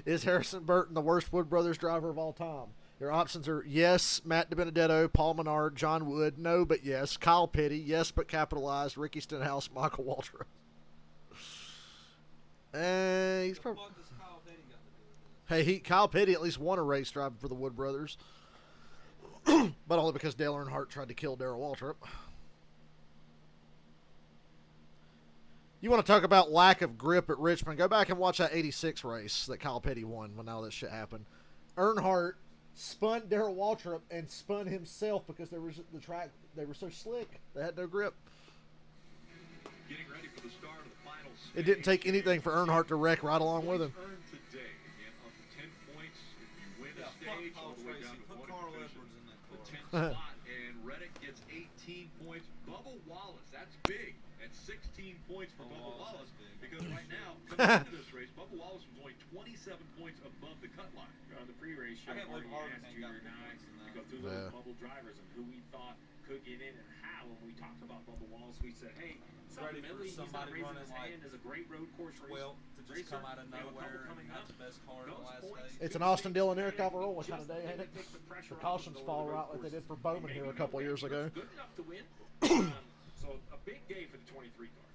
Is Harrison Burton the worst Wood Brothers driver of all time? Your options are yes, Matt DiBenedetto, Paul Menard, John Wood, no but yes, Kyle Petty, yes but capitalized, Ricky Stenhouse, Michael Waltrip. He's probably. Hey, Kyle Petty at least won a race driving for the Wood Brothers, but only because Dale Earnhardt tried to kill Darrell Waltrip. You want to talk about lack of grip at Richmond? Go back and watch that 86 race that Kyle Petty won when all this shit happened. Earnhardt spun Darrell Waltrip and spun himself because there was the track. They were so slick. They had no grip. Getting ready for the start of the final stage. It didn't take anything for Earnhardt to wreck right along with him. Earned today. Again, up to 10 points if you win a stage, all the way down to the 10th spot. And Reddick gets 18 points. Bubba Wallace, that's big. At 16 points for Bubba Wallace, because right now, coming into this race, Bubba Wallace was only 27 points above the cut line. On the pre-race show, Marty asked Junior and I to go through those bubble drivers and who we thought could get in and how. When we talked about Bubba Wallace, we said, hey, Southern Italy, he's not raising his hand as a great road course racer. To just come out of nowhere and have the best car in the last day. It's an Austin Dillon, Eric Alvarola kind of day, ain't it? The cautions fall right like they did for Bowman here a couple of years ago. Good enough to win. So a big day for the 23 car.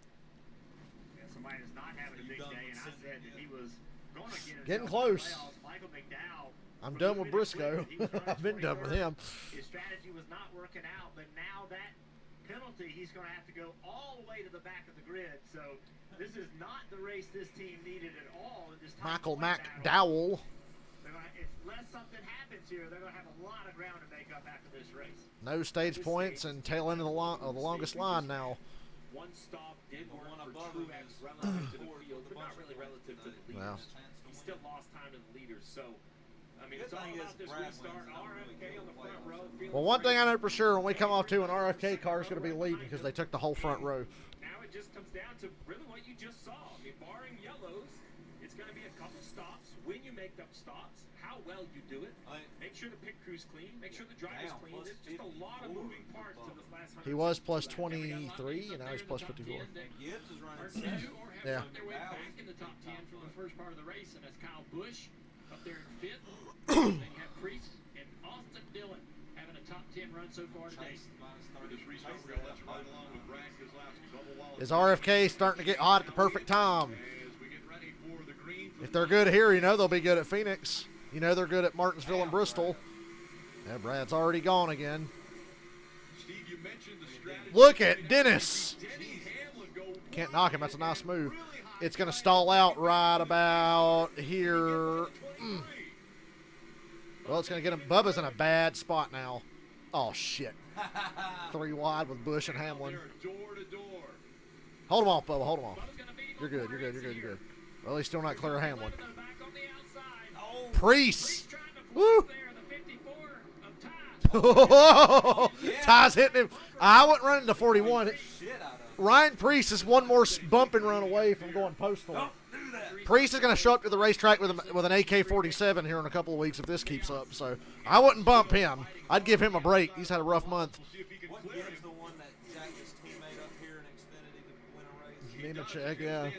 Yeah, somebody is not having a big day, and I said that he was going to get getting close. Michael McDowell. I'm done with Briscoe. I've been done with him. His strategy was not working out, but now that penalty, he's going to have to go all the way to the back of the grid. So this is not the race this team needed at all. In this Michael McDowell. Unless something happens here, they're going to have a lot of ground to make up after this race. No stage points and tail end of the longest line now. One stop did work for Truex relative to the field, but not really relative to the leaders. Wow. He still lost time to the leaders, so I mean, it's all about this restart. RFK on the front row. Well, one thing I know for sure, when we come off to an RFK car is going to be leading because they took the whole front row. Now it just comes down to really what you just saw. I mean, barring yellows, it's going to be a couple stops. When you make up stops, how well you do it. Make sure the pit crew's clean. Make sure the driver's clean. There's just a lot of moving parts to this last 100. He was plus 23, and now he's plus 54. Gibbs is running second. Yeah. Their way back in the top 10 for the first part of the race, and that's Kyle Busch up there in fifth. Then you have Priest and Austin Dillon having a top 10 run so far today. Is RFK starting to get hot at the perfect time? If they're good here, you know they'll be good at Phoenix. You know they're good at Martinsville and Bristol. Yeah, Brad's already gone again. Look at Dennis. Can't knock him. That's a nice move. It's going to stall out right about here. Well, it's going to get him. Bubba's in a bad spot now. Oh, shit. 3 wide with Busch and Hamlin. Hold him off, Bubba. Hold him off. You're good. You're good. You're good. You're good. Well, he's still not clear of Hamlin. Priest. Woo. Ty's hitting him. I wouldn't run into 41. Ryan Priest is one more bump and run away from going postal. Priest is going to show up to the racetrack with an AK-47 here in a couple of weeks if this keeps up. So I wouldn't bump him. I'd give him a break. He's had a rough month. What gives the one that jacked his teammate up here in Xfinity to win a race? Need a check, yeah.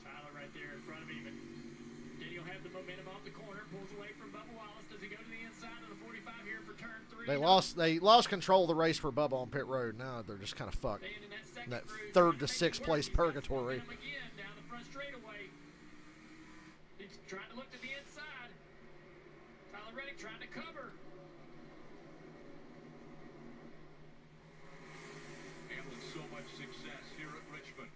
Tyler right there in front of him. Then he'll have the momentum off the corner, pulls away from Bubba Wallace. Does he go to the inside of the 45 here for turn 3? They lost control of the race for Bubba on pit road. Now they're just kind of fucked. In that 3rd to 6th place purgatory. Again, down the front straightaway. He's trying to look to the inside. Tyler Reddick trying to cover. Hamlin, so much success here at Richmond.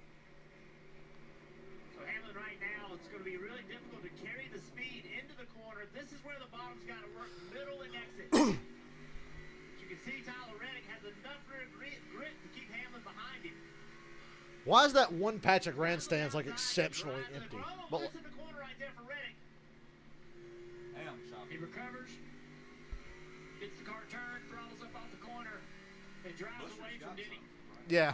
So Hamlin right now, it's going to be really difficult to carry the speed into the corner. This is where the bottom's got to work, middle and exit. You can see Tyler Reddick has enough grit to keep Hamlin behind him. Why is that one patch of grandstands like exceptionally empty? But This is the corner right there for Reddick. He recovers, gets the car turned, throttles up off the corner, and drives away from Denny. yeah.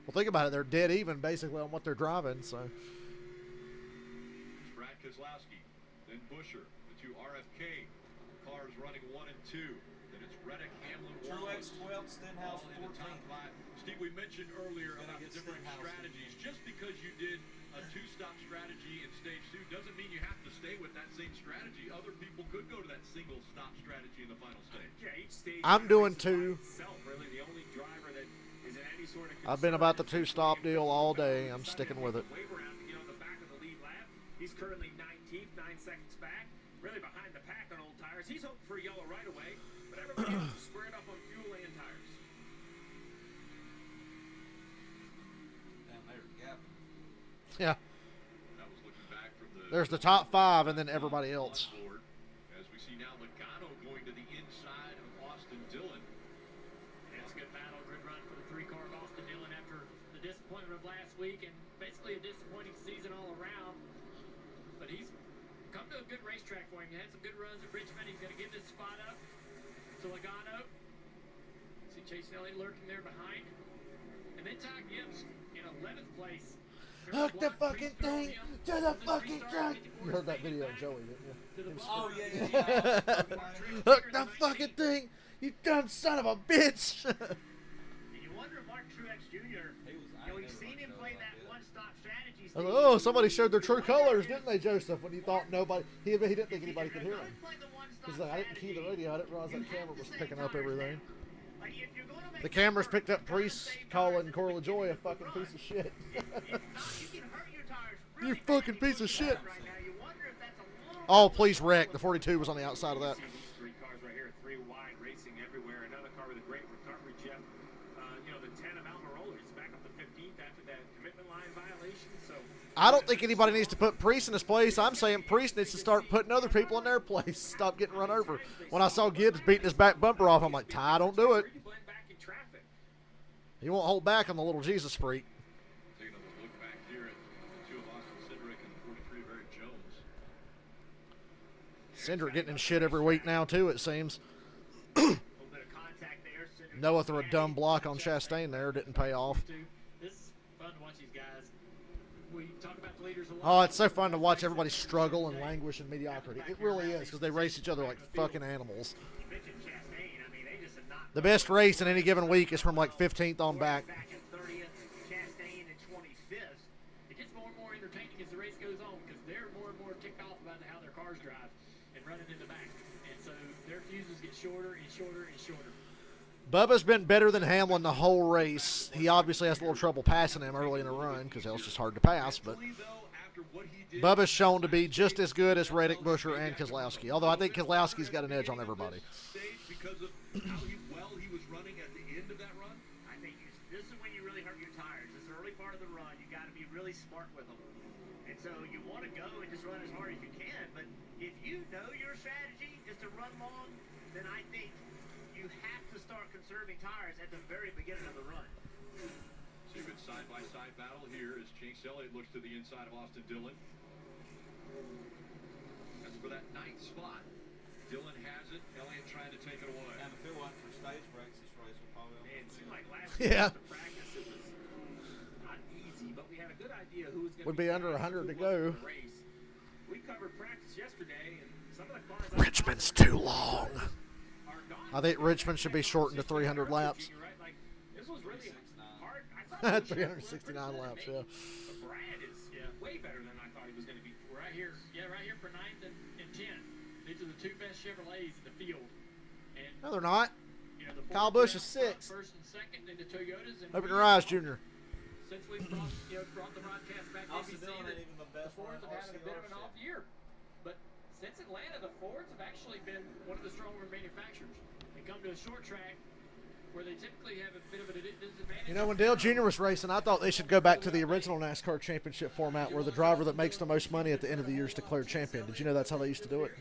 Well, think about it. They're dead even basically on what they're driving. So Brad Keselowski, then Busher, the two RFK cars running 1 and 2. Then it's Reddick, Hamlin, Truex Wallace, 12, Stenhouse all in the top 14. 5. Steve, we mentioned earlier about the different strategies. Just because you did a 2-stop strategy in stage 2 doesn't mean you have to stay with that same strategy. Other people could go to that single-stop strategy in the final stage. Yeah, each stage I'm doing 2. itself, really the only driver that is in any sort of I've been about the 2-stop deal all day. I'm sticking with it. wave around to get on the back of the lead lap. He's currently 19th, 9 seconds back, really behind the pack on old tires. He's hoping for a yellow right away, but everybody else is squared up on fuel and tires. Damn, they're gapping. Yeah. That was looking back from There's the top 5 and then everybody else. board. As we see now, Logano going to the inside of Austin Dillon. It's a good battle, good run for the 3-car of Austin Dillon after the disappointment of last week and basically a disappointing season all around. But he's come to a good racetrack for him. He had some good runs at Richmond. He's going to give this spot up to Logano. See Chase Elliott lurking there behind. And then Todd Gibbs in 11th place. Hook the fucking thing to the fucking truck. You heard that video of Joey, didn't you? Oh, yeah. Hook the fucking thing, you dumb son of a bitch. And you wonder if Mark Truex Jr., we've seen him play that one-stop strategy. Oh, somebody showed their true colors, didn't they, Joseph? When you thought nobody, he didn't think anybody could hear him. He's like, I didn't key the radio. I didn't realize that camera was picking up everything. The cameras picked up Priest calling Cora LaJoy a fucking piece of shit. You fucking piece of shit. Oh, please wreck. The 42 was on the outside of that. 3 cars right here, 3 wide, racing everywhere. Another car with a great recovery, Jeff. The 10 of Almirola is back up to 15th after that commitment line violation. So I don't think anybody needs to put Priest in his place. I'm saying Priest needs to start putting other people in their place. Stop getting run over. When I saw Gibbs beating his back bumper off, I'm like, Ty, don't do it. He won't hold back on the little Jesus freak. Taking a look back here at the 2 of Austin Cindric and the 43 of Eric Jones. Cindric getting in shit every week now, too, it seems. Noah threw a dumb block on Chastain there. Didn't pay off. This is fun to watch these guys. We talk about the leaders a lot. Oh, it's so fun to watch everybody struggle and languish in mediocrity. It really is, because they race each other like fucking animals. The best race in any given week is from like 15th on back. Chastain in 25th. It gets more and more entertaining as the race goes on because they're more and more ticked off about how their cars drive and running in the back. And so their fuses get shorter and shorter and shorter. Bubba's been better than Hamlin the whole race. He obviously has a little trouble passing him early in the run because hell's just hard to pass. But Bubba's shown to be just as good as Reddick, Busher, and Keselowski. Although I think Keselowski's got an edge on everybody. Because of how well he was running at the end of that run? I think this is when you really hurt your tires. This early part of the run, you got to be really smart with them. And so you want to go and just run as hard as you can. But if you know your strategy is to run long, then I think you have to start conserving tires at the very beginning of the run. See a good side-by-side battle here as Chase Elliott looks to the inside of Austin Dillon. That's for that 9th spot. Yeah. Practice, it was not easy, but we had a good idea who was going to Would be under 100 to go. Race. We covered practice yesterday, and some of the cars. Richmond's too long. I think Richmond should be shortened to 300 laps. Like, this was really hard. I thought 369 laps, yeah. But Brad is way better than I thought he was going to be. Right here for 9th and 10th. These are the two best Chevrolets in the field. And, No, they're not. you know, the Kyle Fords Busch is are out front, 6th. First and second, then the Toyotas. And Open your eyes, Junior. Since we've brought the broadcast back to Austin NBC, Dillon ain't even the best Fords have had a bit of an RCR off year. But since Atlanta, the Fords have actually been one of the stronger manufacturers. They come to a short track where they typically have a bit of a disadvantage. You know, when Dale Jr. was racing, I thought they should go back to the original NASCAR championship format where the driver that makes the most money at the end of the year is declared champion. Did you know that's how they used to do it?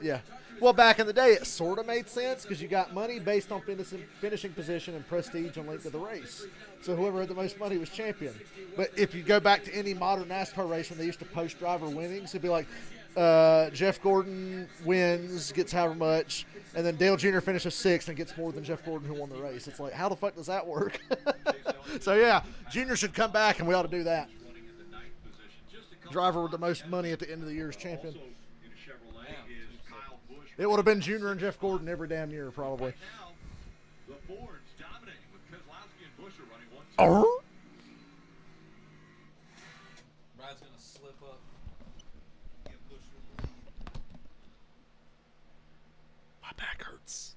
Yeah. Well, back in the day, it sort of made sense because you got money based on finishing position and prestige and length of the race. So whoever had the most money was champion. But if you go back to any modern NASCAR race when they used to post driver winnings, it'd be like Jeff Gordon wins, gets however much, and then Dale Jr. finishes 6th and gets more than Jeff Gordon who won the race. It's like, how the fuck does that work? So, yeah, Junior should come back, and we ought to do that. Driver with the most money at the end of the year is champion. It would have been Junior and Jeff Gordon every damn year, probably. The Fords dominating with Keselowski and Buescher running 1-2. Oh. Brad's going to slip up. Give Buescher the lead. My back hurts.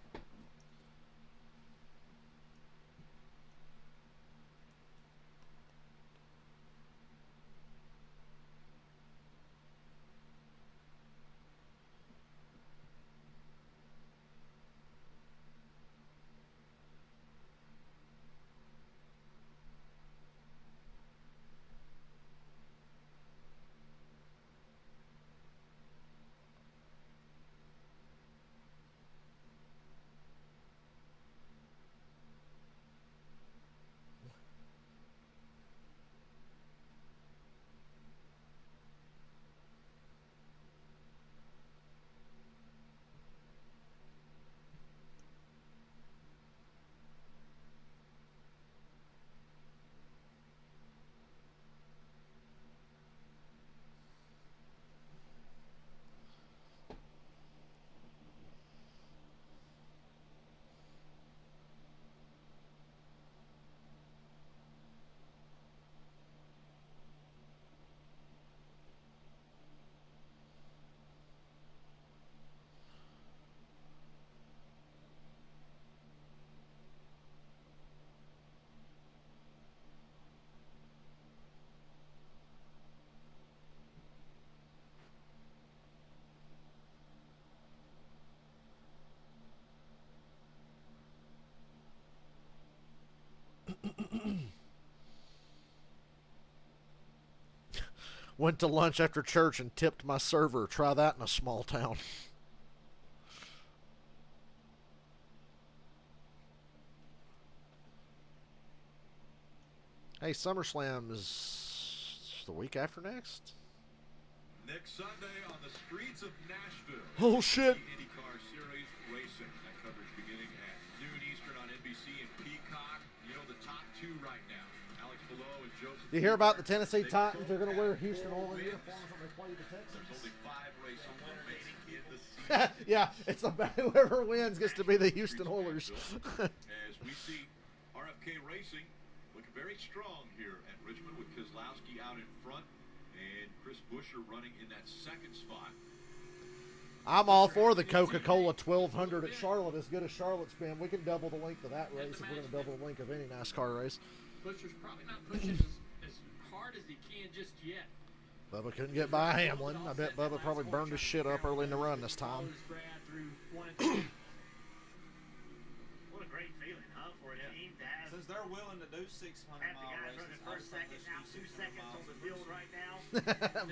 Went to lunch after church and tipped my server. Try that in a small town. Hey, SummerSlam is the week after next? Next Sunday on the streets of Nashville. Oh, shit. The IndyCar Series Racing. That coverage beginning at noon Eastern on NBC and Peacock. You know the top two right now. Alex Below and Joseph. You hear about the Tennessee Titans? They're going to wear Houston Oilers uniforms when they play the Texans. There's only 5 races remaining in the season. Yeah, it's about whoever wins gets to be the Houston Oilers. As we see RFK Racing looking very strong here at Richmond with Keselowski out in front and Chris Buescher running in that second spot. I'm all for the Coca-Cola 1200 at Charlotte. As good as Charlotte's been, we can double the length of that race if we're going to double the length of any NASCAR race. Buescher's probably not pushing as hard as he can just yet. Bubba couldn't get by Hamlin. I bet Bubba probably burned his shit up early in the run this time. What a great feeling, huh, for a team to have, Since they're willing to do 600 have the mile guys races, running I first, think second, they now should 2 do 600 seconds on miles the for field sure. right now.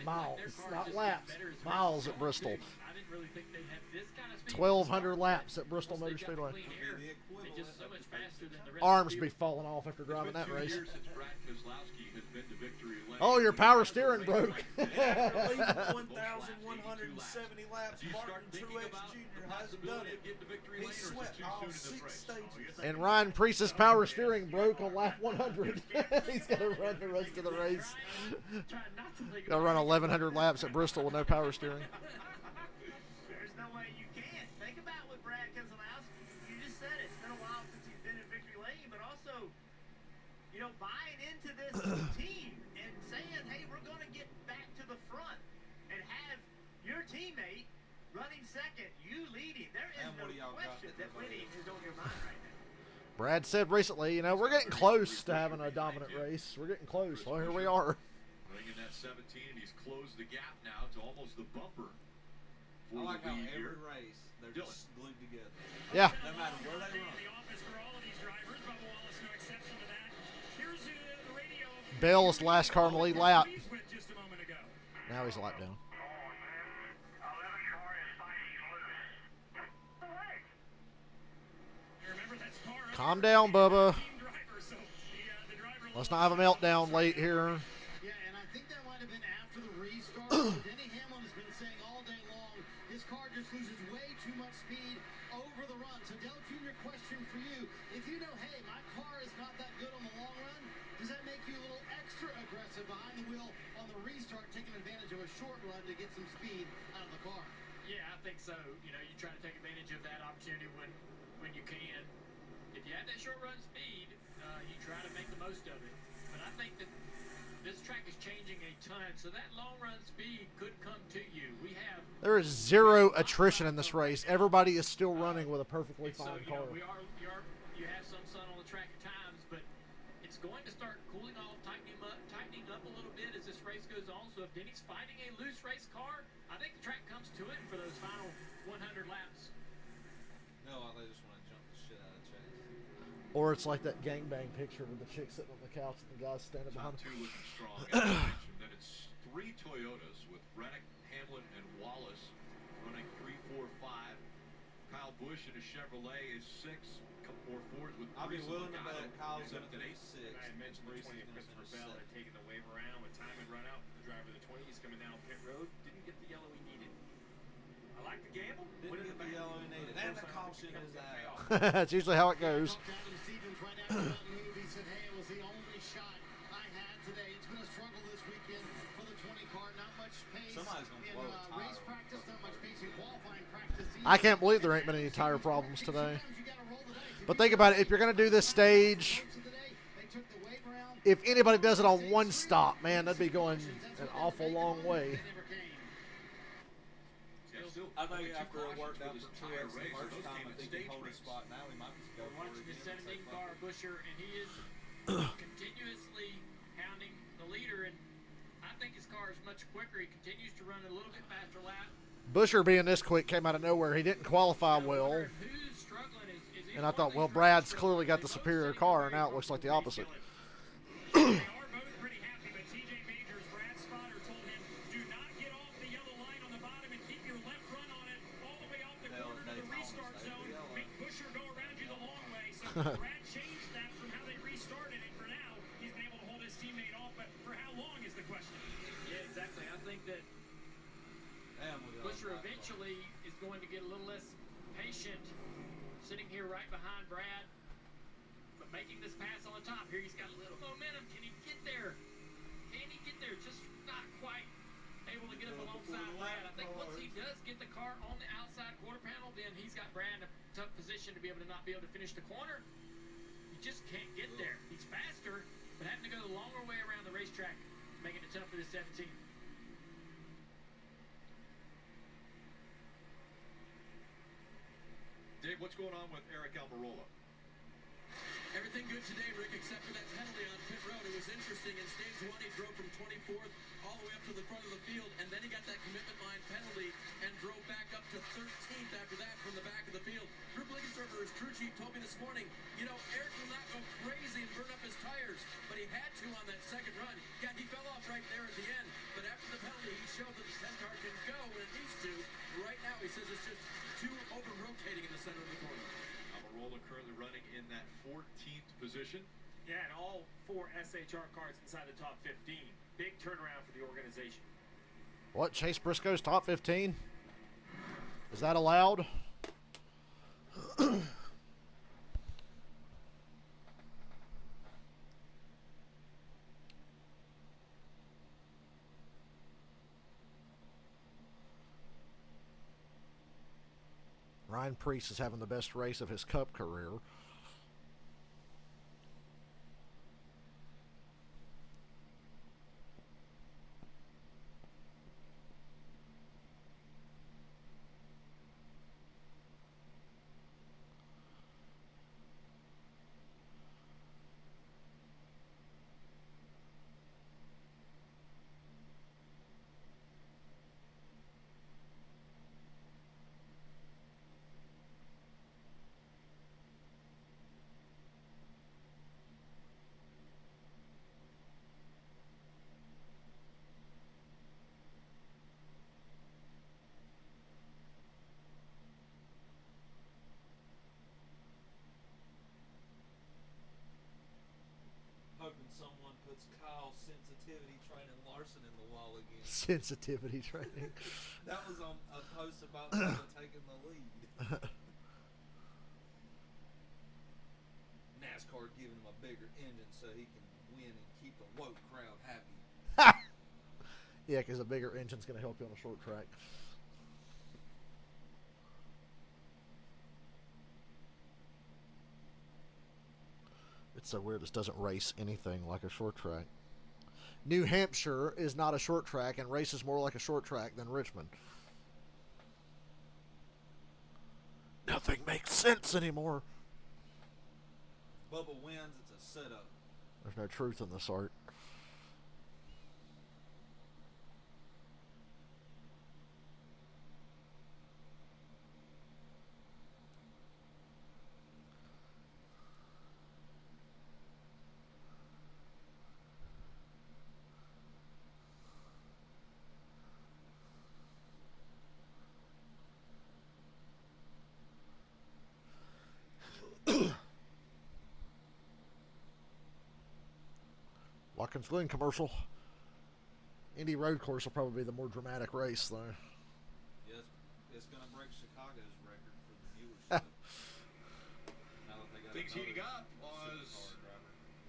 Miles, not laps. Miles at Bristol. I didn't really think they have this kind of speed. 1,200 laps at Bristol Motor Once they've got Speedway. the clean air, they're just so much faster than the rest Arms of be the field. falling off after driving that race. Years since Brad Keselowski has been to victory lane. Oh, your power steering broke. After leading 1,170 laps, Martin Truex Jr. hasn't done it. He swept all 6 stages. And Ryan Priest's power steering broke on lap 100. He's got to run the rest of the race. Got to run 1,100 laps at Bristol with no power steering. There's no way you can. Think about what Brad Keselowski, you just said it. It's been a while since he's been in victory lane, but also, you know, buying into this team and saying, hey, we're going to get back to the front and have your teammate running second, you leading. There is no question that winning is on your mind right now. Brad said recently, you know, we're getting close to having a dominant race. We're getting close. Well, here we are. Running in that 17, and he's closed the gap now to almost the bumper. I like how every race they're just glued together. Yeah. No matter where they run. Bell's last car in the lead lap. Now he's a lap down. Calm down, Bubba. Let's not have a meltdown late here. Yeah, and I think that might have been after the restart. Denny Hamlin has been saying all day long, his car just loses way too much speed over the run. So, Dale Jr., question for you. If you know, hey, my car is not that good on the long run, does that make you a little extra aggressive behind the wheel on the restart, taking advantage of a short run to get some speed out of the car? Yeah, I think so. You know, you try to take advantage of that opportunity when you can. If you have that short run speed, you try to make the most of it. But I think that this track is changing a ton, so that long run speed could come to you. There is zero attrition in this race. Everybody is still running with a perfectly fine car. You have some sun on the track at times, but it's going to start cooling off, tightening up a little bit as this race goes on. So if Denny's fighting a loose race car, I think the track comes to it for those final 100 laps. No, they just want to jump the shit out of Chase. Or it's like that gangbang picture with the chick sitting on the couch and the guy standing behind Top him. 2 looking strong. And I mentioned that it's 3 Toyotas with Reddick, Hamlin, and Wallace running 3, 4, 5. Kyle Busch in a Chevrolet is 6. A couple more Fords with I'll be willing to bet Kyle's up going to finish 6. I had mentioned the 20 of Christopher Bell had taken the wave around with time and run out. The driver of the 20 is coming down pit road. Didn't get the yellow he needed. I like the gamble. Didn't get the yellow he needed. And the caution is out. That's usually how it goes. Adam Stevens right after that move, he said, hey, it was the only shot I had today. It's been a struggle this weekend for the 20 car. Not much pace Somebody's gonna in blow a tire race practice, not much pace in qualifying practice. I can't believe there ain't been any tire problems today. But think about it. If you're going to do this stage, if anybody does it on one stop, man, that'd be going an awful long way. I think after it worked out for Truex the first time, I think he can hold his spot now. He might just go for it Watching the again. 17 car Busher, and he is continuously hounding the leader, and I think his car is much quicker. He continues to run a little bit faster lap. Busher being this quick came out of nowhere. He didn't qualify well. Who's struggling is And I thought, well, Brad's clearly got the superior car, and now it looks like the opposite. They are both pretty happy, but TJ Majors, Brad Spotter told him, do not get off the yellow line on the bottom and keep your left front on it all the way off the corner to the restart zone. Make Busher go around you the long way. So Brad changed that from how they restarted, and for now, he's been able to hold his teammate off, but for how long is the question? Yeah, exactly. I think that Busher eventually is going to get a little less patient, sitting here right behind Brad, but making this pass on the top. Here he's got a little momentum. Can he get there? Can he get there? Just not quite able to get up alongside Brad. I think once he does get the car on the outside quarter panel, then he's got Brad in a tough position to be able to not be able to finish the corner. He just can't get there. He's faster, but having to go the longer way around the racetrack, making it tough for the 17. Dave, what's going on with Eric Almirola? Everything good today, Rick, except for that penalty on pit road. It was interesting. In stage 1, he drove from 24th all the way up to the front of the field, and then he got that commitment line penalty and drove back up to 13th after that from the back of the field. Drew Blinkensurfer, his crew chief, told me this morning, you know, Eric will not go crazy and burn up his tires, but he had to on that second run. Yeah, he fell off right there at the end, but after the penalty, he showed that the 10 car can go when it needs to. Right now, he's 14th position. Yeah, and all 4 SHR cars inside the top 15. Big turnaround for the organization. What, Chase Briscoe's top 15? Is that allowed? Ryan Preece is having the best race of his Cup career. Hoping someone puts Kyle sensitivity training Larson in the wall again. Sensitivity training. That was on a post about Bubba taking the lead. NASCAR giving him a bigger engine so he can win and keep the woke crowd happy. Yeah, because a bigger engine's going to help you on a short track. It's so weird this doesn't race anything like a short track. New Hampshire is not a short track and races more like a short track than Richmond. Nothing makes sense anymore. Bubba wins, it's a setup. There's no truth in this art. Watkins Glen commercial. Indy Road Course will probably be the more dramatic race, though. Yes, it's going to break Chicago's record for the viewership. Now that they got Things heating up as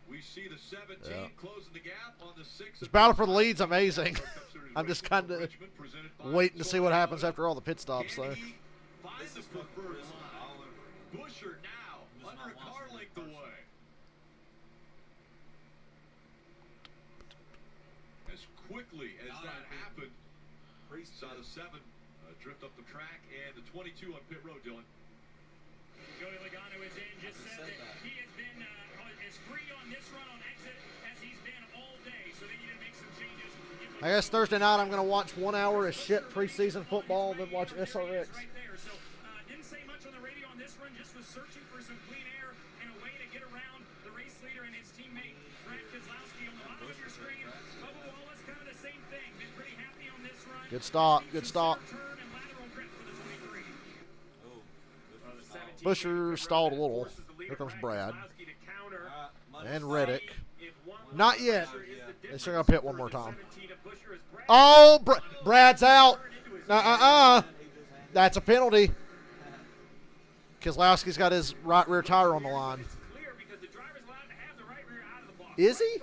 we see the 17 closing the gap on the 6. This battle for the lead's amazing. I'm just kind of waiting to see what happens after all the pit stops, though. This is the first line. Busher now under a car length away. As quickly as that happened, saw the 7 drift up the track and the 22 on pit road, Dylan. Joey Logano is in, just said that he has been as free on this run on exit as he's been all day, so they need to make some changes. I guess Thursday night I'm going to watch 1 hour of shit preseason football and then watch SRX. Right there, so didn't say much on the radio on this run, just was searching for some clean air and a way to get around the race leader and his teammate Brad Keselowski on the bottom of your screen. Bubba Wallace, kind of the same thing. Been pretty happy on this run. Good stop, good stop. Busher stalled a little. Here comes Brad. And Reddick. Not yet. They're still going to pit one more time. Oh, Brad's out. That's a penalty. Keselowski's got his right rear tire on the line. Is he?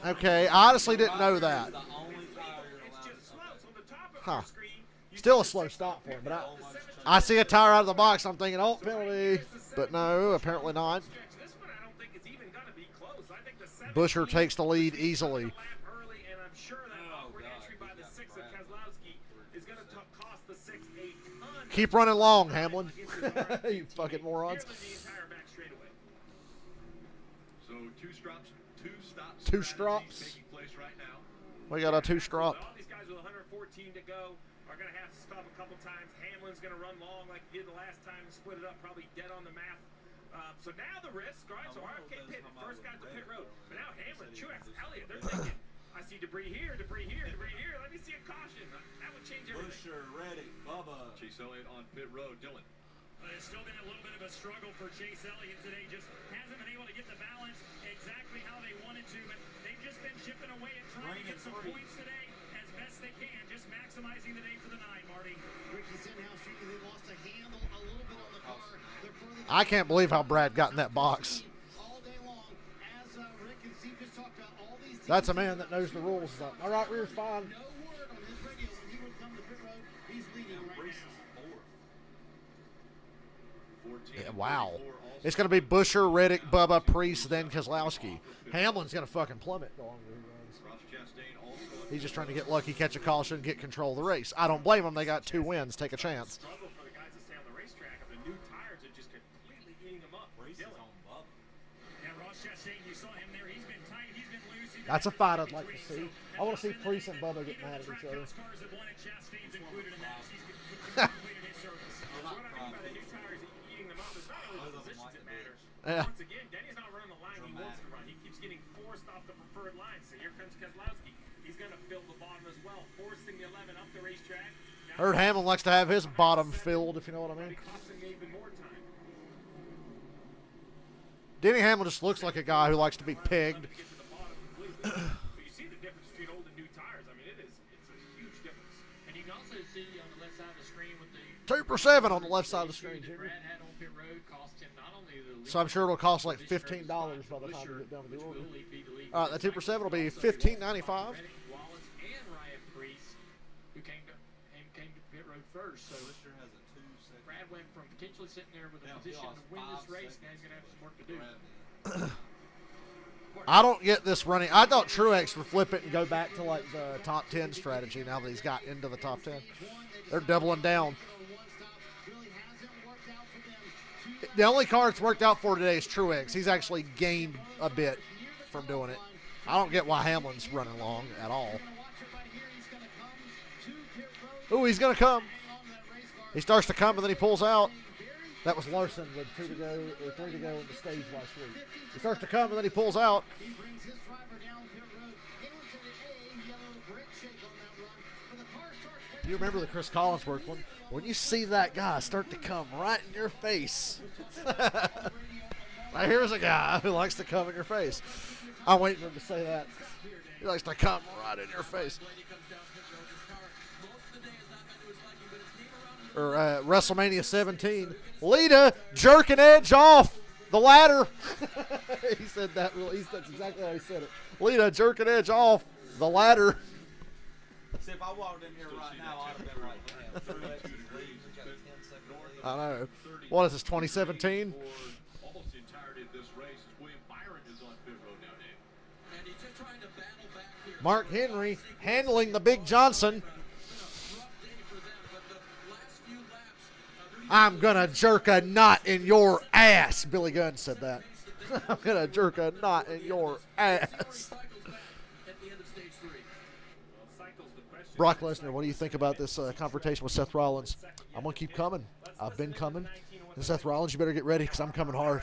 Okay, I honestly didn't know that. Huh. Still a slow stop for him, but I see a tire out of the box. I'm thinking, oh, penalty. But no, apparently not. Busher takes the lead easily. Keep running long, Hamlin. You fucking morons. So two stops. We got a 2 strop. All these guys with 114 to go are going to have to stop a couple times. Hamlin's going to run long like he did the last time and split it up, probably dead on the math. So now the risk, right? So RFK pit, first guy to pit road. But now Hamlin, Truex, Elliott, they're thinking, I see debris here, debris here, debris here. Let me see a caution. That would change everything. Busher, Reddick, Bubba. Chase Elliott on pit road. Dylan. But it's still been a little bit of a struggle for Chase Elliott today. Just hasn't been able to get the balance exactly how they wanted to. But they've just been chipping away at trying to get some points today as best they can. Just maximizing the day for the 9, Marty. Ricky Stenhouse Jr., they lost a handle a little bit on the car. They're further I can't believe how Brad got in that box. all day long. As Rick and Steve just talked about all these teams. That's a man that knows the rules. He's like, all right, rear's fine. No word on his radio when he would come to pit road. He's leading right now. Yeah, wow. It's going to be Busher, Reddick, Bubba, Priest, then Keselowski. Hamlin's going to fucking plummet the longer he runs. He's just trying to get lucky, catch a caution, get control of the race. I don't blame him. They got 2 wins. Take a chance. Struggle for the guys to stay on the racetrack. The new tires are just completely eating them up. Yeah, Ross Chastain, you saw him there. He's been tight. He's been loose. That's a fight I'd like to see. I want to see Priest and Bubba get mad at each other. Cars have won it. Chastain's included in that. He's completed his service. So what I mean by the new tires eating them up is not only the positions that matter. Yeah. Once again, Denny's not running the line he wants to run. He keeps getting forced off the preferred line. So here comes Keselowski. He's going to fill the bottom as well, forcing the 11 up the racetrack. Heard Hamlin likes to have his bottom filled, if you know what I mean. Costing even more time. Denny Hamlin just looks like a guy who likes to be pegged. But you see the difference between old and new tires. I mean, it's a huge difference. And you can also see on the left side of the screen with the 2 for 7 on the left side of the screen, that Junior. Brad had on pit road cost him not only the lead, So I'm sure it'll cost like $15 by the time we get done with the order. All right, that 2 for 7 will be $15.95. Reddick, Wallace, and Ryan Priest, who came to pit road first. So Brad went from potentially sitting there with a position to win this race. Now he's going to have some work to do. I don't get this running. I thought Truex would flip it and go back to like the top 10 strategy now that he's got into the top 10. They're doubling down. The only car it's worked out for today is Truex. He's actually gained a bit from doing it. I don't get why Hamlin's running long at all. Ooh, he's going to come. He starts to come and then he pulls out. That was Larson with 2 to go or 3 to go in the stage last week. He starts to come and then he pulls out. You remember the Chris Collinsworth one? When you see that guy start to come right in your face. Now here's a guy who likes to come in your face. I'm waiting for him to say that. He likes to come right in your face. Or WrestleMania 17. Lita jerking Edge off the ladder. He said that. That's exactly how he said it. Lita jerking Edge off the ladder. See, if I walked in here right now, I'd have been like, damn, I know. What is this, 2017? Almost the entirety of this race is William Byron is on pit road now, Dave. And he's just trying to battle back here. Mark Henry handling the Big Johnson. I'm going to jerk a knot in your ass. Billy Gunn said that. I'm going to jerk a knot in your ass. Brock Lesnar, what do you think about this confrontation with Seth Rollins? I'm going to keep coming. I've been coming. And Seth Rollins, you better get ready because I'm coming hard.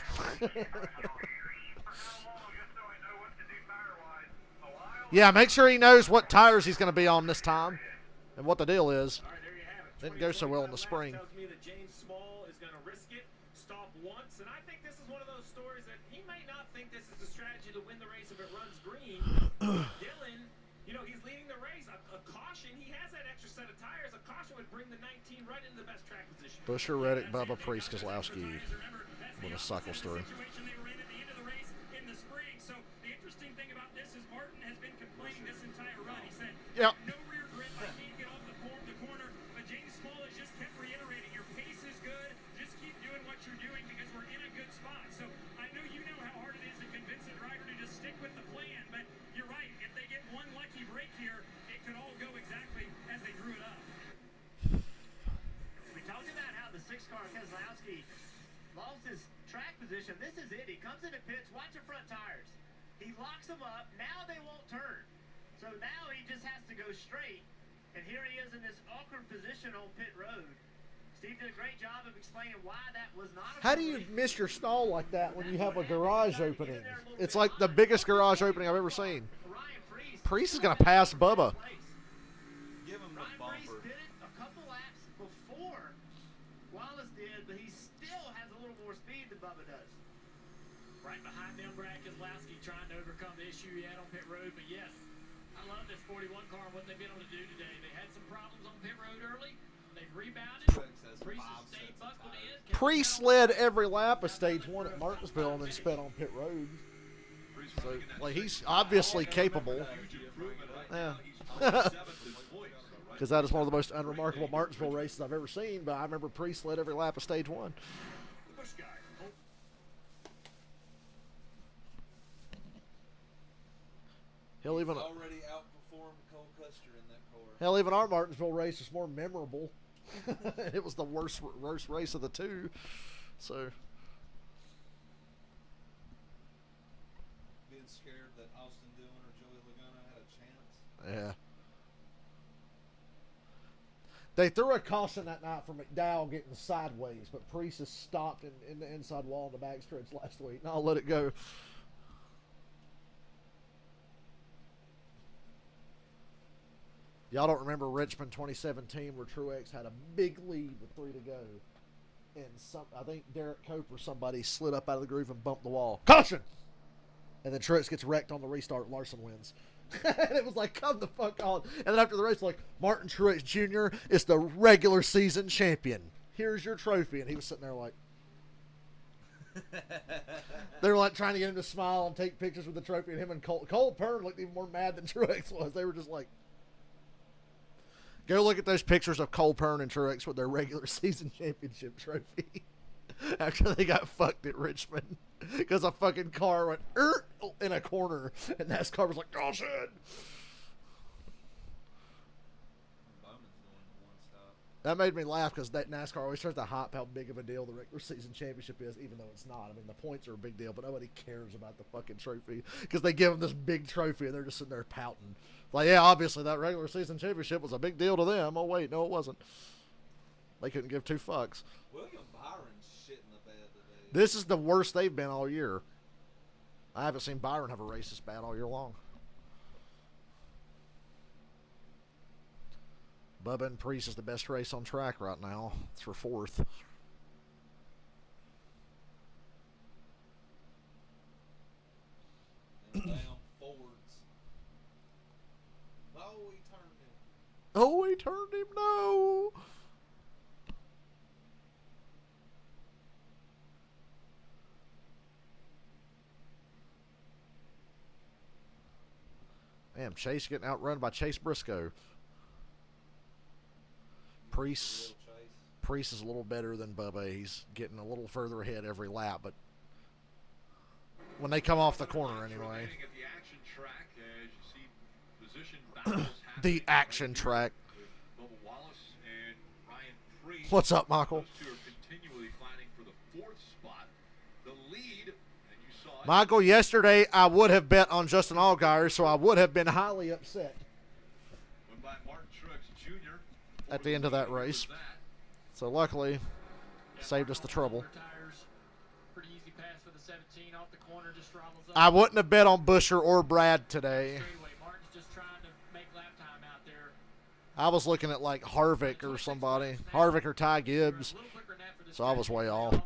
Yeah, make sure he knows what tires he's going to be on this time and what the deal is. Didn't go so well in the spring. Tells me that James Small is going to risk it, stop once, and I think this is one of those stories that he might not think this is a strategy to win the race if it runs green. Dylan, he's leading the race. A caution, he has that extra set of tires. A caution would bring the 19 right into the best track position. Busher, Reddick, Bubba, Priest, Keselowski when it cycles through. So the interesting thing about this is Martin has been complaining this entire run. He said, "Yep, no rear grid, I can't get off the corner." But James Small has just kept reiterating, your pace is good. Just keep doing what you're doing because we're in a good spot. So I know you know how hard it is to convince a driver to just stick with the plan. But you're right. If they get one lucky break here, it could all go exactly as they drew it up. We talked about how the 6-car Keselowski lost his track position. This is it. He comes into pits. Watch the front tires. He locks them up. Now they won't turn. So now he just has to go straight. And here he is in this awkward position on pit road. Steve did a great job of explaining why that was not a how do you miss your stall like that when you have a garage opening? It's like the biggest garage opening I've ever seen. Priest is going to pass Bubba. Give him the Ryan Priest bumper. did it a couple laps before Wallace did, but he than Bubba does. Right behind them, Brad Keselowski trying to overcome the issue he had on pit road. But yes, I love this 41 car and what they've been able to do today. They had some problems on pit road early. They've rebounded. Priest has stayed buckled in. Priest led every lap of stage 1 at Martinsville and then sped on pit road. So, like, he's obviously capable. Yeah. Because that is one of the most unremarkable Martinsville races I've ever seen, but I remember Priest led every lap of stage 1. Hell, even already outperformed Cole Custer in that car. Hell, even our Martinsville race is more memorable. It was the worst race of the two. So being scared that Austin Dillon or Joey Logano had a chance. yeah. They threw a caution that night for McDowell getting sideways, but Priest has stopped in the inside wall in the backstretch last week, and I'll let it go. Y'all don't remember Richmond 2017 where Truex had a big lead with 3 to go. And I think Derek Cope or somebody slid up out of the groove and bumped the wall. Caution! And then Truex gets wrecked on the restart. Larson wins. And it was like, come the fuck on. And then after the race, like, Martin Truex Jr. is the regular season champion. Here's your trophy. And he was sitting there like... They were like trying to get him to smile and take pictures with the trophy. And him and Cole Pern looked even more mad than Truex was. They were just like... Go look at those pictures of Cole Pern and Truex with their regular season championship trophy after they got fucked at Richmond because a fucking car went in a corner and NASCAR was like, oh shit. That made me laugh because that NASCAR always tries to hype how big of a deal the regular season championship is, even though it's not. I mean, the points are a big deal, but nobody cares about the fucking trophy because they give them this big trophy and they're just sitting there pouting. Like, yeah, obviously that regular season championship was a big deal to them. Oh, wait, no, it wasn't. They couldn't give 2 fucks. William Byron's shit in the bed today. This is the worst they've been all year. I haven't seen Byron have a race this bad all year long. Bubba and Priest is the best race on track right now. It's for 4th. Oh, he turned him, no. Damn, Chase getting outrun by Chase Briscoe. Priest is a little better than Bubba. He's getting a little further ahead every lap, but when they come off the corner anyway. The action track. What's up, Michael? Michael, yesterday I would have bet on Justin Allgaier, so I would have been highly upset at the end of that race. So luckily, saved us the trouble. I wouldn't have bet on Busher or Brad today. I was looking at like Harvick or somebody. Harvick or Ty Gibbs. So I was way off. If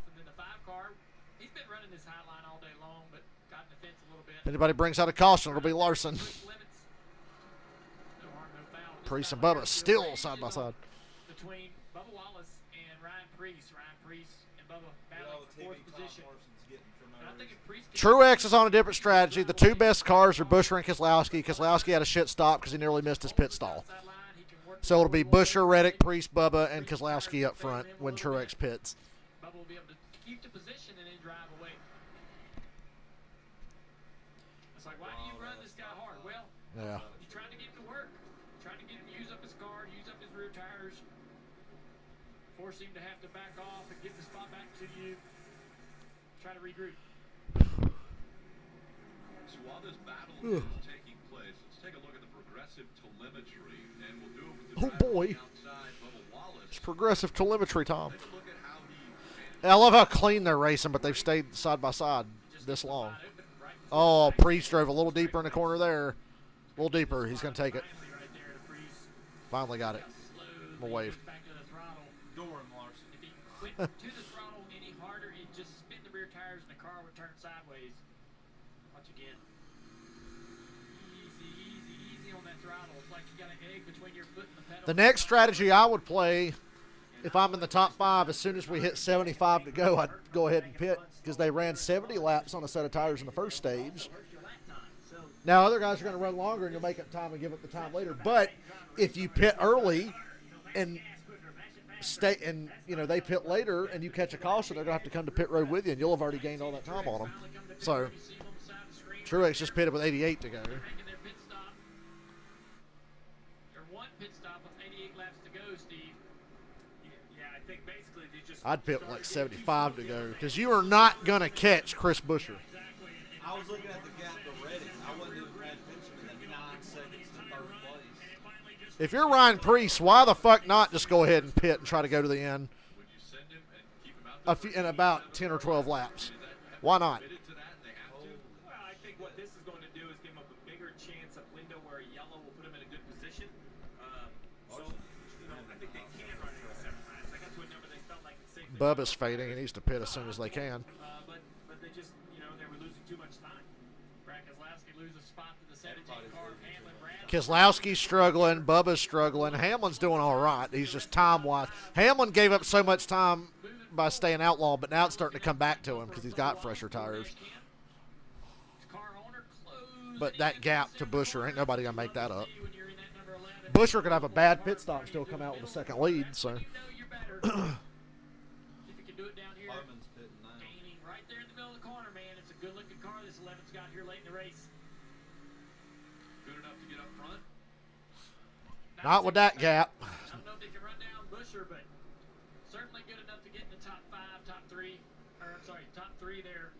anybody brings out a caution, it'll be Larson. Priest and Bubba still side by side. Between Bubba Wallace and Ryan Priest and Bubba battling for 4th position. Truex is on a different strategy. The 2 best cars are Busher and Keselowski. Keselowski had a shit stop because he nearly missed his pit stall. So it'll be Busher, Reddick, Priest, Bubba, and Keselowski up front when Truex pits. Bubba will be able to keep the position and then drive away. It's like, why do you run this guy hard? Well, yeah. He's trying to get him to work. Trying to get him to use up his car, use up his rear tires. Force him to have to back off and give the spot back to you. Try to regroup. So while this battle is taking place, let's take a look at the progressive telemetry, and we'll do it with the boy. outside, Bubba Wallace. It's progressive telemetry, Tom. I love how clean they're racing, but they've stayed side by side this long. Oh, Priest drove a little deeper in the corner there. A little deeper. He's going to take it. Finally got it. I'm a wave. To the throttle any harder, you just spin the rear tires and the car would turn sideways. Watch again. Easy on that throttle. It's like you got an egg between your foot and the pedal. The next strategy I would play, if I'm in the top 5, as soon as we hit 75 to go, I'd go ahead and pit because they ran 70 laps on a set of tires in the first stage. Now other guys are going to run longer and you'll make up time and give up the time later. But if you pit early and stay, and they pit later and you catch a caution, they're going to have to come to pit road with you, and you'll have already gained all that time on them. So Truex just pitted with 88 to go. I'd pit with like 75 to go because you are not going to catch Chris Buescher. I was looking at the gap to Reddick. I wasn't even paying attention to the 9 seconds to third place. If you're Ryan Preece, why the fuck not just go ahead and pit and try to go to the end in about 10 or 12 laps? Why not? Well, I think what this is going to do is give him a bigger chance of window where a yellow will put him in a good position. I think they can run into 7 laps. I got to a number they felt like it's safe. Bubba's fading. He needs to pit as soon as they can. But they just, they were losing too much time. Brad Keselowski loses spot to the 17 car of Hamlin. Keselowski's struggling. Bubba's struggling. Hamlin's doing all right. He's just time-wise. Hamlin gave up so much time by staying outlaw, but now it's starting to come back to him because he's got fresher tires. But that gap to Buescher, ain't nobody going to make that up. Buescher could have a bad pit stop and still come out with a second lead. So. Not with that gap. I don't know if they can run down Buescher, but certainly good enough to get in the top 5, top 3, top 3 there.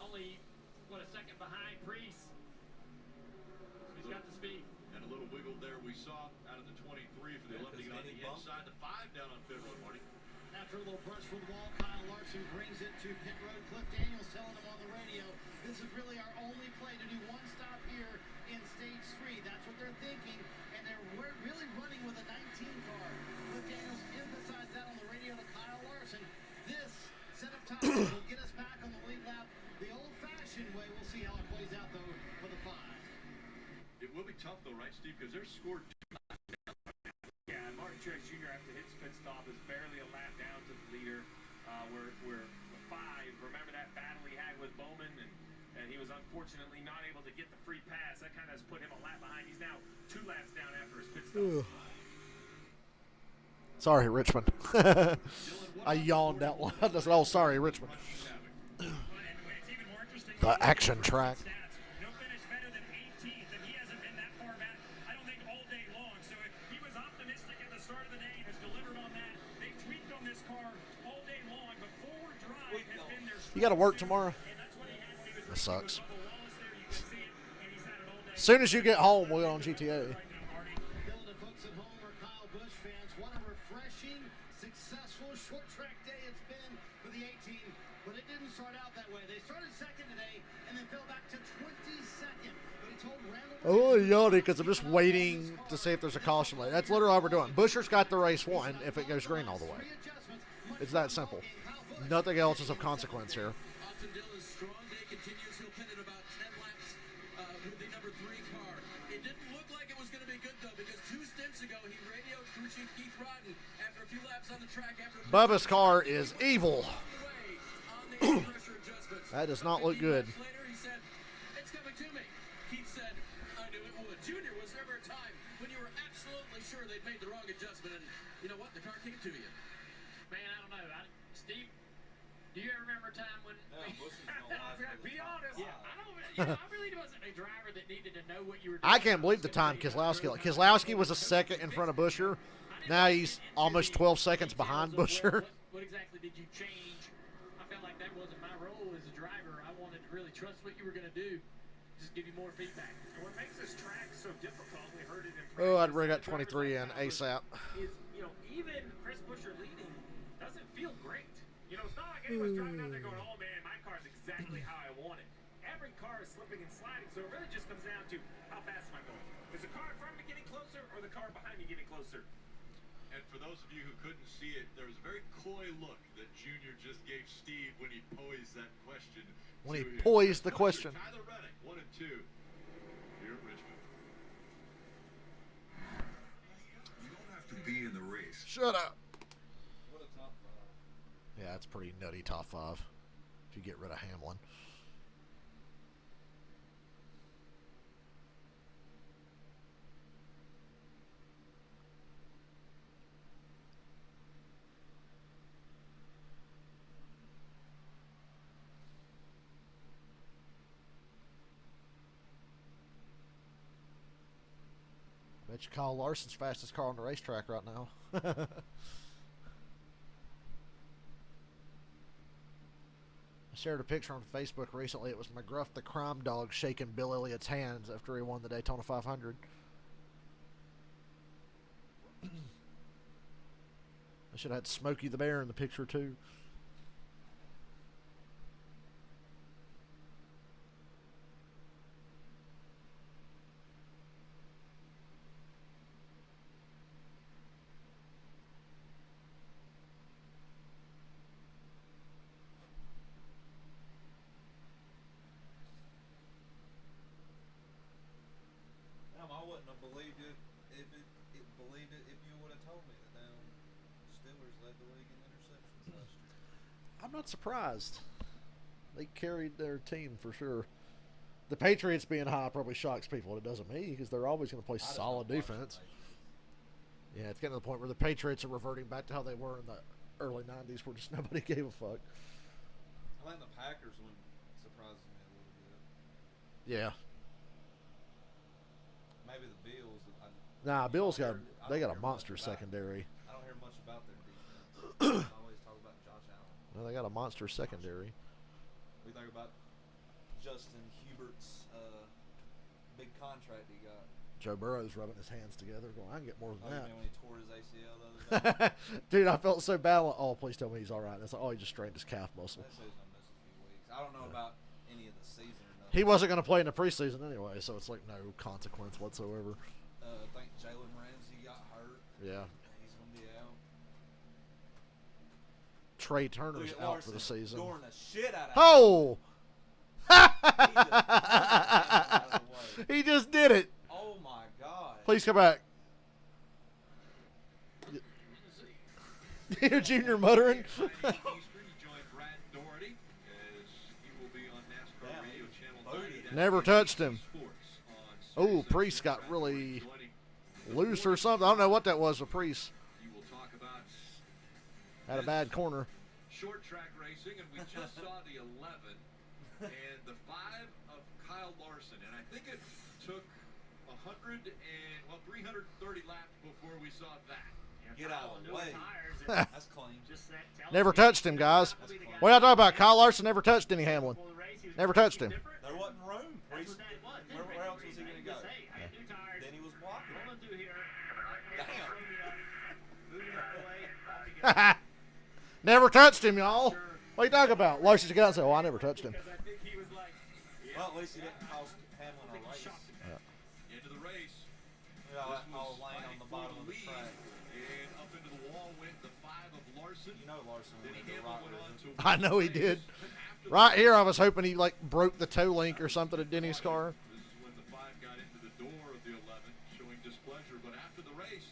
Only, a second behind Preece. He's got the speed. And a little wiggle there we saw out of the 23 for the 11 to get on the inside. The 5 down on pit road, Marty. After a little brush from the wall, Kyle Larson brings it to pit road. Cliff Daniels telling him on the radio, this is really our only play to do one stop here in stage 3. That's what they're thinking. We're really running with a 19 car. Cliff Daniels emphasized that on the radio to Kyle Larson. This set of tires will get us back on the lead lap the old-fashioned way. We'll see how it plays out, though, for the 5. It will be tough, though, right, Steve? Because they're scored. Yeah, and Martin Truex Jr. after his pit stop is barely a lap down to the leader. We're the 5. Remember that battle he had with Bowman, and he was unfortunately not able to get the free pass. That kind of has put him a lap behind. He's now 2 laps down after his pit stop. Sorry, Richmond. I yawned out loud. I said, oh, sorry, Richmond. The action track. No finish better than 18th, and he hasn't been that far back, I don't think, all day long. So if he was optimistic at the start of the day, has delivered on that. They tweaked on this car all day long, but forward drive has been their You got to work tomorrow? That sucks. As soon as you get home, we'll go on GTA. Folks at home are Kyle Busch fans. What a refreshing, successful short track day it's been for the 18, but it didn't start out that way. They started second today and then fell back to 22nd. But he told Randall. Oh, yawning because I'm just waiting to see if there's a caution late. That's literally all we're doing. Buescher's got the race won if it goes green all the way. It's that simple. Nothing else is of consequence here. Austin Dillon's strong day continues. He'll pin at about 10 laps with the number 3 car. It didn't look like it was going to be good, though, because 2 stints ago he radioed crew chief Keith Rodden after a few laps on the track. Bubba's car is evil. That does not look good. Later, he said, it's coming to me. Keith said, I knew it would. Junior, was there ever a time when you were absolutely sure they'd made the wrong adjustment, and you know what? The car came to you. Man, I don't know. Steve, do you ever remember a time when... Be honest. Yeah, I really wasn't a driver that needed to know what you were doing. I can't believe the time Keselowski was a second in front of Buescher. Now he's almost 12 seconds behind Buescher. What exactly did you change? I felt like that wasn't my role as a driver. I wanted to really trust what you were going to do. Just give you more feedback. And what makes this track so difficult, we heard it in practice. Oh, I'd rig up 23 in ASAP. Is, even Chris Buescher leading doesn't feel great. It's not like anyone's driving out there going, oh man, my car's exactly how I want it. Every car is slipping and sliding, so it really just comes down to how fast am I going. Is the car in front of me getting closer or the car behind me getting closer? And for those of you who couldn't see it, there was a very coy look that Junior just gave Steve when he posed that question. When he poised the question. Tyler Reddick, 1 and 2 here at Richmond. You don't have to be in the race. Shut up. What a top 5. Yeah, it's pretty nutty top 5 if you get rid of Hamlin. Bet you Kyle Larson's fastest car on the racetrack right now. I shared a picture on Facebook recently. It was McGruff the crime dog shaking Bill Elliott's hands after he won the Daytona 500. I should have had Smokey the Bear in the picture too. I wouldn't have believed it if you would have told me that damn Steelers led the league in interceptions last year. I'm not surprised. They carried their team for sure. The Patriots being high probably shocks people. It doesn't me because they're always going to play solid defense. Yeah, it's getting to the point where the Patriots are reverting back to how they were in the early 90s where just nobody gave a fuck. I think the Packers one surprises me a little bit. Yeah. Maybe the Bills. Nah, Bills got a monster secondary. I don't hear much about their defense. I always talk about Josh Allen. Well, they got a monster secondary. We think about Justin Hubert's big contract he got. Joe Burrow's rubbing his hands together going, I can get more than that. When he tore his ACL the other day? Dude, I felt so bad. Oh, please tell me he's all right. And it's like, oh, he just strained his calf muscle. They say he's going to miss a few weeks. I don't know about any of the season or nothing. He wasn't going to play in the preseason anyway, so it's like no consequence whatsoever. I think Jalen Ramsey got hurt. Yeah. He's going to be out. Trey Turner's out for the season. Scoring the shit out of Oh! He just did it. Oh my God. Please come back. Junior muttering. Never touched him. Oh, Priest got really loose or something. I don't know what that was with Priest. Had a bad corner. Short track racing, and we just saw the 11 and the 5 of Kyle Larson, and I think it took 330 laps before we saw that. Get out of the way. That's clean. Never touched him, guys. What y'all talking about? Kyle Larson never touched Denny Hamlin. Never touched him. There wasn't room. Where else was he going to go? Then he was blocking. Damn. Never touched him, y'all. What are you talking about? Larson got and said, oh, I never touched him. Well, at least he didn't cost Hamlin a race. Into the race. All laying on the bottom of the track. And up into the wall went the 5 of Larson. You know Larson went to I know he did. Right here, I was hoping he broke the toe link or something at Denny's car. This is when the 5 got into the door of the 11, showing displeasure. But after the race,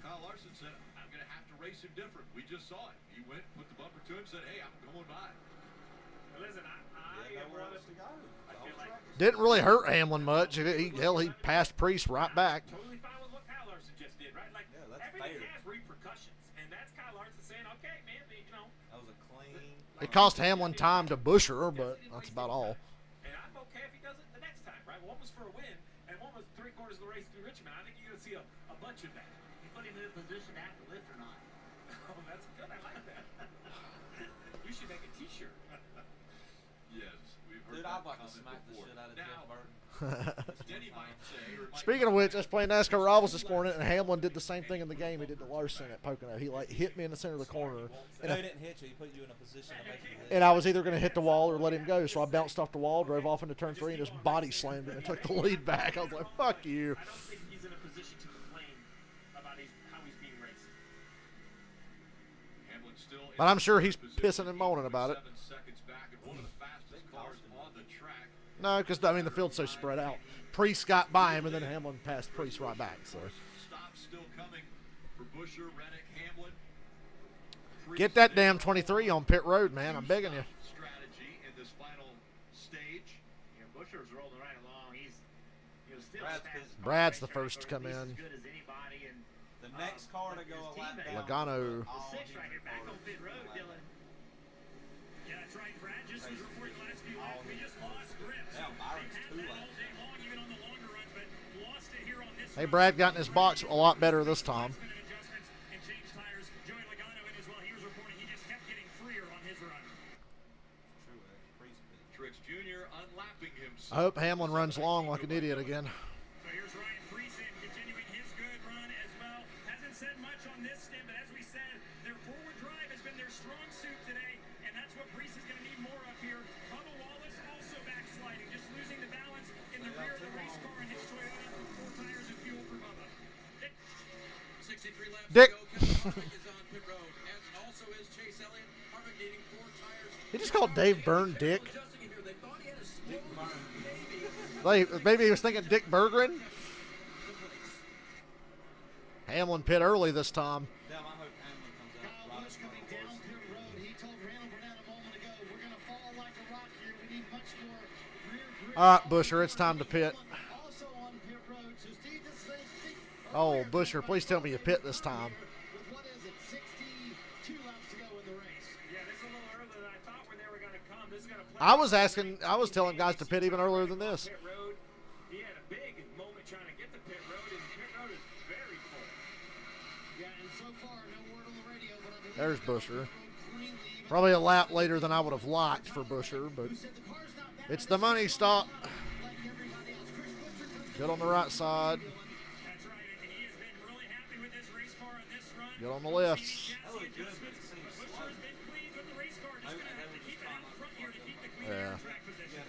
Kyle Larson said, I'm going to have to race him different. We just saw it. He went, put the bumper to him, said, hey, I'm going by. Listen, I feel like Didn't really hurt Hamlin much. He passed Priest right back. totally fine with what Kyle Larson just did, right? Like, everything has repercussions, and that's Kyle Larson saying, okay, man, you know. That was a clean. It cost Hamlin time to bush her, but that's about all. And I'm okay if he does it the next time, right? One was for a win, and one was 3/4 of the race through Richmond. I think you're going to see a bunch of that. You put him in a position to have to lift or not? Oh, that's good. I like that. We should make a T-shirt. Yes, we've heard Dude, that I'd like to comment smack the before. shit out of Now, Jeff Burton. Denny might say, or might Speaking of which, I was playing NASCAR Rivals this morning, and Hamlin did the same thing in the game he did to Larson at Pocono. He hit me in the center of the corner, No, he didn't hit you. He put you in a position to make you hit. and I was either going to hit the wall or let him go. So I bounced off the wall, drove off into turn 3, and just body slammed him and took the lead back. I was like, "Fuck you." I don't think he's in a position to complain about how he's being raced. But I'm sure he's pissing and moaning about it. No, because, I mean, the field's so spread out. Priest got by him, and then Hamlin passed Priest right back. So Stops still coming for Buscher, Reddick, Hamlin. get that damn 23 on pit road, man. I'm begging you. Strategy in this final stage. Yeah, Buscher's rolling right along. He's still Brad's the first to come in. as good as anybody. And The next car to go a lap down. Logano. the six right here back on pit road, Dylan. Yeah, that's right. Brad just was reporting the last few laps. We just lost grips. Yeah, Byron's They've had 2 that all laps. day long, even on the longer runs, but lost it here on this Hey, run. Brad got in his box a lot better this time. Last minute adjustments and changed tires. Joey Logano in as well. He was reporting he just kept getting freer on his run. Trix Jr. unlapping himself. I hope Hamlin runs long like an idiot again. So here's Ryan Friesen continuing his good run as well. Hasn't said much on this stint, but as we said, their forward drive has been their strong suit today, and that's what Friesen's going to need more of here. Bubba Wallace also backsliding, just losing the balance in the rear of the race car in his Toyota. 4 tires and fuel for Bubba. 63 laps Dick. to go. Kevin Harvick is on pit road, as also is Chase Elliott. Harvick needing 4 tires. He just called Dave Byrne Dick. Adjusting it here. They thought he had a slow Maybe he was thinking Dick Berggren. Hamlin pit early this time. Damn, I hope Hamlin comes out. Kyle Busch coming down pit road. He told Randall Burnett a moment ago, we're going to fall like a rock here. We need much more rear grip. All right, Buscher, it's time to pit. Also on pit road. So Steve, this is a big Oh, Buscher, please tell me you pit this time. with what is it, 62 laps to go in the race. Yeah, this is a little earlier than I thought when they were going to come. This is going to play. I was telling guys to pit even earlier than this. Pit road. He had a big moment trying to get to pit road, and pit road is very full. Yeah, and so far, no word on the radio, but I believe There's the Buscher. road cleanly, even Probably a lap later than I would have liked for Buscher, but who said the car's not bad, it's the money stop. like everybody else. Chris Buscher comes Get on the right side. That's right, and he has been really happy with this race car on this run. Get on the lifts. That looked good, but it seems Buscher slow. has been pleased with the race car. Just going to have to keep it out front here to keep the clean Yeah. air track position.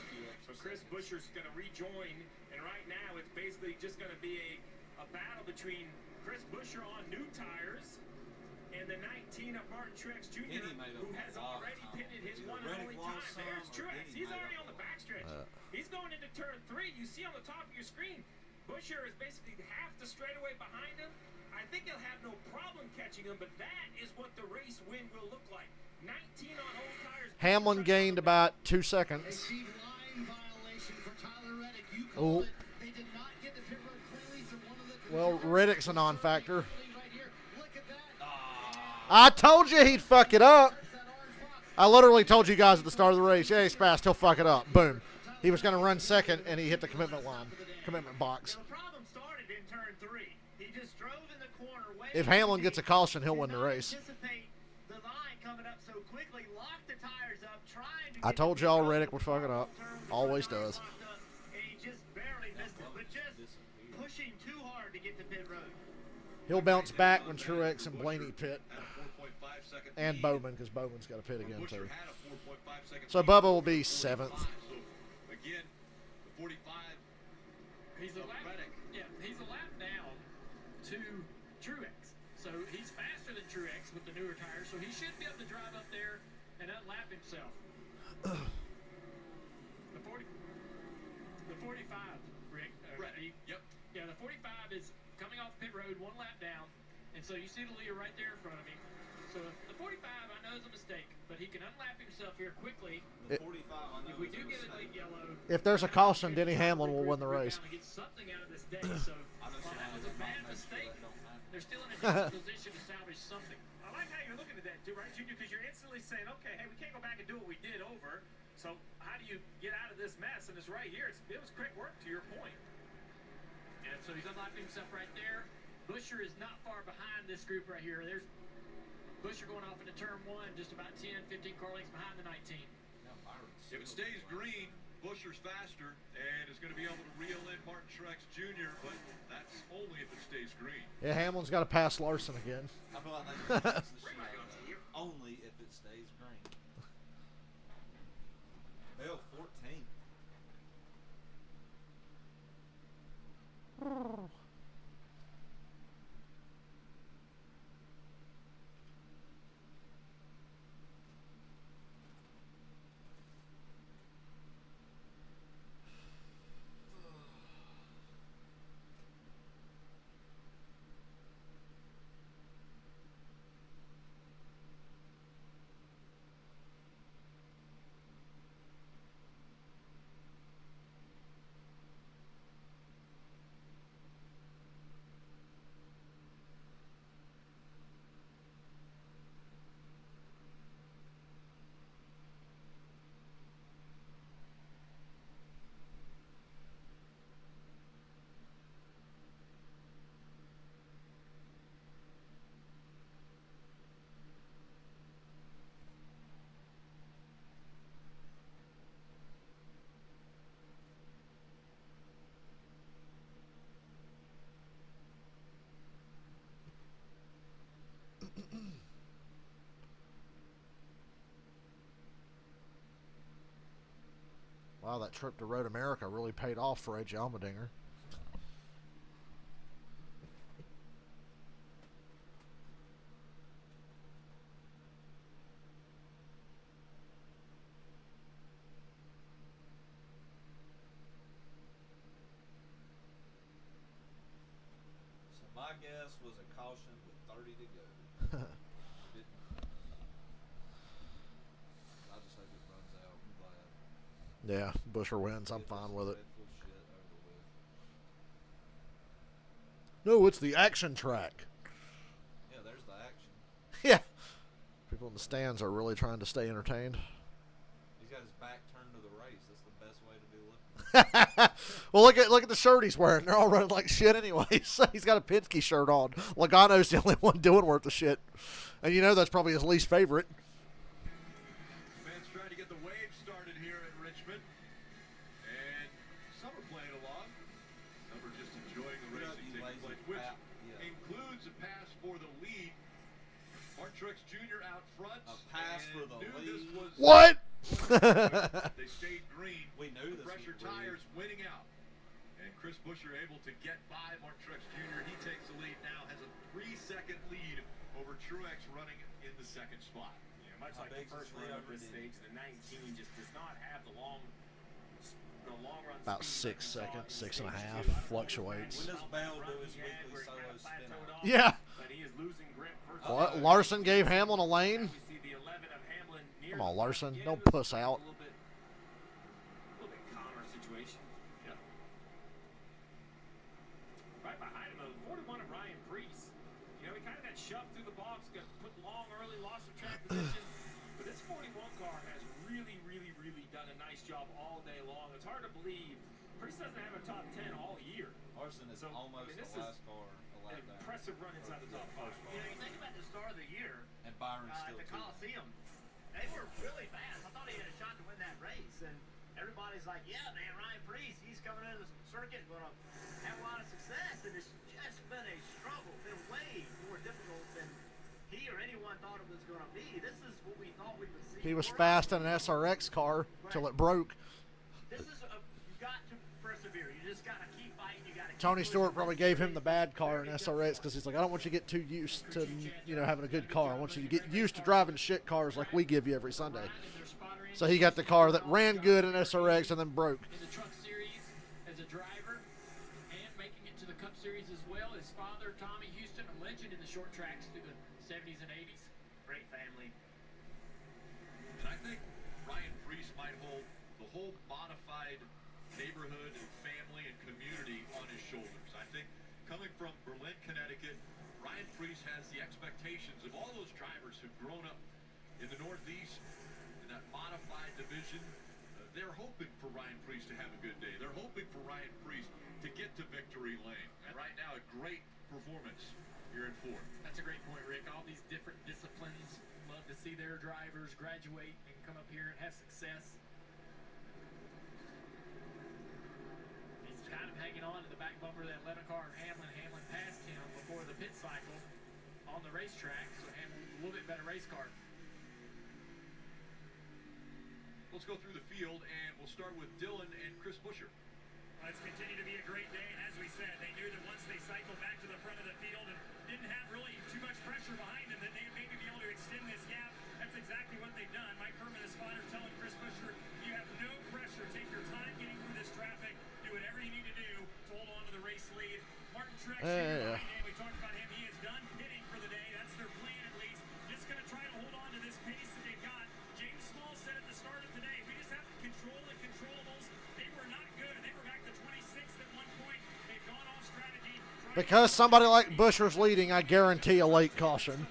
So Chris Buscher's going to rejoin, and right now it's basically just going to be a battle between Chris Buscher on new tires and the 19 of Martin Truex Jr., Denny made up who a has lot of already time. pitted his Either one and Reddick only lost time. some There's or Truex. Denny He's made already up on the backstretch. Uh. He's going into turn 3. You see on the top of your screen, Buscher is basically half the straightaway behind him. I think he'll have no problem catching him, but that is what the race win will look like. 19 on old tires. Hamlin gained about 2 seconds. Steve, line violation for Tyler Reddick. You Oh. called it. They did not get the pit road cleanly, so one of the Well, Reddick's a non-factor. right here. Look at that. I told you he'd fuck it up. I literally told you guys at the start of the race, yeah, he's fast, he'll fuck it up. Boom. He was going to run second, and he hit the commitment line, commitment box. The problem started in turn 3. He just drove in the corner. If Hamlin gets a caution, he'll win the race. Anticipate the line coming up so quickly, lock the tires up, trying to I get told the y'all pit Reddick road would fuck it up. turn, Always the does. tires locked up, and he just barely missed it, but just pushing too hard to get to pit road. He'll bounce back when Truex and Blaney pit. At a 4.5 second And lead. Bowman, because Bowman's got to pit again, Buscher too. had a 4.5 second So lead. Bubba will be 7th. So, again, the 45 He's a of lap. Reddick. Yeah, he's a lap down to Truex. So he's faster than Truex with the newer tires. So he should be able to drive up there and unlap himself. The 45, Rick. Reddick. Yep. Yeah, the 45 is coming off pit road, 1 lap down, and so you see the leader right there in front of him. So the 45, I know, is a mistake, but he can unlap himself here quickly. The 45, I know If we is do a get a mistake. late yellow, If there's a caution, Denny Hamlin will win the race. Get something out of this day. So I know while that was a somebody bad might make sure mistake, that don't happen. they're still in a decent position to salvage something. I like how you're looking at that too, right, Junior? Because you're instantly saying, okay, hey, we can't go back and do what we did over. So how do you get out of this mess? And it's right here. It was quick work, to your point. And so he's unlocking himself right there. Buscher is not far behind this group right here. There's Buscher going off into turn 1, just about 10, 15 car lengths behind the 19. If it stays green, Buscher's faster and is going to be able to reel in Martin Truex Jr., but that's only if it stays green. Yeah, Hamlin's got to pass Larson again. I feel like they can fix the shit out of it. Only if it stays green. Hell, 14. Wow, that trip to Road America really paid off for AJ Allmendinger. So my guess was a caution with 30 to go. I just hope it runs out. I'm glad. Yeah, Busher wins. I'm fine with it. No, it's the action track. Yeah, there's the action. Yeah. People in the stands are really trying to stay entertained. He's got his back turned to the race. That's the best way to be looking. Well, look at the shirt he's wearing. They're all running like shit anyways. He's got a Penske shirt on. Logano's the only one doing worth the shit. And you know that's probably his least favorite. Fans trying to get the wave started here in Richmond. And some are playing along. Some are just enjoying the racing taking place, which includes a pass for the lead. Mark Truex Jr. out front. A pass for the lead. What? They stayed green. We knew this. Pressure tires winning out. And Chris Buescher able to get by Mark Truex Jr. He takes the lead now, has a 3-second lead over Truex running in the second spot. Yeah, much like the first run of this stage, the 19 just does not have the long run. About 6 seconds, 6.5, fluctuates. When does Bell do his weekly solo spin out? Yeah. But he is losing grip. What? Larson gave Hamlin a lane? Come on, Larson. Don't puss out. A little bit calmer situation. Yeah. Right behind him, 41 of Ryan Preece. You know, he kind of got shoved through the box, got put long early, lost some track position. But this 41 car has really, really, really done a nice job all day long. It's hard to believe. Preece doesn't have a top 10 all year. Larson is almost the last car a lap down. Impressive run inside the top 5. You know, you think about the start of the year. And Byron's still at the Coliseum. They were really fast. I thought he had a shot to win that race, and everybody's like, "Yeah, man, Ryan Preece, he's coming into the circuit, going to have a lot of success." And it's just been a struggle, been way more difficult than he or anyone thought it was going to be. This is what we thought we would see. He was fast in an SRX car till it broke. This is you got to persevere. You just got to keep fighting. You got to. Tony Stewart probably gave him the bad car in SRX because he's like, I don't want you to get too used to, having a good car. I want you to get used to driving shit cars like we give you every Sunday. So he got the car that ran good in SRX and then broke. In the Truck Series as a driver and making it to the Cup Series as well. His father, Tommy Houston, a legend in the short tracks through the 70s and 80s. Great family. And I think Ryan Preece might hold the whole modified neighborhood and family and community on his shoulders. I think coming from Berlin, Connecticut, Ryan Preece has the expectations of all those drivers who've grown up in the Northeast in that modified division. They're hoping for Ryan Preece to have a good day. They're hoping for Ryan Preece to get to victory lane. And right now, a great performance here in Ford. That's a great point, Rick. All these different disciplines love to see their drivers graduate and come up here and have success. He's kind of hanging on to the back bumper of that 11 car of Hamlin. Hamlin passed him before the pit cycle on the racetrack, so Hamlin a little bit better race car. Let's go through the field, and we'll start with Dylan and Chris Buescher. It's continued to be a great day, and as we said, they knew that once they cycled back to the front of the field and didn't have really too much pressure behind them, that they maybe be able to extend this gap. That's exactly what they've done. Mike Herman, the spotter, telling Chris Buescher, you have no pressure. Take your time getting through this traffic. Do whatever you need to do to hold on to the race lead. Martin Truex, behind him. We talked about him. He is done pitting for the day. That's their plan, at least. Just going to try to hold on to this pace that they've got. James Small said at the start of today, we just have to control the controllables. They were not good. They were back to 26th at one point. They've gone off strategy. Because somebody like Buscher's leading, I guarantee a late caution.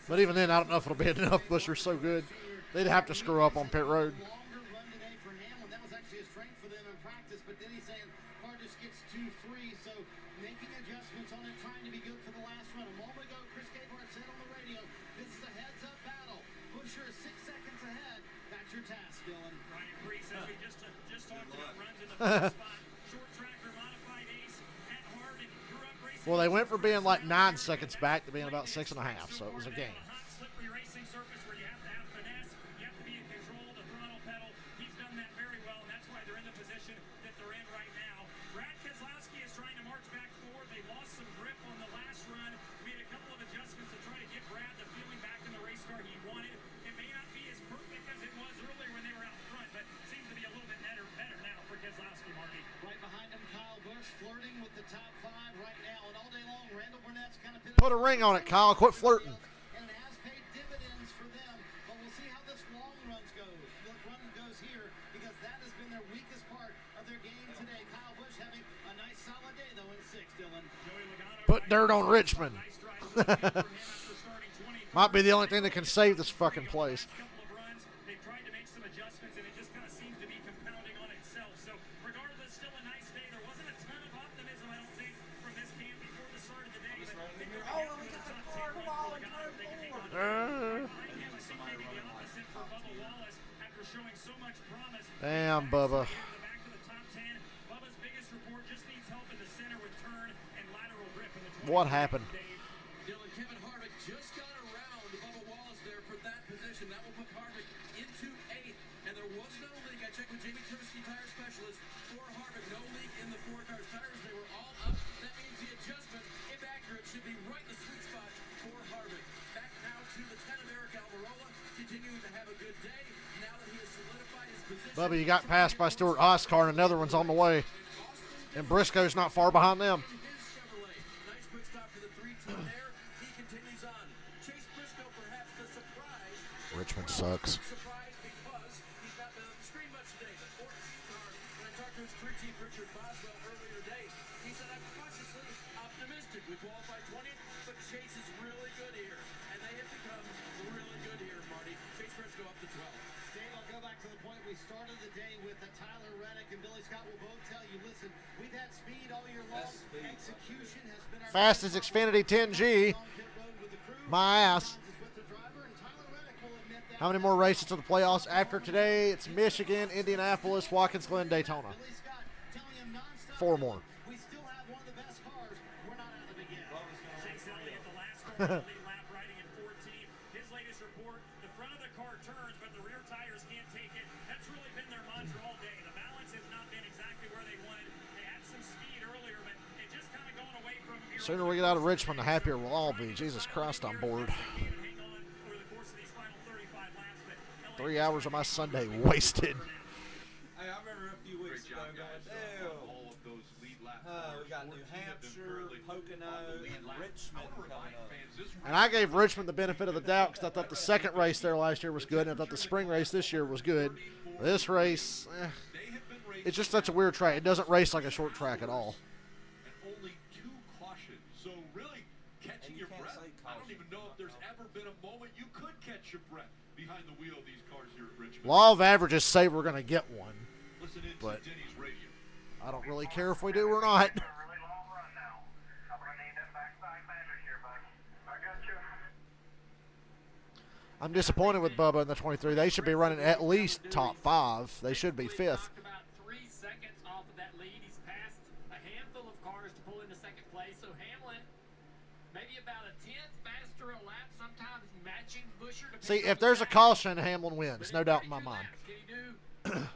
But even then, I don't know if it'll be enough. Buscher's so good. They'd have to screw up on pit road. Longer run today for Hamlin. That was actually a strength for them in practice, but then he's saying car just gets too free, so making adjustments on it, trying to be good for the last run. A moment ago, Chris Gabehart said on the radio, this is a heads-up battle. Buescher is 6 seconds ahead. That's your task, Dylan. Ryan Preece, as we just talked about, runs in the first spot. Short tracker, modified ace, at hard, and grew up racing. Well, they went from being like 9 seconds back to being about 6.5, so it was a game. Hot, slippery racing surface where you have to have finesse, you have to be in control of the throttle pedal. He's Put a ring on it, Kyle. Quit flirting. And it has paid dividends for them. But we'll see how this run goes here, because that has been their weakest part of their game today. Kyle Busch having a nice solid day, though, in 6, Dylan. Put dirt on Richmond. Might be the only thing that can save this fucking place. They've tried to make some adjustments, and it just kind of seems to be compounding on itself. So regardless, still a nice day. There wasn't a ton of optimism, I don't think, from this camp before the start of the day. But they were able to top 10 run for Logano. They can hang on to it. Behind him, I think maybe the opposite for Bubba Wallace after showing so much promise. Damn, Bubba. Back to the top 10. Bubba's biggest report just needs help in the center with turn and lateral grip in the 20. What happened? Dylan, Kevin Harvick just got around Bubba Wallace there for that position. That will put Harvick into 8th. And there was no leak. I checked with Jamie Tursky, tire specialist, for Harvick. No leak in the 4 cars' tires. They were all up. That means the adjustment, if accurate, should be right in the sweet spot for Harvick. Back now to the 10 of Eric Almirola, continuing to have a good day. Now that he has solidified his position. Bubba, you got passed by Stuart Oscar, and another one's on the way. And Briscoe's not far behind them. Nice quick stop for the 3-team there. He continues on. Chase Briscoe, perhaps the surprise. Richmond sucks. Surprise because he's not been on the screen much today. The 14th car, when I talked to his crew chief, Richard Boswell, earlier today, he said, I'm cautiously optimistic. We qualified 20th, but Chase is really good here. And they have become really good here, Marty. Chase Briscoe up to 12. Dave, I'll go back to the point we started the day with. Tyler Reddick and Billy Scott will both tell you, listen, we've had speed all year long. Execution has been our Fastest Xfinity 10G. My ass. How many more races to the playoffs after today? It's Michigan, Indianapolis, Watkins Glen, Daytona. 4 more. We still have one of the best cars. We're not out of it yet. Chase Elliott, the last car, lead lap riding in 14. His latest report, the front of the car turns, but the rear tires can't take it. That's really been their mantra all day. The balance has not been exactly where they wanted. They had some speed earlier, but it just kind of gone away from The sooner we get out of Richmond, the happier we'll all be. Jesus Christ, I'm bored. 3 hours of my Sunday wasted. Hey, I remember a few weeks ago going, damn. We got New Hampshire, Pocono, and Richmond coming up. And I gave Richmond the benefit of the doubt because I thought the second race there last year was good, and I thought the spring race this year was good. This race, it's just such a weird track. It doesn't race like a short track at all. And only 2 cautions. So really catching your breath. I don't even know if there's ever been a moment you could catch your breath behind the wheel of these cars here at Richmond. Law of averages say we're going to get one, Listen in but to Denny's radio. I don't really care if we do or not. I'm disappointed with Bubba in the 23. They should be running at least top 5. They should be 5th. About 3 seconds off of that lead. He's passed a handful of cars to pull into second place. So Hamlin, maybe about a 10th faster a lap, sometimes matching Buescher. See, if there's a caution, Hamlin wins. No doubt in my mind. Can he do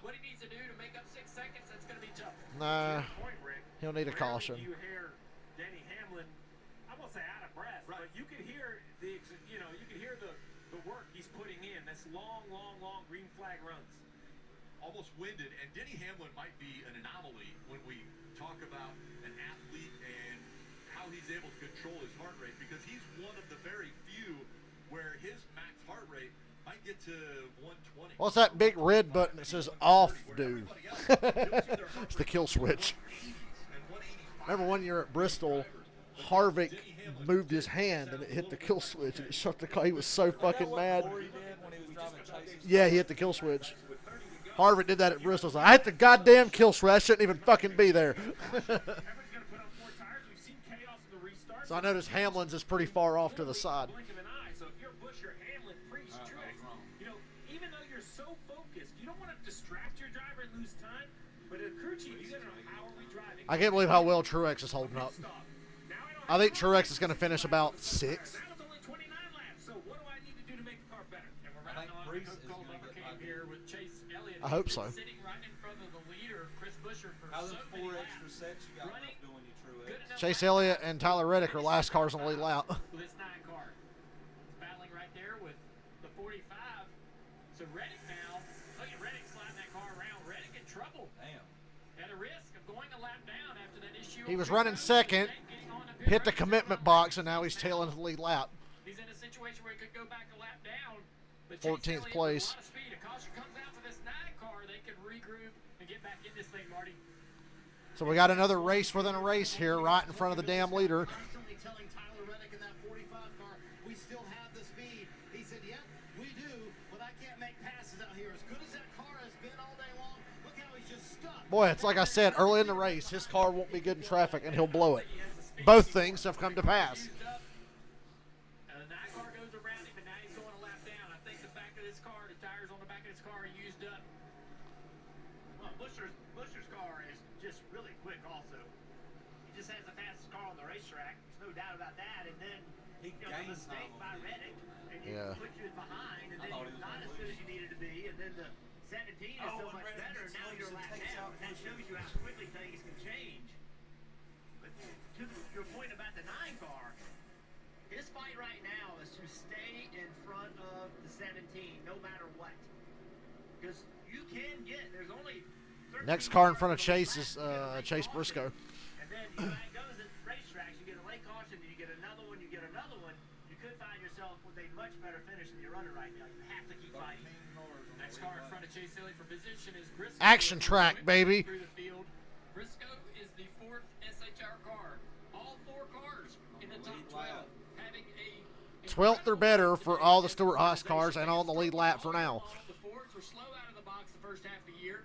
what he needs to do to make up 6 seconds? That's going to be tough. Nah, he'll need a caution. You hear Denny Hamlin, I won't say out of breath, but you can hear the work he's putting in. That's long green flag runs. Almost winded, and Denny Hamlin might be an anomaly when we talk about an athlete and how he's able to control his heart rate, because he's one of the very few where his max heart rate might get to 120. What's that big red button that says off do? It's the kill switch. Remember one year at Bristol, Harvick moved his hand and it hit the kill switch and it shut the car. He was so fucking mad. Yeah, he hit the kill switch. Harvick did that at Bristol. So I hit the goddamn kill switch. I shouldn't even fucking be there. So I noticed Hamlin's is pretty far off to the side. So if you're Buescher, Hamlin, Priest, Truex, even though you're so focused, you don't want to distract your driver and lose time. But as crew chief, you gotta know how are we driving. I can't believe how well Truex is holding up. I think Truex is going to finish about 6th. I hope so. Chase Elliott and Tyler Reddick are last cars on the lead lap. This 9 car is battling right there with the 45. So Reddick now, look at Reddick sliding that car around. Reddick in trouble. Damn. At a risk of going a lap down after that issue. He was running second, hit the commitment box, and now he's tailing the lead lap. He's in a situation where he could go back a lap down. But 14th place. a lot of speed. A caution comes out for this 9 car. They can regroup and get back in this thing, Marty. So we got another race within a race here, right in front of the damn leader. Constantly telling Tyler Reddick in that 45 car, we still have the speed. He said, yep, we do, but I can't make passes out here. As good as that car has been all day long, look how he's just stuck. Boy, it's like I said, early in the race, his car won't be good in traffic, and he'll blow it. Both things have come to pass. The 9 car goes around him, and now he's going a lap down. I think the back of this car, the tires on the back of this car are used up. Well, Buscher's car is just really quick also. He just has the fastest car on the racetrack. There's no doubt about that. And then the mistake by Reddick, and you put you behind, and then you're not as good as you needed to be. And then the 17 is so much better, and now you're a lap down. That shows you how quickly things can change. But to your point about the 9 car, his fight right now is to stay in front of the 17 no matter what. Because you can get, there's only 13 Next car in front of Chase is Chase Briscoe. And then that goes at racetracks. You get a late caution, then you get another one, you get another one. You could find yourself with a much better finish than you're running right now. You have to keep fighting. Next car in front of Chase Elliott for position is Briscoe. Action track, baby. Through the field. Briscoe is the 4th SHR car. All 4 cars in the top 12 having a 12th or better for all the Stewart-Haas cars and on the lead lap for now. The Fords were slow out of the box the first half of the year.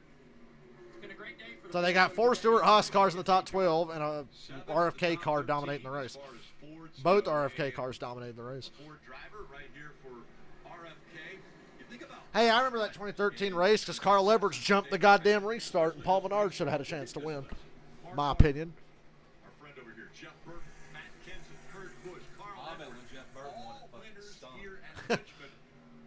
It's been a great day for So they got 4 Stewart-Haas cars in the top 12 and a RFK car dominating the race. Both RFK cars dominating the race. Ford driver right here for RFK. You think about Hey, I remember that 2013 race because Carl Edwards jumped the goddamn restart and Paul Menard should have had a chance to win. My opinion. our friend over here, Jeff Burton, Matt Kenson, Kurt Busch, Carl I bet when Edwards, Jeff Burton won all it, fucking winners stunk. here at Richmond.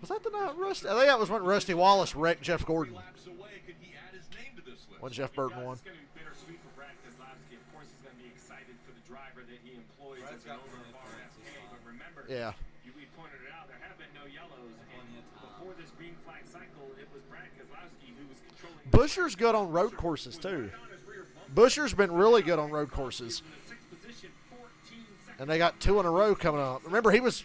Was that the night Rusty? I think that was when Rusty Wallace wrecked Jeff Gordon. 3 laps away, could he add his name to this list? When Jeff Burton won. It's going to be bittersweet for Brad Keselowski. Of course, he's going to be excited for the driver that he employs Brad's as an got owner of plenty of RFK. chances. But remember, Yeah. we pointed it out, there have been no yellows. And before this green flag cycle, it was Brad Keselowski who was controlling. Buscher's good on road courses, too. Buscher's been really good on road courses. And they got 2 in a row coming up. Remember, he was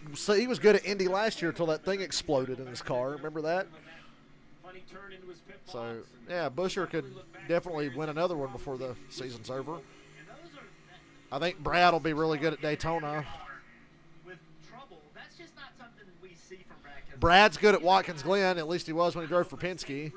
good at Indy last year until that thing exploded in his car. Remember that? So, yeah, Buscher could definitely win another one before the season's over. I think Brad will be really good at Daytona. With trouble, that's just not something we see from Brad Keselowski. Brad's good at Watkins Glen. At least he was when he drove for Penske.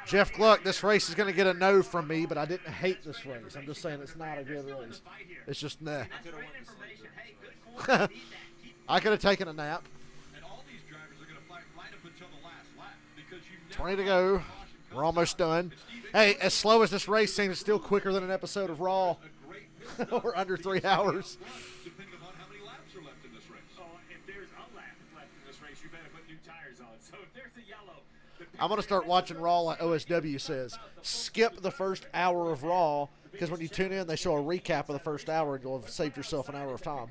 Jeff Gluck, this race is going to get a no from me, but I didn't hate this race. I'm just saying it's not a good race. It's just nah. I could have taken a nap. And all these drivers are going to fight right up until the last lap because you 20 to go. We're almost done. Hey, as slow as this race seems, it's still quicker than an episode of Raw. We're under 3 hours. depending upon how many laps are left in this race. Oh, if there's a lap left in this race, you better put new tires on. So if there's a yellow, I'm going to start watching Raw like OSW says. Skip the first hour of Raw because when you tune in, they show a recap of the first hour and you'll have saved yourself an hour of time.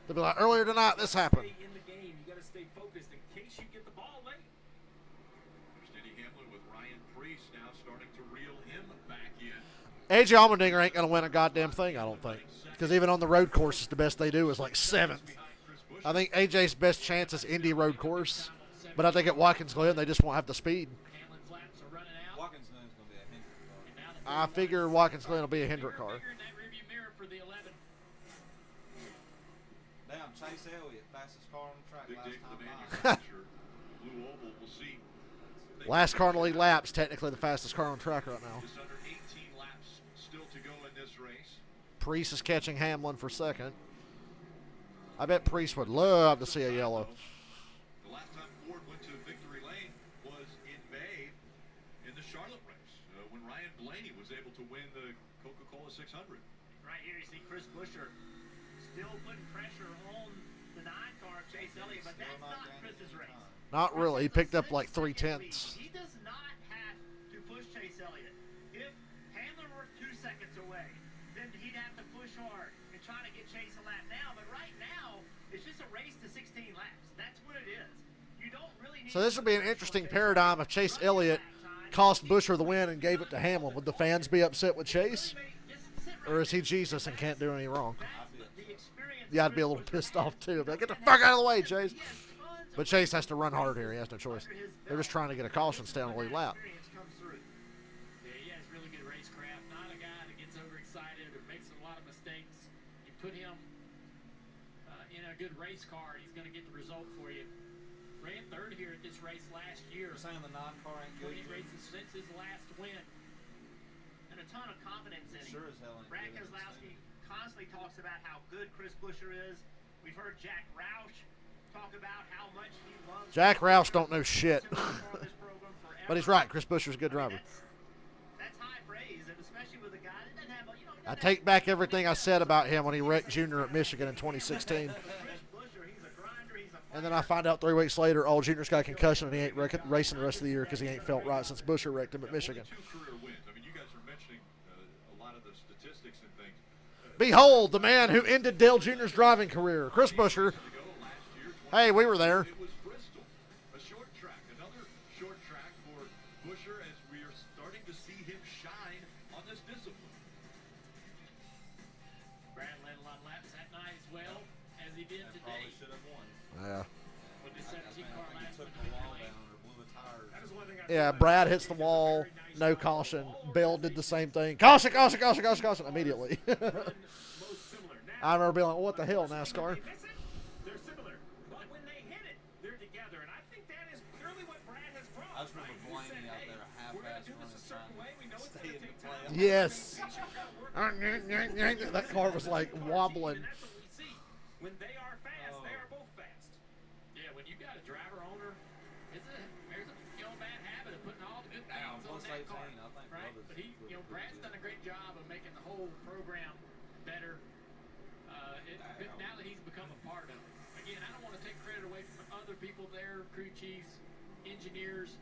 They'll be like, earlier tonight, this happened. in the game, you got to stay focused in case you get the ball late. Denny Hamlin with Ryan Preece now starting to reel him back in. AJ Allmendinger ain't going to win a goddamn thing, I don't think. Because even on the road courses, the best they do is like 7th. I think AJ's best chance is Indy road course. But I think at Watkins Glen, they just won't have the speed. Watkins Glen's going to be a Hendrick I car. figure Watkins Glen will be a Hendrick car. Damn, Chase Elliott, fastest car on the track Big day last for the time. manufacturer. Blue Oval, we'll see. Last car in the lead lap's technically the fastest car on track right now. Just under 18 laps still to go in this race. Preece is catching Hamlin for second. I bet Preece would love to see a yellow. The last time Ford went to victory lane was in May in the Charlotte race when Ryan Blaney was able to win the Coca-Cola 600. Right here you see Chris Buescher still putting pressure on the 9 car of Chase Elliott, but that's not Chris's race. Not really. He picked up like 3/10. He does not have to push Chase Elliott. If Hamlin were 2 seconds away, then he'd have to push hard and try to get Chase a lap now. But right now, it's just a race to 16 laps. That's what it is. You don't really need. So this will be an interesting paradigm of Chase Elliott cost Buescher the win and gave it to Hamlin, would the fans be upset with Chase? Or is he Jesus and can't do any wrong? Yeah, I'd be a little pissed off too. Like, get the fuck out of the way, Chase. But Chase has to run hard here. He has no choice. They're just trying to get a caution, stay on the lead lap. Yeah, he has really good racecraft. Not a guy that gets overexcited or makes a lot of mistakes. You put him in a good race car, and he's going to get the result for you. Ran third here at this race last year. You're saying the non-car ain't good? 20 races since his last win. And a ton of confidence in him. Sure as hell ain't Brad good. Keselowski constantly talks about how good Chris Buescher is. We've heard Jack Roush talk about how much he loves. Jack Roush don't know shit. But he's right. Chris Buescher's a good driver. That's high praise, and especially with a guy that doesn't have, I take back everything I said about him when he wrecked Junior at Michigan in 2016. And then I find out 3 weeks later, all Junior's got a concussion and he ain't racing the rest of the year because he ain't felt right since Buescher wrecked him at Michigan. 2 career wins. I mean, you guys are mentioning a lot of the statistics and things. Behold, the man who ended Dale Jr.'s driving career, Chris Buescher. Hey, we were there. It was Bristol, a short track, another short track for Buescher as we are starting to see him shine on this discipline. Brad led a lot of laps that night as well as he did today. Probably should have won. Yeah. With the 17 car last Took one. the wall down or blew the tires. Yeah, Brad hits the wall, no caution. Bill did the same thing. Caution, caution, caution, caution, caution, immediately. I remember being like, what the hell, NASCAR? They're similar, but when they hit it, they're together, and I think that is clearly what Brad has brought. I just remember Blaney out there half-ass running trying to stay in the playoffs. Yes. That car was like wobbling. When they are fast, they are both fast. Yeah, when you got a driver owner, there's a bad habit of putting all the good things on that car, right? But Brad's done a great job of making the whole program better. Now that he's become a part of it. Again, I don't want to take credit away from other people there, crew chiefs, engineers,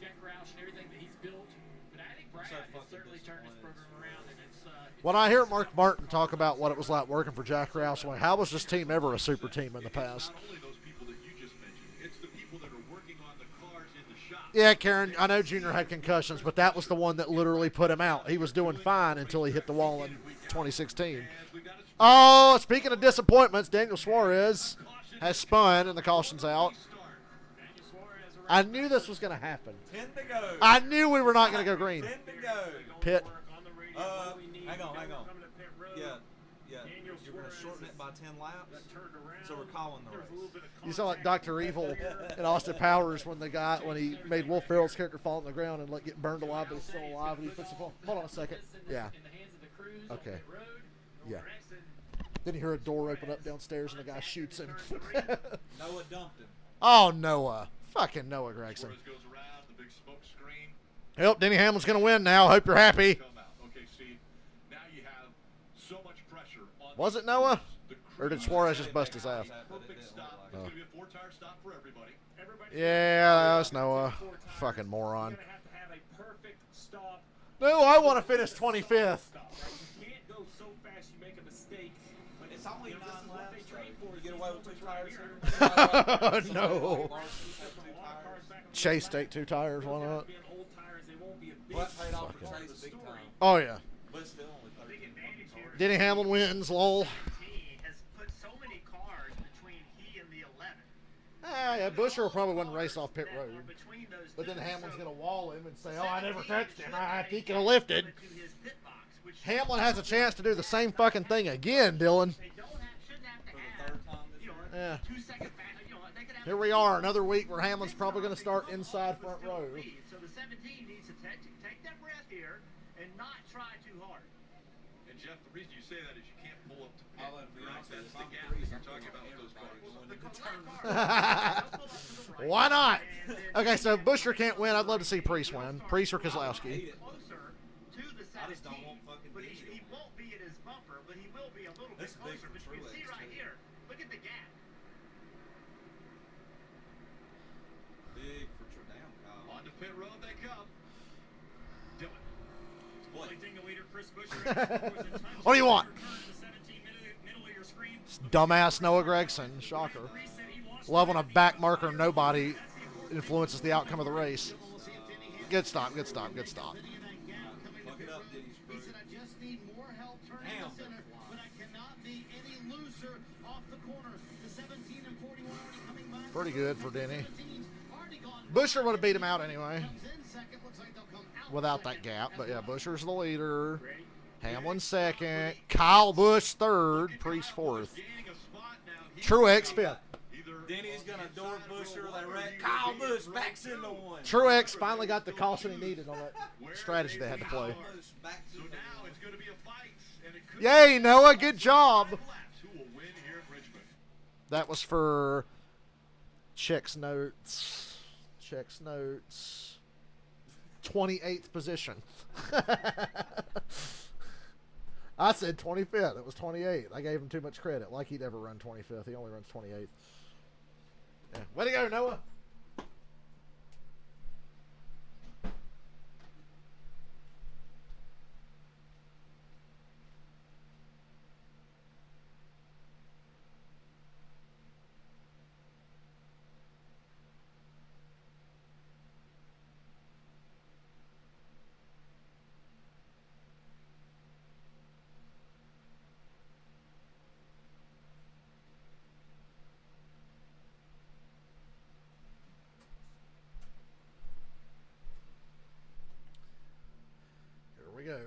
Jack Roush, and everything that he's built. But I think Brad has certainly turned his program around, and it's When I hear Mark Martin talk about what it was like working for Jack Roush, I'm like, how was this team ever a super team in the past? Not only those people that you just mentioned, it's the people that are working on the cars in the shop. Yeah, Karen, I know Junior had concussions, but that was the one that literally put him out. He was doing fine until he hit the wall in 2016. Oh, speaking of disappointments, Daniel Suarez has spun and the caution's out. I knew this was going to happen. 10 to go. I knew we were not going to go green. 10 to go. Pit. Hang on. Yeah. You're going to shorten it by 10 laps. So we're calling the race. You saw like Dr. Evil in Austin Powers when he made Will Ferrell's character fall on the ground and get burned alive, but he's still alive, and he puts the phone. Hold on a second. Yeah. Okay. Yeah. Then you hear a door open up downstairs and the guy shoots him. Noah dumped him. Oh, Noah. Fucking Noah Gregson. Yep, Denny Hamlin's going to win now. Hope you're happy. Okay, see, now you have so much pressure on. Was it Noah? Or did Suarez just bust his ass? Perfect stop. It's going to be a 4-tire stop for everybody. Yeah, that's Noah. Fucking moron. No, I want to finish 25th. You can't go so fast you make a mistake. But It's only 9 laps. You get away with 2 tires here. No. Chase take 2 tires, why not? But paid off for Chase big time. Oh, yeah. But still only 13. Denny Hamlin wins, lol. Has put so many cars between he and the 11. Yeah, Buescher will probably win race off pit road. But then Hamlin's going to wall him and say, oh, I never touched him. He could have lifted. Hamlin has a chance to do the same fucking thing again, Dylan. Yeah. Here we are, another week where Hamlin's probably going to start inside front row. So the 17 needs to take that breath here and not try too hard. And Jeff, the reason you say that is you can't pull up to pit. That's the gap that you're talking about with those cars. Why not? Okay, so Buescher can't win. I'd love to see Priest win. Priest or Keselowski. Closer to the 17, but he won't be at his bumper, but he will be a little bit closer. But you can see right here, look at the gap. Big for Trinam, Kyle. On to pit road they come. Dylan. Only thing the leader, Chris Buescher, What do you want? the 17 middle of your screen. Dumbass Noah Gregson. Shocker. Love when a back marker nobody influences the outcome of the race. Good stop. Good stop. Good stop. Fuck it up, Denny's crew. He said, I just need more help turning the center, but I cannot be any looser off the corner. The 17 and 41 already coming by. Pretty good for Denny. Busher would have beat him out anyway. Without that gap. But yeah, Busher's the leader. Hamlin second. Kyle Busch third. Priest fourth. Truex fifth. Denny's going to door Busher. They wreck. Kyle Busch backs into one. Truex finally got the caution he needed on that strategy they had to play. So now it's going to be a fight. And it could Yay, Noah. Good job. who will win here in Richmond. That was for Check's notes. Check's notes. 28th position. I said 25th. It was 28th. I gave him too much credit. Like he'd ever run 25th. He only runs 28th. Yeah. Way to go, Noah. We go.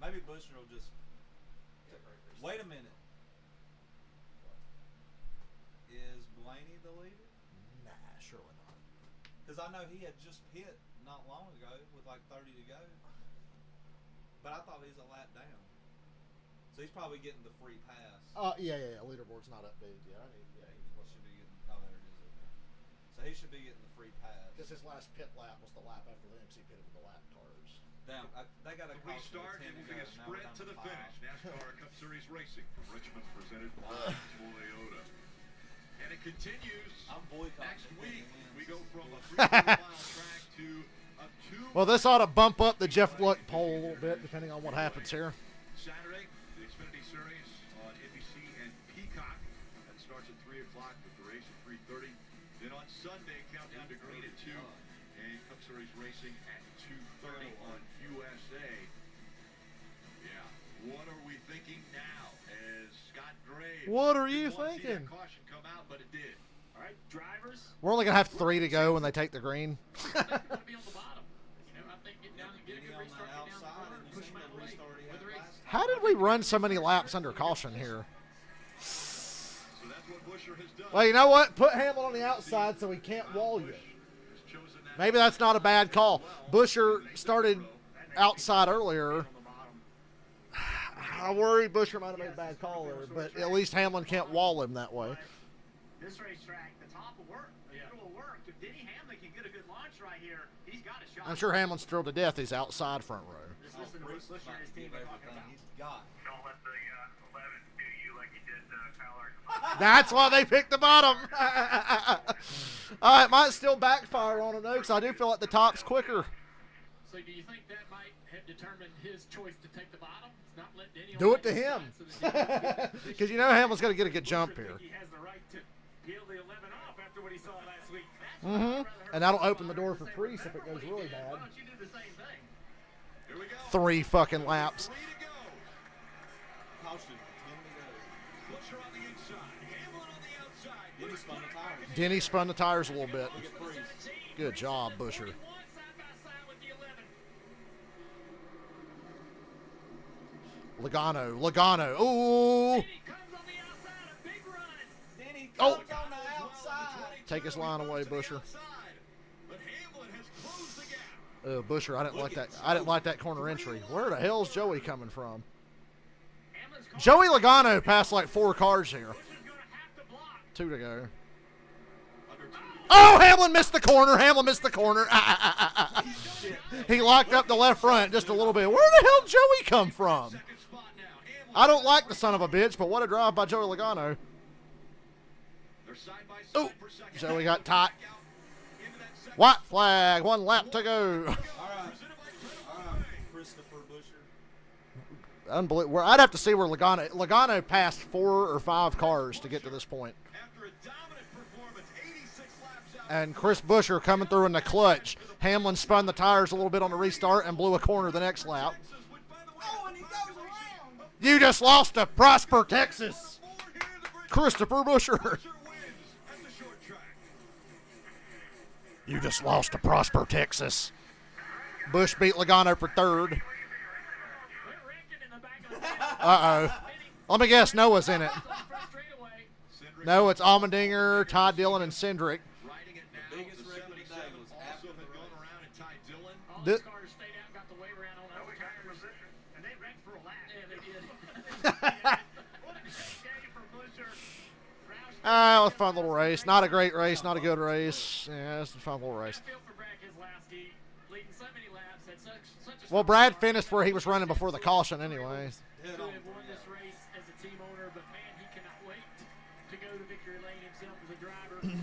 Maybe Busher will just wait a minute. Is Blaney the leader? Nah, surely not. Because I know he had just hit not long ago with like 30 to go. But I thought he was a lap down. So he's probably getting the free pass. Yeah. Leaderboard's not updated yet. He should be getting. Oh, there it is. Okay. So he should be getting the free pass. Because his last pit lap was the lap after the MC pitted with the lap cars. Damn, they got a We start and will be a sprint to the finish. NASCAR Cup Series Racing from Richmond, presented by Toyota. And it continues. I'm boycotting. Next week, we go from a 3-mile track to a 2. Well, this ought to bump up the Jeff Gluck poll a little bit, depending on what happens here. Saturday, the Xfinity Series on NBC and Peacock. That starts at 3 o'clock with the race at 3:30. Then on Sunday, countdown to green at 2. And Cup Series Racing at 2:30 on USA. Yeah. What are we thinking now? As Scott Graves. What are you didn't want to see that thinking? caution come out, but it did. All right, drivers. We're only going to have 3 to go when they take the green. I think you want to be on the bottom. You know, I think get down and get a good restart, get down the corner, and push them out of the way. Whether it's How did we run so many laps under caution here? So that's what Busher has done. Well, you know what? Put Hamlin on the outside so he can't wall you. Maybe that's not a bad call. Busher started outside earlier. I worry Busher might have made a bad call there, but at least Hamlin can't wall him that way. This racetrack, the top will work. The middle will work. If Denny Hamlin can get a good launch right here, he's got a shot. I'm sure Hamlin's thrilled to death he's outside front row. Just listen to what Busher and his team are talking about. He's got. Don't let the 11 do you like he did Kyle Larson. That's why they picked the bottom. It might still backfire on him, though, because I do feel like the top's quicker. So do you think that might have determined his choice to take the bottom? Not let Denny Do on it to the him. inside so that Denny- Because you know Hamlin's going to get a good jump Busher here. think he has the right to peel the 11 off after what he saw last week. And that'll open the door for Priest if it goes really bad. Why don't you do the same thing? Here we go. 3 fucking laps. 3 to go. Caution. 10 to go. Busher on the inside. Hamlin on the outside. Denny spun the tires. Denny spun the tires a little bit. Look at Priest. Good job, Busher. 41 side by side with the 11. Logano. Ooh. Denny comes on the outside, a big run. Denny Oh. comes on the outside. Take his line away, Busher. But Hamlin has closed the gap. Busher, I didn't like that. I didn't like that corner entry. Where the hell's Joey coming from? Hamlin's caught. Joey Logano passed like 4 cars here. Busher's going to have to block. 2 to go. Under 2 to go. Oh, Hamlin missed the corner. Hamlin missed the corner. He locked up the left front just a little bit. Where the hell Joey come from? Second spot now. Hamlin I don't like the son of a bitch, but what a drive by Joey Logano. They're side by side Oh, for second. Joey got tight. Back out into that second White flag. 1 lap to go. All right. All right. Christopher Busher. unbelievable. I'd have to see where Logano passed 4 or 5 cars to get to this point. And Chris Buescher coming through in the clutch. Hamlin spun the tires a little bit on the restart and blew a corner the next lap. Oh, and he goes around. You just lost to Prosper, Texas. Christopher Buescher. You just lost to Prosper, Texas. Busch beat Logano for 3rd. Uh-oh. Let me guess, Noah's in it. No, it's Allmendinger, Todd Dillon, and Cindric. These cars stayed out and got the way around on our tires, and they wrecked for a lap. Yeah, they did. What a great day for Buescher. It was a fun little race. Not a great race, not a good race. Yeah, it's a fun little race. Well, Brad finished where he was running before the caution anyway. To have won this race as a team owner, but man, he cannot wait to go to victory lane himself as a driver. You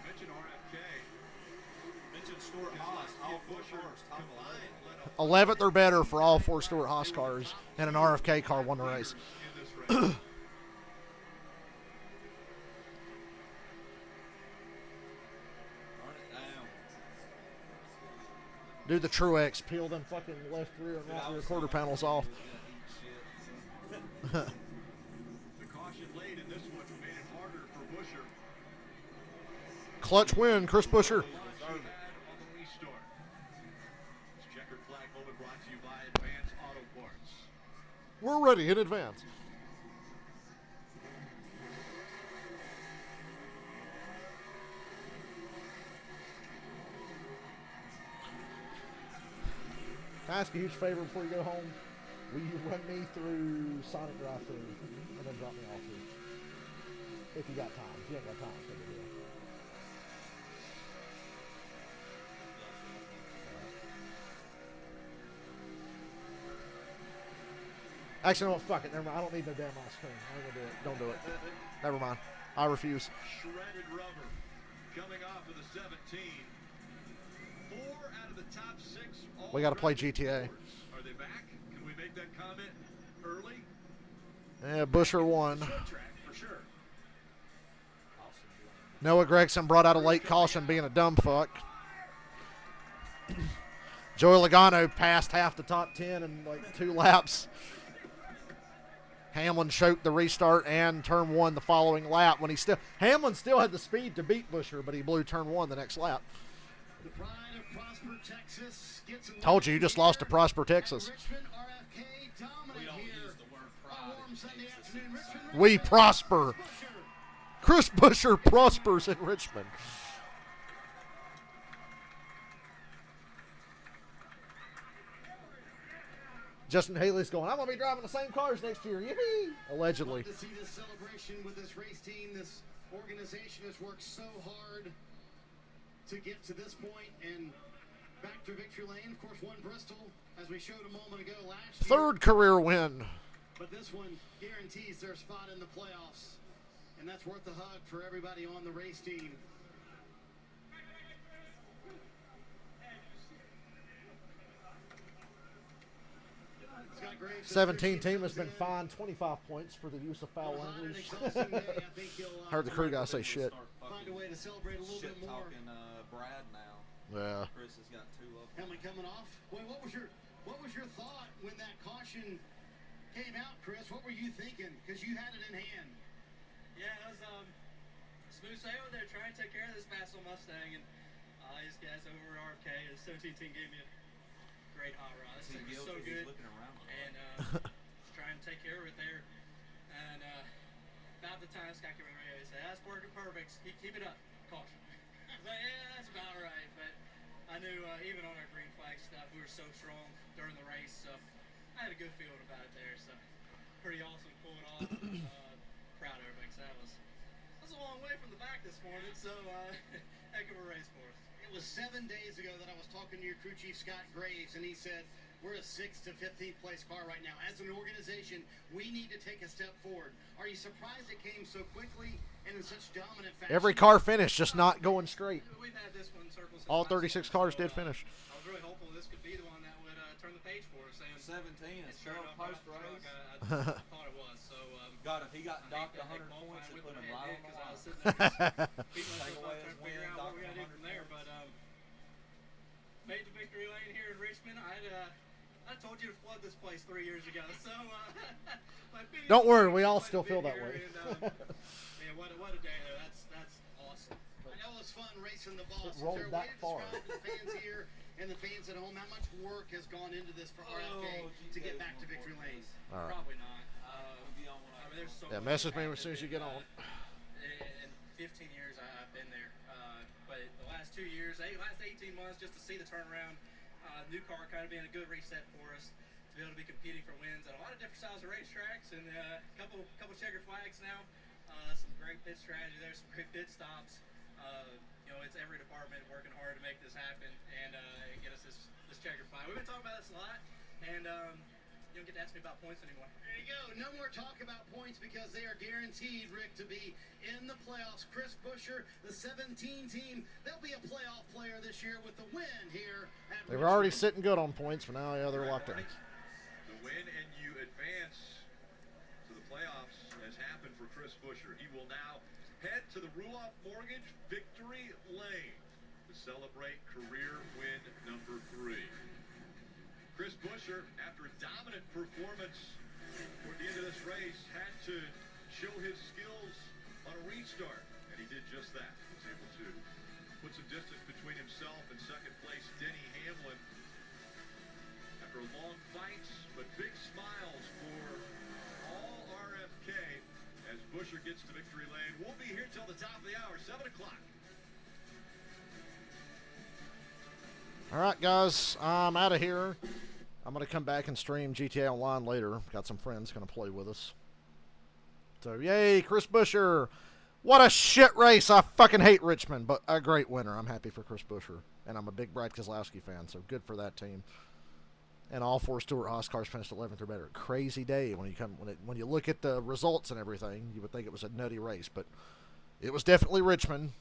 mentioned RFK. Mentioned Stuart Haas. All 4 cars combined. 11th or better for all 4 Stuart Haas cars, and an RFK car won the race. Do the Truex, peel them fucking left rear and right rear quarter panels off. The caution late in this one made it harder for Buescher. Clutch win, Chris Buescher. We're ready in advance. Can I ask a huge favor before you go home? Will you run me through Sonic Drive-Thru and then drop me off here? If you got time. If you ain't got time, it's no big deal. Actually, no, fuck it. Never mind. I don't need no damn ice cream. I ain't gonna do it. Don't do it. Never mind. I refuse. Shredded rubber coming off of the 17. 4 out of the top 6. We got to play GTA. Are they back? Can we make that comment early? Yeah, Buescher won. For sure. Noah Gragson brought out a late caution being a dumb fuck. Joey Logano passed half the top 10 in like 2 laps. Hamlin choked the restart and turn 1 the following lap when Hamlin still had the speed to beat Buescher, but he blew turn 1 the next lap. The pride of Prosper, Texas gets Told you just lost to Prosper, Texas. Richmond, RFK dominant we don't use the word pride. We prosper. Chris Buescher prospers in Richmond. Justin Haley's going, I'm going to be driving the same cars next year. Yippee! Allegedly. To see this celebration with this race team, this organization has worked so hard to get to this point and back to victory lane. Of course, won Bristol, as we showed a moment ago last year. 3rd career win. But this one guarantees their spot in the playoffs. And that's worth a hug for everybody on the race team. 17 team has been fined 25 points for the use of foul language. Heard the crew guy say shit. Find a way to celebrate a little bit more. Talking Brad now. Yeah. Chris has got 2 of them. Helmet coming off. Wait, what was your thought when that caution came out, Chris? What were you thinking? Because you had it in hand. Yeah, it was smooth sailing there, trying to take care of this fast old Mustang, and these guys over at RFK, the 17 team gave me a great hot rod. This thing was so good, and just trying to take care of it there. And about the time Scott came around, he said, "That's working perfect. Keep it up. Caution." I was like, "Yeah, that's about right." But I knew even on our green flag stuff, we were so strong during the race, so I had a good feeling about it there. So pretty awesome to pull it off. Proud of everybody. That was a long way from the back this morning, so heck of a race for us. It was 7 days ago that I was talking to your crew chief, Scott Graves, and he said, we're a 6th to 15th place car right now. As an organization, we need to take a step forward. Are you surprised it came so quickly and in such dominant fashion? Every car finished, just not going straight. We've had this one circle since all 36 cars did finish. I was really hopeful this could be the one that would turn the page for us, and 17 is still a post race. I thought it was. So If he got docked 100 points, it put him right on the line. Take away his win, docked 100 from there, but made the victory lane here in Richmond. I told you to flood this place 3 years ago, so don't worry, we all still feel that way. Man, what a day there. That's awesome. I know it was fun racing the ball. It rolled that far. Describe to the fans here and the fans at home how much work has gone into this for RFK to get back to victory lane. All right. Probably not. There's so Yeah, much message me as soon as you get on. In 15 years I've been there, but the last 2 years, last 18 months, just to see the turnaround, new car kind of being a good reset for us to be able to be competing for wins at a lot of different styles of racetracks, and a couple checker flags now, some great pit strategy there, some great pit stops. It's every department working hard to make this happen and get us this checker flag. We've been talking about this a lot, and you don't get to ask me about points anymore. There you go. No more talk about points because they are guaranteed, Rick, to be in the playoffs. Chris Buescher, the 17 team, they'll be a playoff player this year with the win here at They were already sitting good on points, but now, yeah, they're locked in. The win and you advance to the playoffs has happened for Chris Buescher. He will now head to the Ruoff Mortgage Victory Lane to celebrate career win number 3. Chris Buescher, after a dominant performance toward the end of this race, had to show his skills on a restart, and he did just that. He was able to put some distance between himself and second place Denny Hamlin. After a long fight, but big smiles for all RFK as Buescher gets to victory lane. We'll be here till the top of the hour, 7 o'clock. All right, guys, I'm out of here. I'm going to come back and stream GTA Online later. Got some friends going to play with us. So, yay, Chris Buescher. What a shit race. I fucking hate Richmond, but a great winner. I'm happy for Chris Buescher. And I'm a big Brad Keselowski fan, so good for that team. And all 4 Stewart-Haas cars finished 11th or better. Crazy day when you look at the results and everything. You would think it was a nutty race, but it was definitely Richmond.